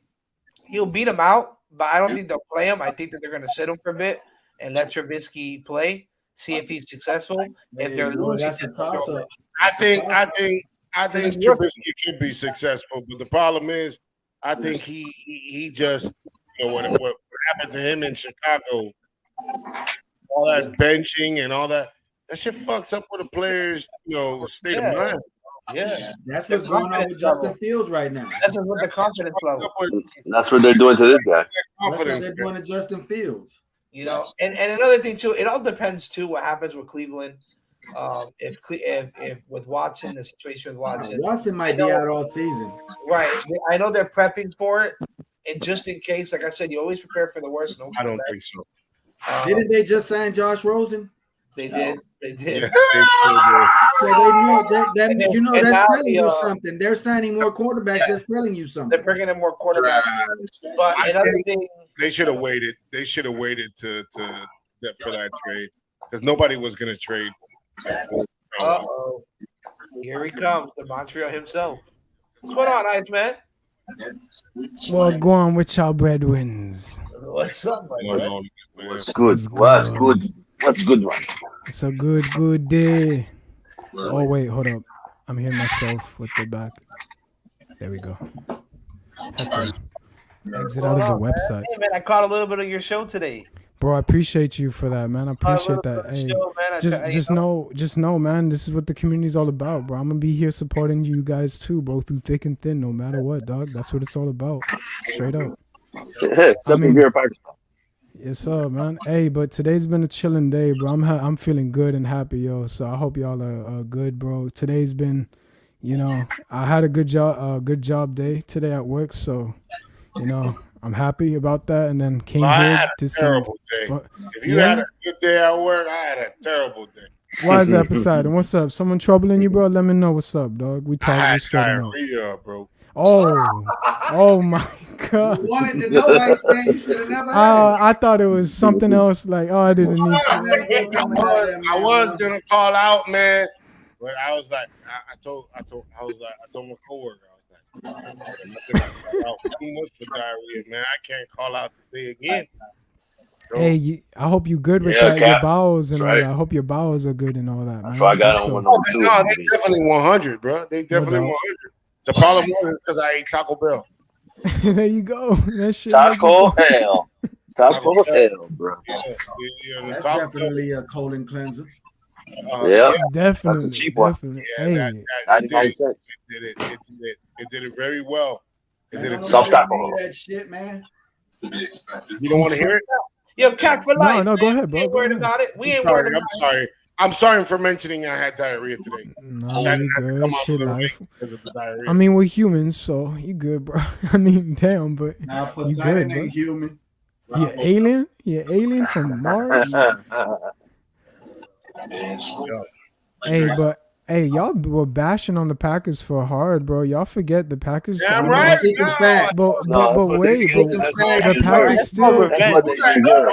He'll beat him out, but I don't think they'll play him. I think that they're going to sit him for a bit and let Trubisky play, see if he's successful. If they're losing, I think Trubisky could be successful, but the problem is, I think he just what happened to him in Chicago, all that benching and all that. That shit fucks up with a player's, state of mind. Yeah, that's what's going on with Justin Fields right now. That's what the confidence level. That's what they're doing to this guy. That's what they're doing to Justin Fields. And another thing too, it all depends too what happens with Cleveland. If with Watson, the situation with Watson might be out all season. Right. I know they're prepping for it, and just in case, like I said, you always prepare for the worst. I don't think so. Didn't they just sign Josh Rosen? They did. Yeah, so they know that that's telling you something. They're signing more quarterbacks. That's telling you something. They're bringing in more quarterbacks. But another thing, they should have waited. They should have waited for that trade because nobody was going to trade. Uh-oh. Here he comes, the Montreal himself. What's going on, Iceman? Well, go on with y'all breadwins. What's up, my friend? What's good? What's good? What's good one? It's a good day. Oh wait, hold up. I'm hearing myself with the back. There we go. That's it. Exit out of the website. Hey man, I caught a little bit of your show today. Bro, I appreciate you for that, man. I appreciate that. Hey, just know, man, this is what the community's all about, bro. I'm gonna be here supporting you guys too, bro, through thick and thin, no matter what, dog. That's what it's all about. Straight up. Yes, sir, man. Hey, but today's been a chilling day, bro. I'm feeling good and happy, yo. So I hope y'all are good, bro. Today's been, I had a good job day today at work. So, I'm happy about that. And then came I here had to a see. terrible day. If you had a good day at work, I had a terrible day. Why is that, Poseidon? What's up? Someone troubling you, bro? Let me know what's up, dog. We I talk. had We straight up. diarrhea, bro. Oh my God. You wanted to know, Ice Man. You should have never asked. I thought it was something else. Like, I didn't need to. I was gonna call out, man, but I was like, I told my coworker, I was like, I'm not gonna call out too much for diarrhea, man. I can't call out today again. So, Hey, I hope you good with Yeah, that. Cap. Your bowels and all Right. that. I hope your bowels are good and all that, man. So I got Hope on one no, of those they definitely 100, bro. They definitely doubt. 100. The problem was because I ate Taco Bell. There you go. That shit. make you Taco go- hell. Taco hell, bro. Yeah, the That's Taco Bell. definitely a colon cleanser. Yeah. Definitely. That's a cheap one. Definitely. Yeah, Hey, it 99 cents. did it very well. It did Man, it. Soft nobody taco. need that shit, man. To be expected. You don't want to hear it? Yo, Cat for life. no, go man. ahead, We bro. ain't Go worried ahead. about it. We ain't Sorry, worried I'm about sorry. I'm sorry for mentioning I had diarrhea today. No, I had you to good. come out Shit a little life. late because of the diarrhea. I mean, we're humans, so you good, bro. I mean, damn, but Now, you Poseidon good, bro. ain't human. You alien? You alien from Mars? Hey, but hey, y'all were bashing on the Packers for hard, bro. Y'all forget the Packers. Damn I know- right. Speaking No, facts. But No, that's but what wait, they but get. That's what the they Packers deserve. still. That's what they deserve.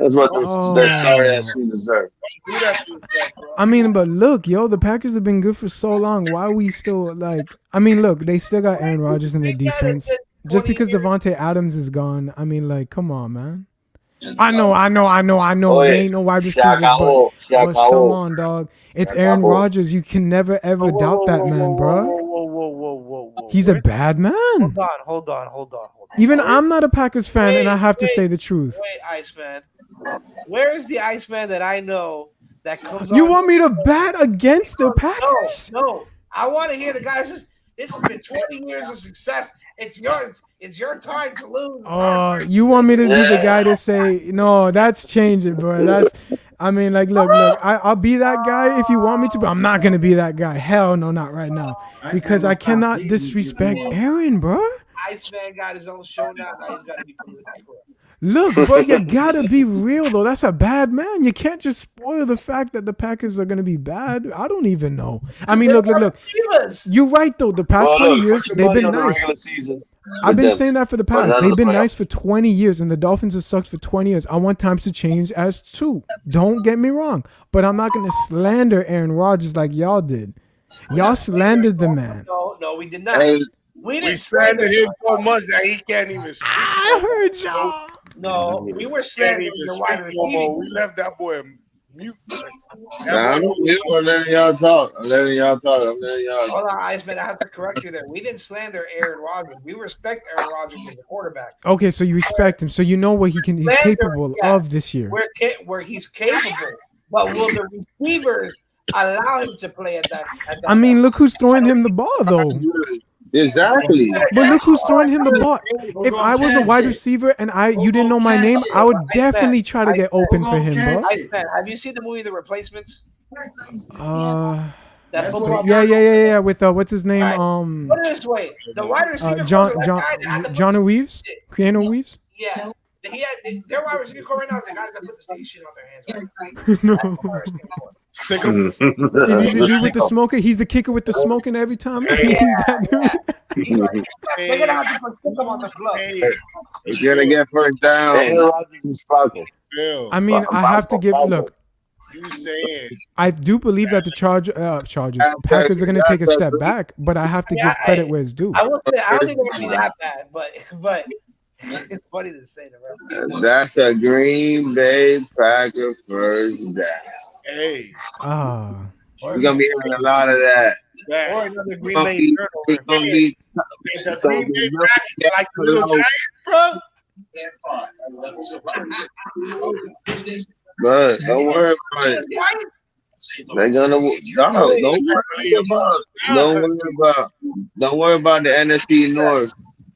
That's what Oh. their sorry ass team deserve. do that to yourself, bro. I mean, but look, yo, the Packers have been good for so long. Why we still like? I mean, look, they still got Aaron Rodgers in their defense. Just because Devontae Adams is gone, I mean, like, come on, man. I know. Oh, They yeah. ain't no wide Se receivers, but acabó. Se come acabó. on, dog. It's Se Aaron acabó. Rodgers. You can never ever doubt that man, bro. Whoa. He's a bad man. Hold on. Even I'm not a Packers fan, and I have to say the truth. Wait, Iceman. Where is the Iceman that I know that comes You on? want me to bat against the Packers? No. I want to hear the guy says, this has been 20 years of success. It's your time to lose. Oh, you want me to be the guy to say no? That's changing, bro. I mean, like, look. I'll be that guy if you want me to, but I'm not gonna be that guy. Hell no, not right now, because I cannot disrespect Aaron, bro. Iceman got his own show now. Now he's got to be politically correct. Look, bro, you gotta be real though. That's a bad man. You can't just spoil the fact that the Packers are gonna be bad. I don't even know. I mean, look. You're right though. The past 20 years, they've been nice. I've been saying that for the past. They've been nice for 20 years, and the Dolphins have sucked for 20 years. I want times to change as too. Don't get me wrong, but I'm not gonna slander Aaron Rodgers like y'all did. Y'all slandered the man. No, we did not. Hey, We slandered him so much that he can't even speak. I heard y'all. No, we were Can't slandering even the wide speak no more. receiving. We left that boy mute. I'm letting y'all talk. I'm letting y'all talk. Hold on, Iceman. I have to correct you there. We didn't slander Aaron Rodgers. We respect Aaron Rodgers as a quarterback. Okay, so you respect him, so you know what he's capable of this year. Where he's capable, but will the receivers allow him to play at that? I mean, look who's throwing him the ball though. Exactly. But look who's throwing him the ball. If I was a wide receiver and you didn't know my name, I would definitely try to get open for him, bro. Iceman, have you seen the movie The Replacements? That football Yeah. With what's his name? Put it this way: the wide receiver, John Reeves, Keanu Reeves. Yeah, their wide receiver core right now is the guys that put the sticky shit on their hands. Right? No. Stick him. Is he the dude with the smoker? He's the kicker with the smoking every time. He's that dude. They're gonna have to put stick him on the glove. You're gonna get first down. Aaron Rodgers is fucking. I mean, I have to give. Look, You saying I do believe that the Packers are going to take a step back, but I have to give credit where it's due. I will say, I don't think it would be that bad, but it's funny to say that. That's a Green Bay Packers first down. hey, We're gonna be having a lot of that. Or another Green Bay It's gonna be the Green Bay Packers like the little Giants, bro. But don't worry about it. They're gonna don't worry about the NFC North.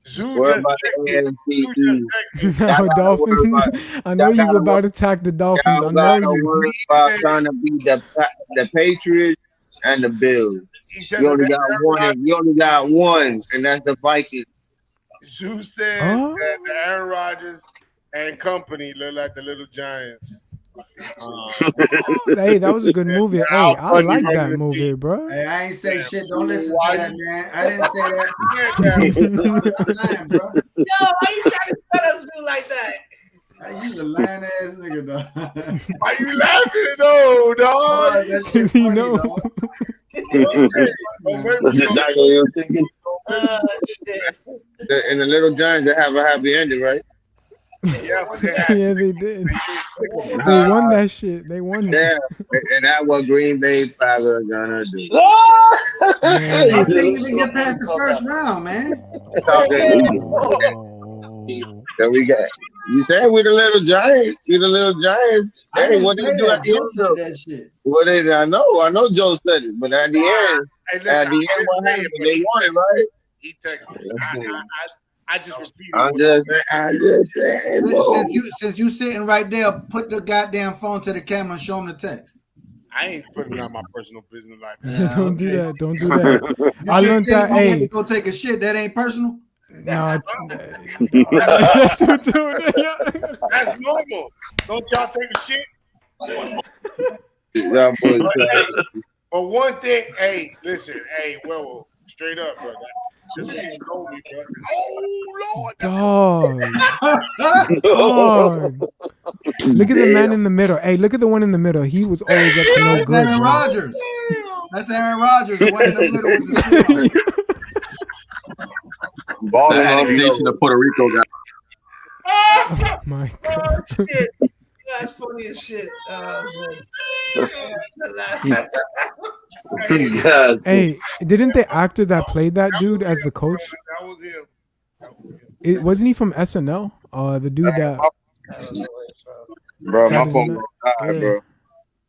Zoo What just about texted the me. NFC Zoo just texted me. Now, gotta worry Dolphins. about- I know y'all you gotta were about to attack the Dolphins. I Y'all know gotta you. worry about trying to beat the Patriots and the Bills. He said We that only got Aaron one. Rodgers, We only got one, and that's the Vikings. Zoo said Oh. that the Aaron Rodgers and company look like the Little Giants. Hey, that was a good movie. Hey, I'll I fund you like running that the movie, team. bro. Hey, I ain't say Yeah. shit. Don't listen Why to that, you- man. I didn't say that. Yeah, I'm lying, bro. Yo, why you trying to set us do like that? Hey, you a lying ass nigga, dog. why you laughing though, dog? Oh, that shit You funny, know. dog. Don't make That's me exactly what you're thinking. Shit. And the Little Giants, they have a happy ending, right? Yeah, but they had Yeah, they did. They won that shit. They won it. Yeah, and that's what Green Bay Packers are gonna do. I Man. think you didn't get past the first round, man. Oh. Then we got. You said we the Little Giants. We the Little Giants. I Hey, didn't what say they do that. at the Joe end? said Though? that shit. What they? I know Joe said it, but at the end, Hey, listen, at the end, what happened? They won it, right? He texted. I just repeated. I'm what- just saying, bro. Since you sitting right there, put the goddamn phone to the camera and show them the text. I ain't putting out my personal business like that. Yeah, Don't do okay. that. Don't do that. You I just learned said that. you had to Hey, go take a shit. That ain't personal. no. That's normal. Don't y'all take a shit? Y'all boys, But one thing, hey, listen, hey, well, straight up, bro. Just what you told me, bro. Oh Lord, Dog. Dog. Look at the man in the middle. Hey, look at the one in the middle. He was always up to no That's good. Aaron bro. Rodgers. That's Aaron Rodgers, the one in the middle with the suit on. balling The on annexation of Puerto Rico guy. Oh my Oh, God. shit. That's funny as shit. God. Hey, didn't the actor that played that dude as the coach? that was him. It wasn't he from SNL? The dude that bro. My Saturday phone Night- gonna die, yeah.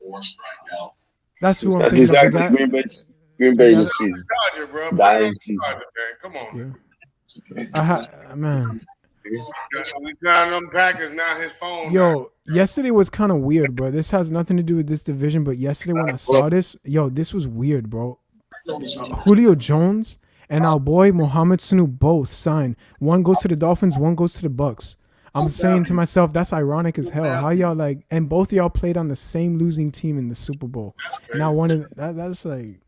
bro. That's who I'm That's thinking exactly of. The guy. Green Bay's Yeah. this season. Dodger, bro. Put it Dying on the season. Dodger, man. Come on. Yeah. Man. We got them Packers now. His phone. Yo, yesterday was kind of weird, bro. This has nothing to do with this division, but yesterday when I saw this, this was weird, bro. Julio Jones and our boy Mohamed Sanu both signed. One goes to the Dolphins, one goes to the Bucks. I'm saying to myself, that's ironic as hell. How y'all like, and both of y'all played on the same losing team in the Super Bowl. Now one of that's like,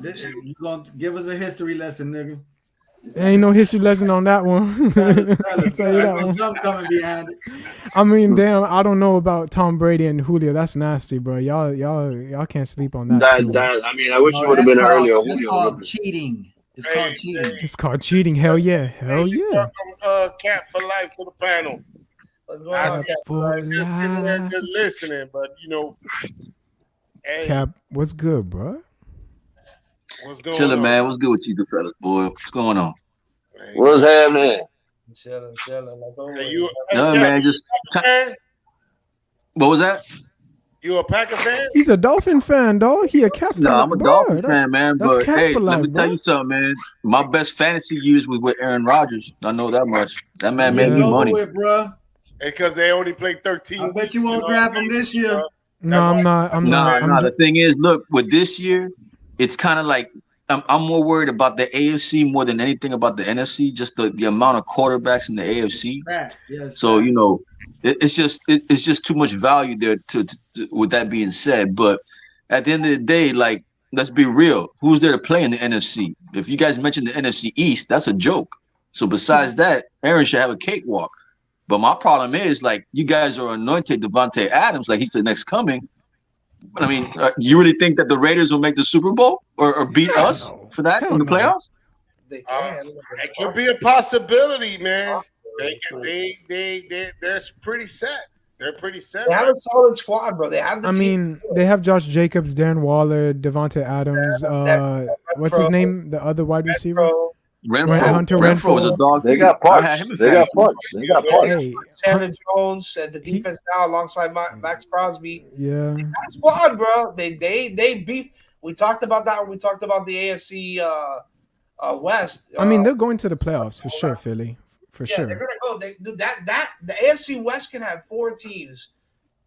You gonna give us a history lesson, nigga? there ain't no history lesson on that one. Tell us, I'll tell you that There's one. something coming behind it. I mean, damn, I don't know about Tom Brady and Julio. That's nasty, bro. Y'all can't sleep on that. too. I mean, I wish No, it would have that's been called- earlier. That's called cheating. It's called cheating. It's called cheating. Hell yeah. Hell Hey, yeah. welcome, Cat for Life to the panel. What's going I on? said, For just sitting there, life. just listening, but you know, hey, Cap, what's good, bro? what's going Chilling, on, man. What's good with you, good fellas, boy? What's going on? man? What's happening? Chilling. Like always. Hey, you, No, Cat, man. Just fan? what was that? You a Packer fan? He's a Dolphin fan, dog. He a Cap fan. No, I'm a bro. Dolphin fan, man. that's But Cap hey, for let life, me tell bro. you something, man. My best fantasy years was with Aaron Rodgers. I know that much. That man made Get me over money. with, bro. Because they only played 13 I bet weeks, you won't know draft what I him mean? this year. No, I'm not. I'm Nah, not. I'm nah. The thing is, look, with this year, it's kind of like I'm more worried about the AFC more than anything about the NFC. Just the amount of quarterbacks in the AFC. Fact. Yes, So fact. you know, it's just too much value there. To with that being said, but at the end of the day, like let's be real, who's there to play in the NFC? If you guys mentioned the NFC East, that's a joke. So besides that, Aaron should have a cakewalk. But my problem is like you guys are anointed Devontae Adams like he's the next coming. I mean, you really think that the Raiders will make the Super Bowl or beat Hell us no. for that Hell in the no. playoffs? They can. It could be a possibility, man. They're pretty set. They're pretty set. They have Right? a solid squad, bro. They have the I team. mean, they have Josh Jacobs, Darren Waller, Devontae Adams. What's his name? The other wide receiver. Hunter Renfro is a dog. They got I had him parts. in They got fantasy. parts. They got parts. Hey, Chandler Jones at the defense now alongside Max Crosby. yeah. That squad, bro. They beat. We talked about that when we talked about the AFC West. I mean, they're going to the playoffs for sure, Philly. for Yeah, sure. they're gonna go. They do that. The AFC West can have 4 teams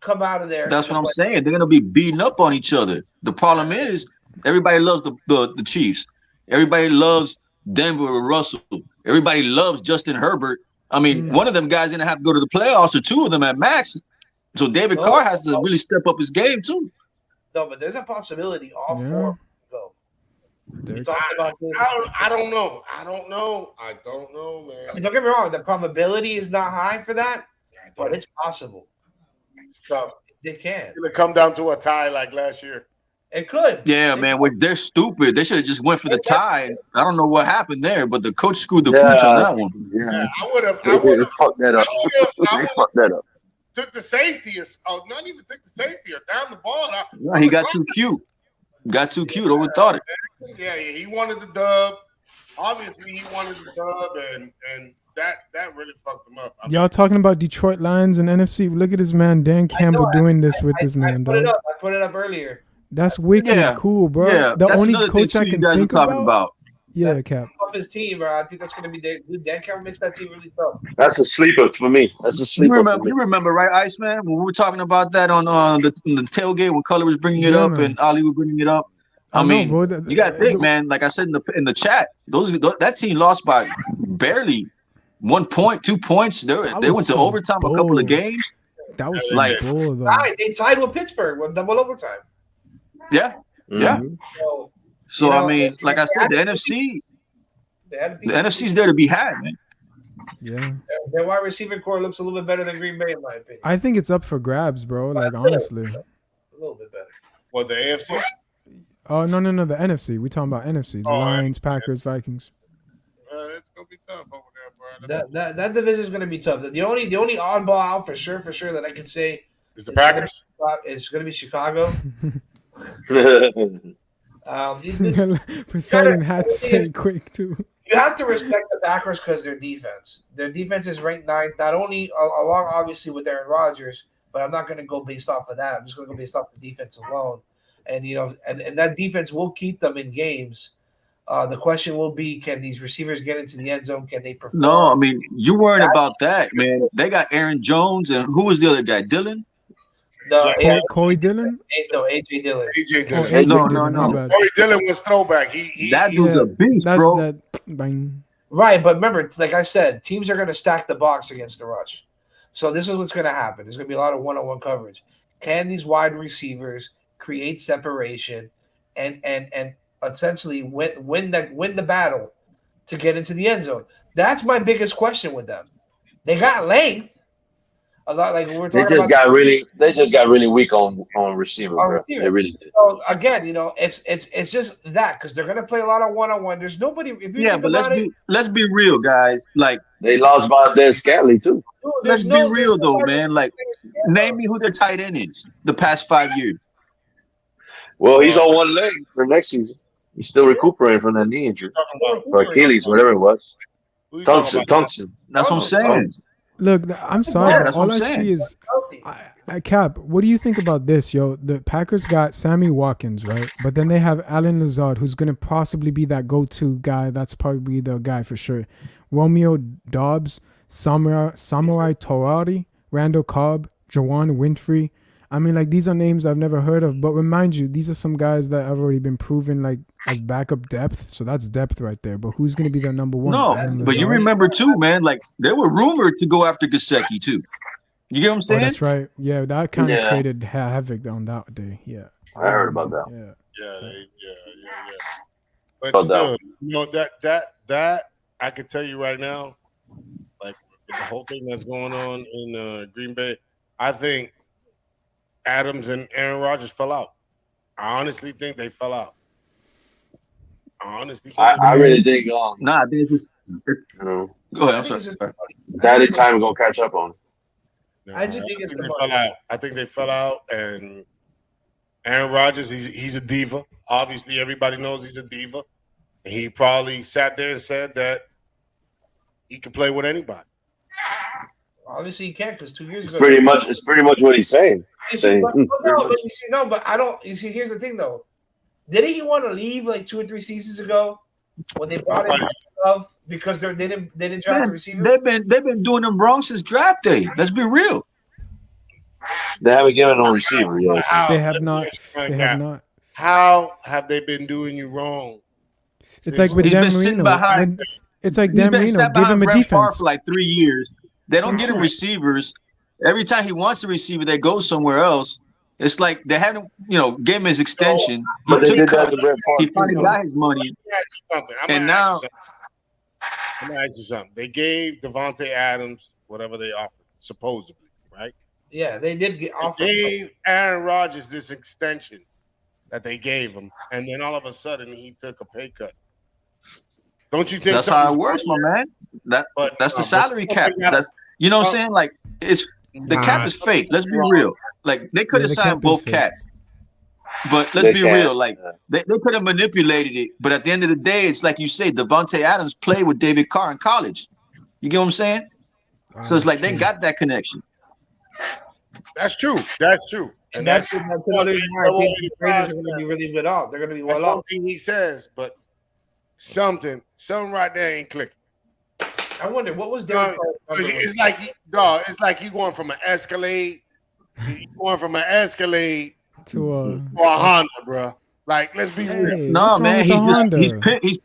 come out of there. That's what I'm saying. They're gonna be beating up on each other. The problem is everybody loves the Chiefs. Everybody loves Denver with Russell. Everybody loves Justin Herbert. I mean, one of them guys gonna have to go to the playoffs, or 2 of them at max. So David Carr has to really step up his game too. No, but there's a possibility all 4 go. We talked about this. I don't know. I don't know, man. I mean, don't get me wrong. The probability is not high for that, but it's possible. It's tough. They can. It's gonna come down to a tie like last year. It could. Yeah, man. They're stupid. They should have just went for the tie. I don't know what happened there, but the coach screwed the pooch on that one. Yeah, I would have. They fucked that up. They fucked that up. Took the safety, not even took the safety, or down the ball. Yeah, he got too cute. Overthought it. Yeah, he wanted the dub. Obviously, he wanted the dub, and that really fucked him up. Y'all talking about Detroit Lions and NFC? Look at this man Dan Campbell doing this with this man, dog. I put it up earlier. That's wicked cool, bro. Yeah, the that's only another coach thing I too can you guys think are talking about. Yeah, Cap. Off his team, bro. I think that's going to be Dan Campbell makes that team really tough. That's a sleeper for me. That's a sleeper. You remember, right, Iceman? When we were talking about that on the tailgate when Color was bringing it up, man. and Ali was bringing it up. I mean, bro, you got to think, man. Like I said in the chat, that team lost by barely 1 point, 2 points. They went to overtime a couple of games. That was like bull, though. They tied with Pittsburgh with double overtime. Yeah. Yeah. So I mean, like I said, the NFC's there to be had, man. Yeah. Their wide receiver core looks a little bit better than Green Bay, in my opinion. I think it's up for grabs, bro. Like honestly. A little bit better. What, the AFC? Oh no, the NFC. We talking about NFC. The Lions, Packers, Vikings. It's gonna be tough over there, bro. That division is gonna be tough. The only oddball out for sure that I can say is the Packers. It's gonna be Chicago. Poseidon had to say quick too. You have to respect the Packers because their defense. Their defense is ranked 9th, not only along obviously with Aaron Rodgers, but I'm not going to go based off of that. I'm just going to go based off the defense alone, and and that defense will keep them in games. The question will be, can these receivers get into the end zone? Can they perform? No, I mean you weren't about that, man. They got Aaron Jones, and who was the other guy? Dylan. No, Corey Dillon? No, AJ Dillon. AJ Dillon. No. Corey Dillon was throwback. That dude's a beast, bro. Right, but remember, like I said, teams are going to stack the box against the rush. So this is what's going to happen. There's going to be a lot of one-on-one coverage. Can these wide receivers create separation and essentially win the battle to get into the end zone? That's my biggest question with them. They got length. A lot, like we were talking about. They just got really weak on receiver, bro. They really did. So again, it's just that because they're gonna play a lot of one-on-one. There's nobody. But let's be real, guys. Like they lost Valdez Scantling too. Let's be real though, man. Like, name me who their tight end is the past 5 years. Well, he's on one leg for next season. He's still recuperating from that knee injury or Achilles, whatever it was. Thompson. That's what I'm saying. Look, I'm sorry. Yeah, that's all what I'm I saying. see is, Cap, what do you think about this, yo? The Packers got Sammy Watkins, right? But then they have Alan Lazard, who's going to possibly be that go-to guy. That's probably the guy for sure. Romeo Dobbs, Samurai Torari, Randall Cobb, Jawan Winfrey. I mean, like, these are names I've never heard of. But remind you, these are some guys that have already been proven, like, as backup depth. So that's depth right there. But who's going to be their number one? No, but you remember, too, man, like, they were rumored to go after Gesicki, too. You get what I'm saying? Oh, that's right. Yeah, that kind of created havoc on that day. Yeah. I heard about that. Yeah. But still, that I could tell you right now, like the whole thing that's going on in Green Bay, I think Adams and Aaron Rodgers fell out. I honestly think they fell out. I really think. Nah, I think it's just. Go ahead. I'm sorry. Daddy time is gonna catch up on. No, I think they fell out. I think they fell out, and Aaron Rodgers, he's a diva. Obviously, everybody knows he's a diva. And he probably sat there and said that he can play with anybody. Obviously, he can't because 2 years ago. It's pretty much what he's saying. But I don't. You see, here's the thing, though. Didn't he want to leave like 2 or 3 seasons ago when they brought him of because they didn't draft Man, the receiver. they've been doing them wrong since draft day. Let's be real. They haven't given no receiver yet. They have not. They have not. How have they been doing you wrong? It's like with He's Dan been sitting Marino. behind. It's like He's Dan been Marino. sat Give him behind a Brett Favre defense. for like 3 years. They don't get him receivers. Every time he wants a receiver, they go somewhere else. It's like they haven't, gave him his extension. He But they took did that cuts. to Brett He Favre, finally too. got his money. And now, I'm gonna ask you something. They gave Devontae Adams whatever they offered, supposedly, right? Yeah, they did get offered. They gave Aaron Rodgers this extension that they gave him, and then all of a sudden he took a pay cut. Don't you think that's how it works, my man. That's the salary cap. That's what I'm saying. Like the cap is fake. Let's be real. Like they could have the signed cap is both fake. cats, but let's They be can't. real. Like they could have manipulated it, but at the end of the day, it's like you say. Devontae Adams played with David Carr in college. You get what I'm saying? So it's like they got that connection. That's true. That's true. And that's another reason why I think the Raiders are going to be really good off. They're going to be That's well one off. thing he says, but something right there ain't clicking. I wonder what was Derek Carr's number It's like, dog. It's like you going from an Escalade, To a Honda, bro. Like, let's be real. Hey, No, what's wrong man, with he's the just Honda? he's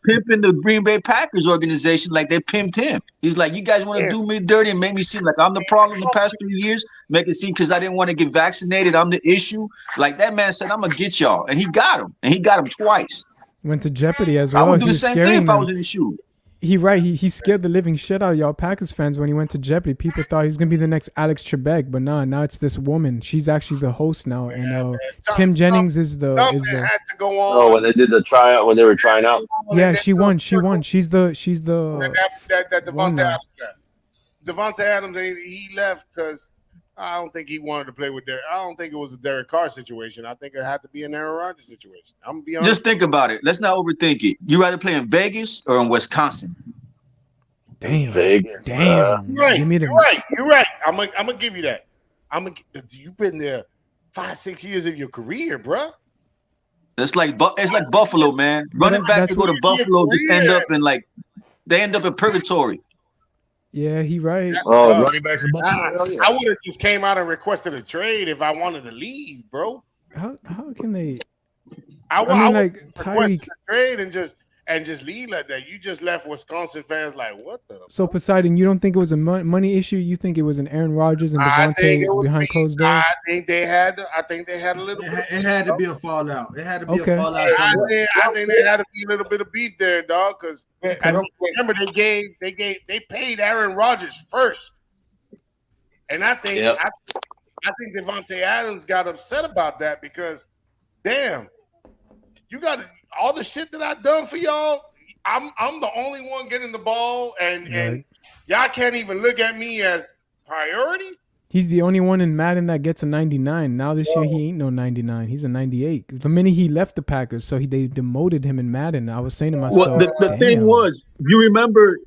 pimping the Green Bay Packers organization like they pimped him. He's like, you guys want to do me dirty and make me seem like I'm the problem the past 3 years, make it seem because I didn't want to get vaccinated, I'm the issue. Like that man said, I'm gonna get y'all, and he got him, and he got him twice. Went to Jeopardy as I well. would do He the was same thing scaring if I them. was in his shoes. He scared the living shit out of y'all Packers fans when he went to Jeopardy. People thought he was gonna be the next Alex Trebek, but now it's this woman. She's actually the host now, and Tim Jennings is the Something had to go on. Oh, when they did the tryout, when they were trying out. yeah. She won. She's the that one Devontae now. Adams left. Devontae Adams, he left because I don't think he wanted to play with Derek. I don't think it was a Derek Carr situation. I think it had to be an Aaron Rodgers situation. I'm gonna be honest. Just think about it. Let's not overthink it. You rather play in Vegas or in Wisconsin? Damn. Vegas. Damn. You're right. Give me the You're right. I'm gonna give you that. You've been there 5-6 years of your career, bro. It's like Buffalo, man. Running backs that go to Buffalo just end up in they end up in purgatory. Yeah, he right. That's Oh, tough. running backs in Buffalo. Hell yeah. I would have just came out and requested a trade if I wanted to leave, bro. How can they? I I mean, would like, request Tyreek- a trade and just leave like that. You just left Wisconsin fans like, what the? So Poseidon, you don't think it was a money issue? You think it was an Aaron Rodgers and I think it Devontae was behind closed doors? I think they had a little. It had to be a fallout. It had to be Okay. a fallout. I somewhere. think they had to be a little bit of beef there, dog. Because remember they paid Aaron Rodgers first, and I think Yep. I think Devontae Adams got upset about that because, damn, you got all the shit that I've done for y'all. I'm the only one getting the ball, and Right. y'all can't even look at me as priority. He's the only one in Madden that gets a 99. Now this year he ain't no 99. He's a 98. The minute he left the Packers, so they demoted him in Madden. I was saying to myself, Well, the thing damn. was, you remember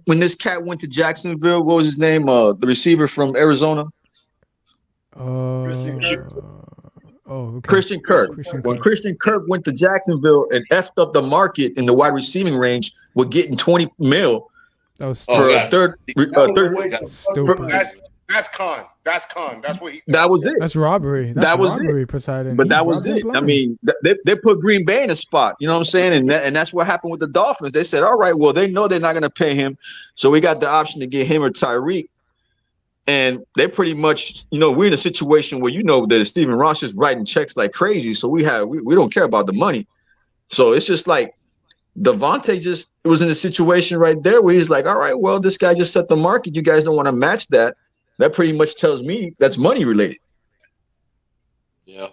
when this cat went to Jacksonville? What was his name? The receiver from Arizona, Okay. Christian Kirk. When Christian Kirk went to Jacksonville and effed up the market in the wide receiving range with getting 20 mil That was for stupid. a third. Stupid. That's con. That's con. That's what he. That was it. That's robbery. That's That was robbery, it. Poseidon. But He that was robbed it. him I blind. mean, they put Green Bay in a spot. You know what I'm saying? And that's what happened with the Dolphins. They said, all right, well, they know they're not going to pay him, so we got the option to get him or Tyreek. And they pretty much, we're in a situation where that Stephen Ross is writing checks like crazy. So we don't care about the money. So it's just like Devontae just was in a situation right there where he's like, all right, well, this guy just set the market. You guys don't want to match that. That pretty much tells me that's money related. Yeah.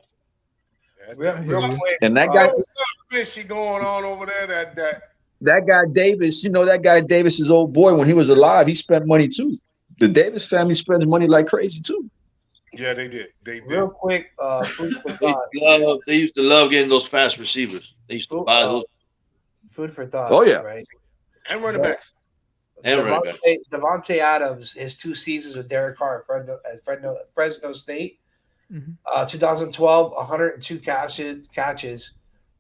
And that guy, What's up, fishy going on over there? that guy Davis, that guy Davis, his old boy, when he was alive, he spent money too. The Davis family spends money like crazy too. Yeah, they did. They did. Real quick, food for They thought. used to love getting those fast receivers. They used to buy those. Food for thought. Oh, yeah. Right. And running backs. And running backs. Devontae Adams, his 2 seasons with Derek Carr at Fresno State. 2012, 102 catches,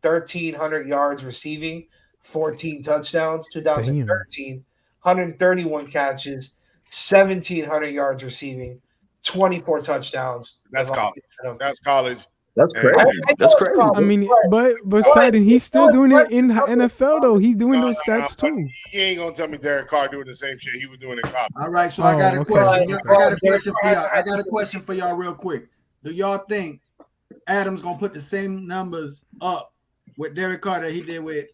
1,300 yards receiving, 14 touchdowns. 2013, 131 catches, 1,700 yards receiving, 24 touchdowns. That's college. That's college. That's crazy. That's crazy. I mean, but Sidon, he's still doing it in NFL though. He's doing those stats too. He ain't gonna tell me Derek Carr doing the same shit he was doing in college. All right, so I got a question. I got a question for y'all. I got a question for y'all real quick. Do y'all think Adams gonna put the same numbers up with Derek Carr that he did with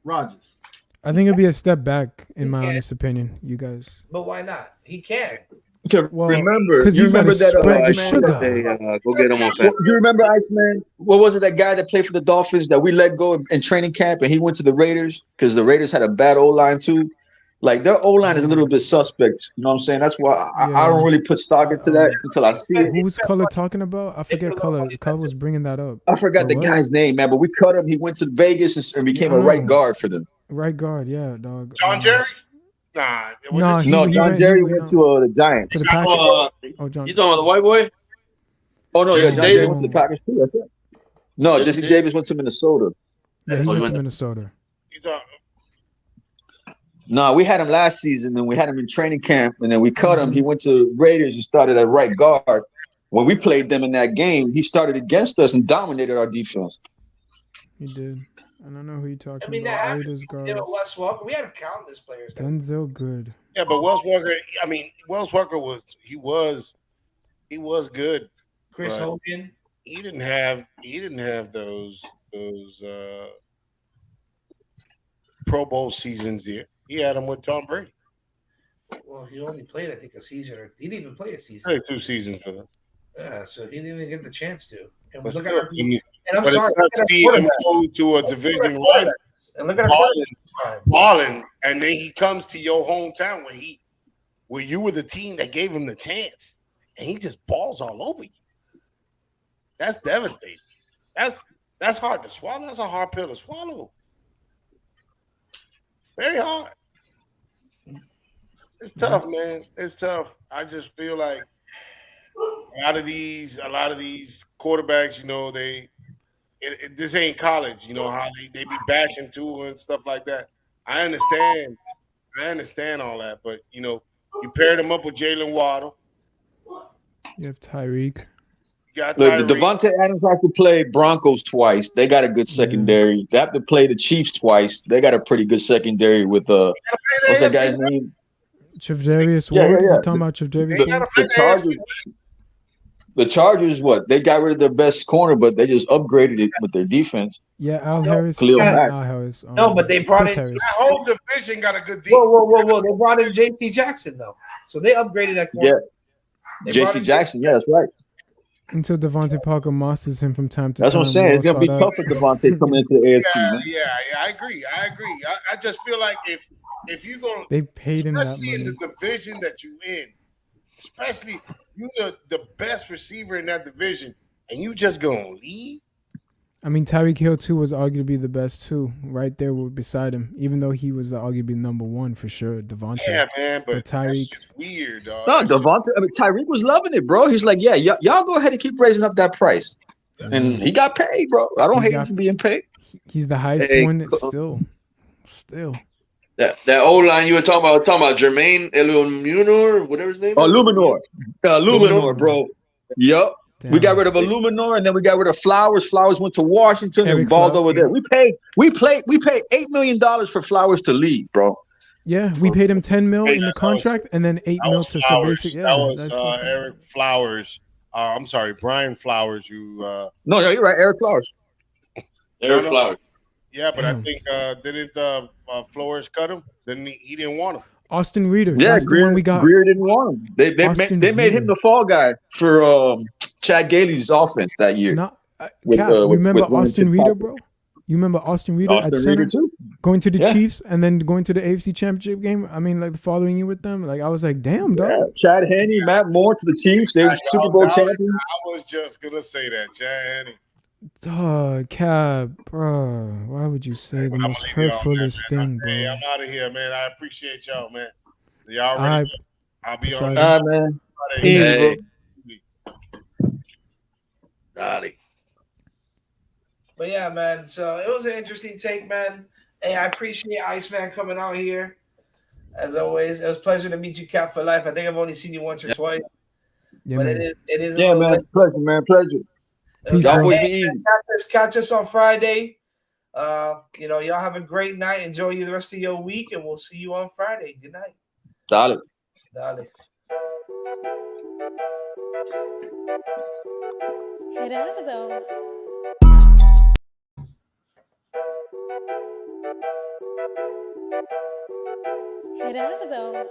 Rodgers? I think it'll be a step back, in my honest opinion. You guys. But why not? He can. Well, remember, because you he's got remember to that spread the Iceman sugar. that they, go get him on Saturday. You remember Iceman? What was it? That guy that played for the Dolphins that we let go in training camp, and he went to the Raiders because the Raiders had a bad O line too. Like their O line is a little bit suspect. You know what I'm saying? That's why I don't really put stock into that until I see it. Who's Color talking about? I forget Color. Color was bringing that up. I forgot the guy's name, man. But we cut him. He went to Vegas and became a right guard for them. Right guard, yeah, dog. John Jerry? Nah, John Jerry went to the Giants. To the Packers. John. You talking about the white boy? Oh no, yeah, John Jerry went to the Packers too. That's it. No, Jesse Davis went to Minnesota. Yeah, he went to Minnesota. No, we had him last season, and we had him in training camp, and then we cut him. He went to Raiders and started at right guard. When we played them in that game, he started against us and dominated our defense. He did. I don't know who you're talking I mean, about. that Raiders guards. Wes Welker. We had countless players. Denzel Good. Yeah, but Wells Welker. I mean, Wells Welker was good. Chris Hogan. He didn't have those Pro Bowl seasons here. He had them with Tom Brady. Well, he only played, I think, a season. Or he didn't even play a season. Played 2 seasons with us. Yeah, so he didn't even get the chance to. And But look still, at and I'm but sorry. it's to to a division rival. And look at balling, and then he comes to your hometown where you were the team that gave him the chance, and he just balls all over you. That's devastating. That's hard to swallow. That's a hard pill to swallow. Very hard. It's tough, man. It's tough. I just feel like a lot of these quarterbacks, you know, this ain't college, you know, how they be bashing too and stuff like that. I understand all that, but you know, you paired him up with Jalen Waddle. You have Tyreek. Look, Devontae Adams has to play Broncos twice. They got a good secondary. They have to play the Chiefs twice. They got a pretty good secondary with what's that guy's name? Tre'Davious Ward. You're talking about Tre'Davious Ward? The Chargers, what? They got rid of their best corner, but they just upgraded it with their defense. Yeah, Al Harris. Al Harris. No, but they brought in Harris. That whole division got a good defense. Whoa. They brought in J.C. Jackson, though. So they upgraded that corner. Yeah. J.C. Jackson, yeah, that's right. Until Devontae Parker masters him from time to time. That's what I'm saying. It's going to be tough for Devontae coming into the AFC. Yeah, I agree. I just feel like if you go, they paid him that especially in money. the division that you in, especially you're the best receiver in that division, and you just gonna leave. I mean, Tyreek Hill too was arguably the best too, right there beside him. Even though he was arguably number one for sure, Devontae. Yeah, man, but Tyreek, that's weird, dog. No, Devontae. I mean, Tyreek was loving it, bro. He's like, yeah, y'all go ahead and keep raising up that price, and he got paid, bro. I don't hate him for being paid. He's the highest one. Still. That O-line you were talking about Jermaine Illuminor, whatever his name is? Illuminor, bro. Yup. Damn. We got rid of Illuminor, and then we got rid of Flowers. Flowers went to Washington and balled over there. We paid $8 million for Flowers to leave, bro. Yeah, we paid him $10 million in the contract, and then $8 million to some basic. Yeah, that was Eric Flowers. I'm sorry, Brian Flowers. No, you're right, Eric Flowers. Flowers. Yeah, but I think didn't Flores cut him? He didn't want him. Austin Reeder. Yeah, that's the one we got. Greer didn't want him. They made him the fall guy for Chad Gailey's offense that year. Remember Austin Reeder, bro? You remember Austin Reeder at center? Too? Going to the Chiefs and then going to the AFC Championship game? I mean, like the following year with them? Like, I was like, damn, dog. Yeah. Chad Henne, Matt Moore to the Chiefs. They were Super Bowl champions. I was just going to say that, Chad Henne. Dog, Cab, bro. Why would you say the most hurtfulest thing, bro? Hey, I'm out of here, man. I appreciate y'all, man. Y'all ready? I'll be on. Man. Hey. Got it. But yeah, man. So it was an interesting take, man. Hey, I appreciate Iceman coming out here. As always, it was a pleasure to meet you, Cap, for life. I think I've only seen you once or twice. Yeah, but man. it is. Yeah, man. Pleasure, man. Pleasure. Peace, Y'all bro. boys be easy. Catch us on Friday. Y'all have a great night. Enjoy the rest of your week, and we'll see you on Friday. Good night. Dale. Dale. Gerardo. Gerardo.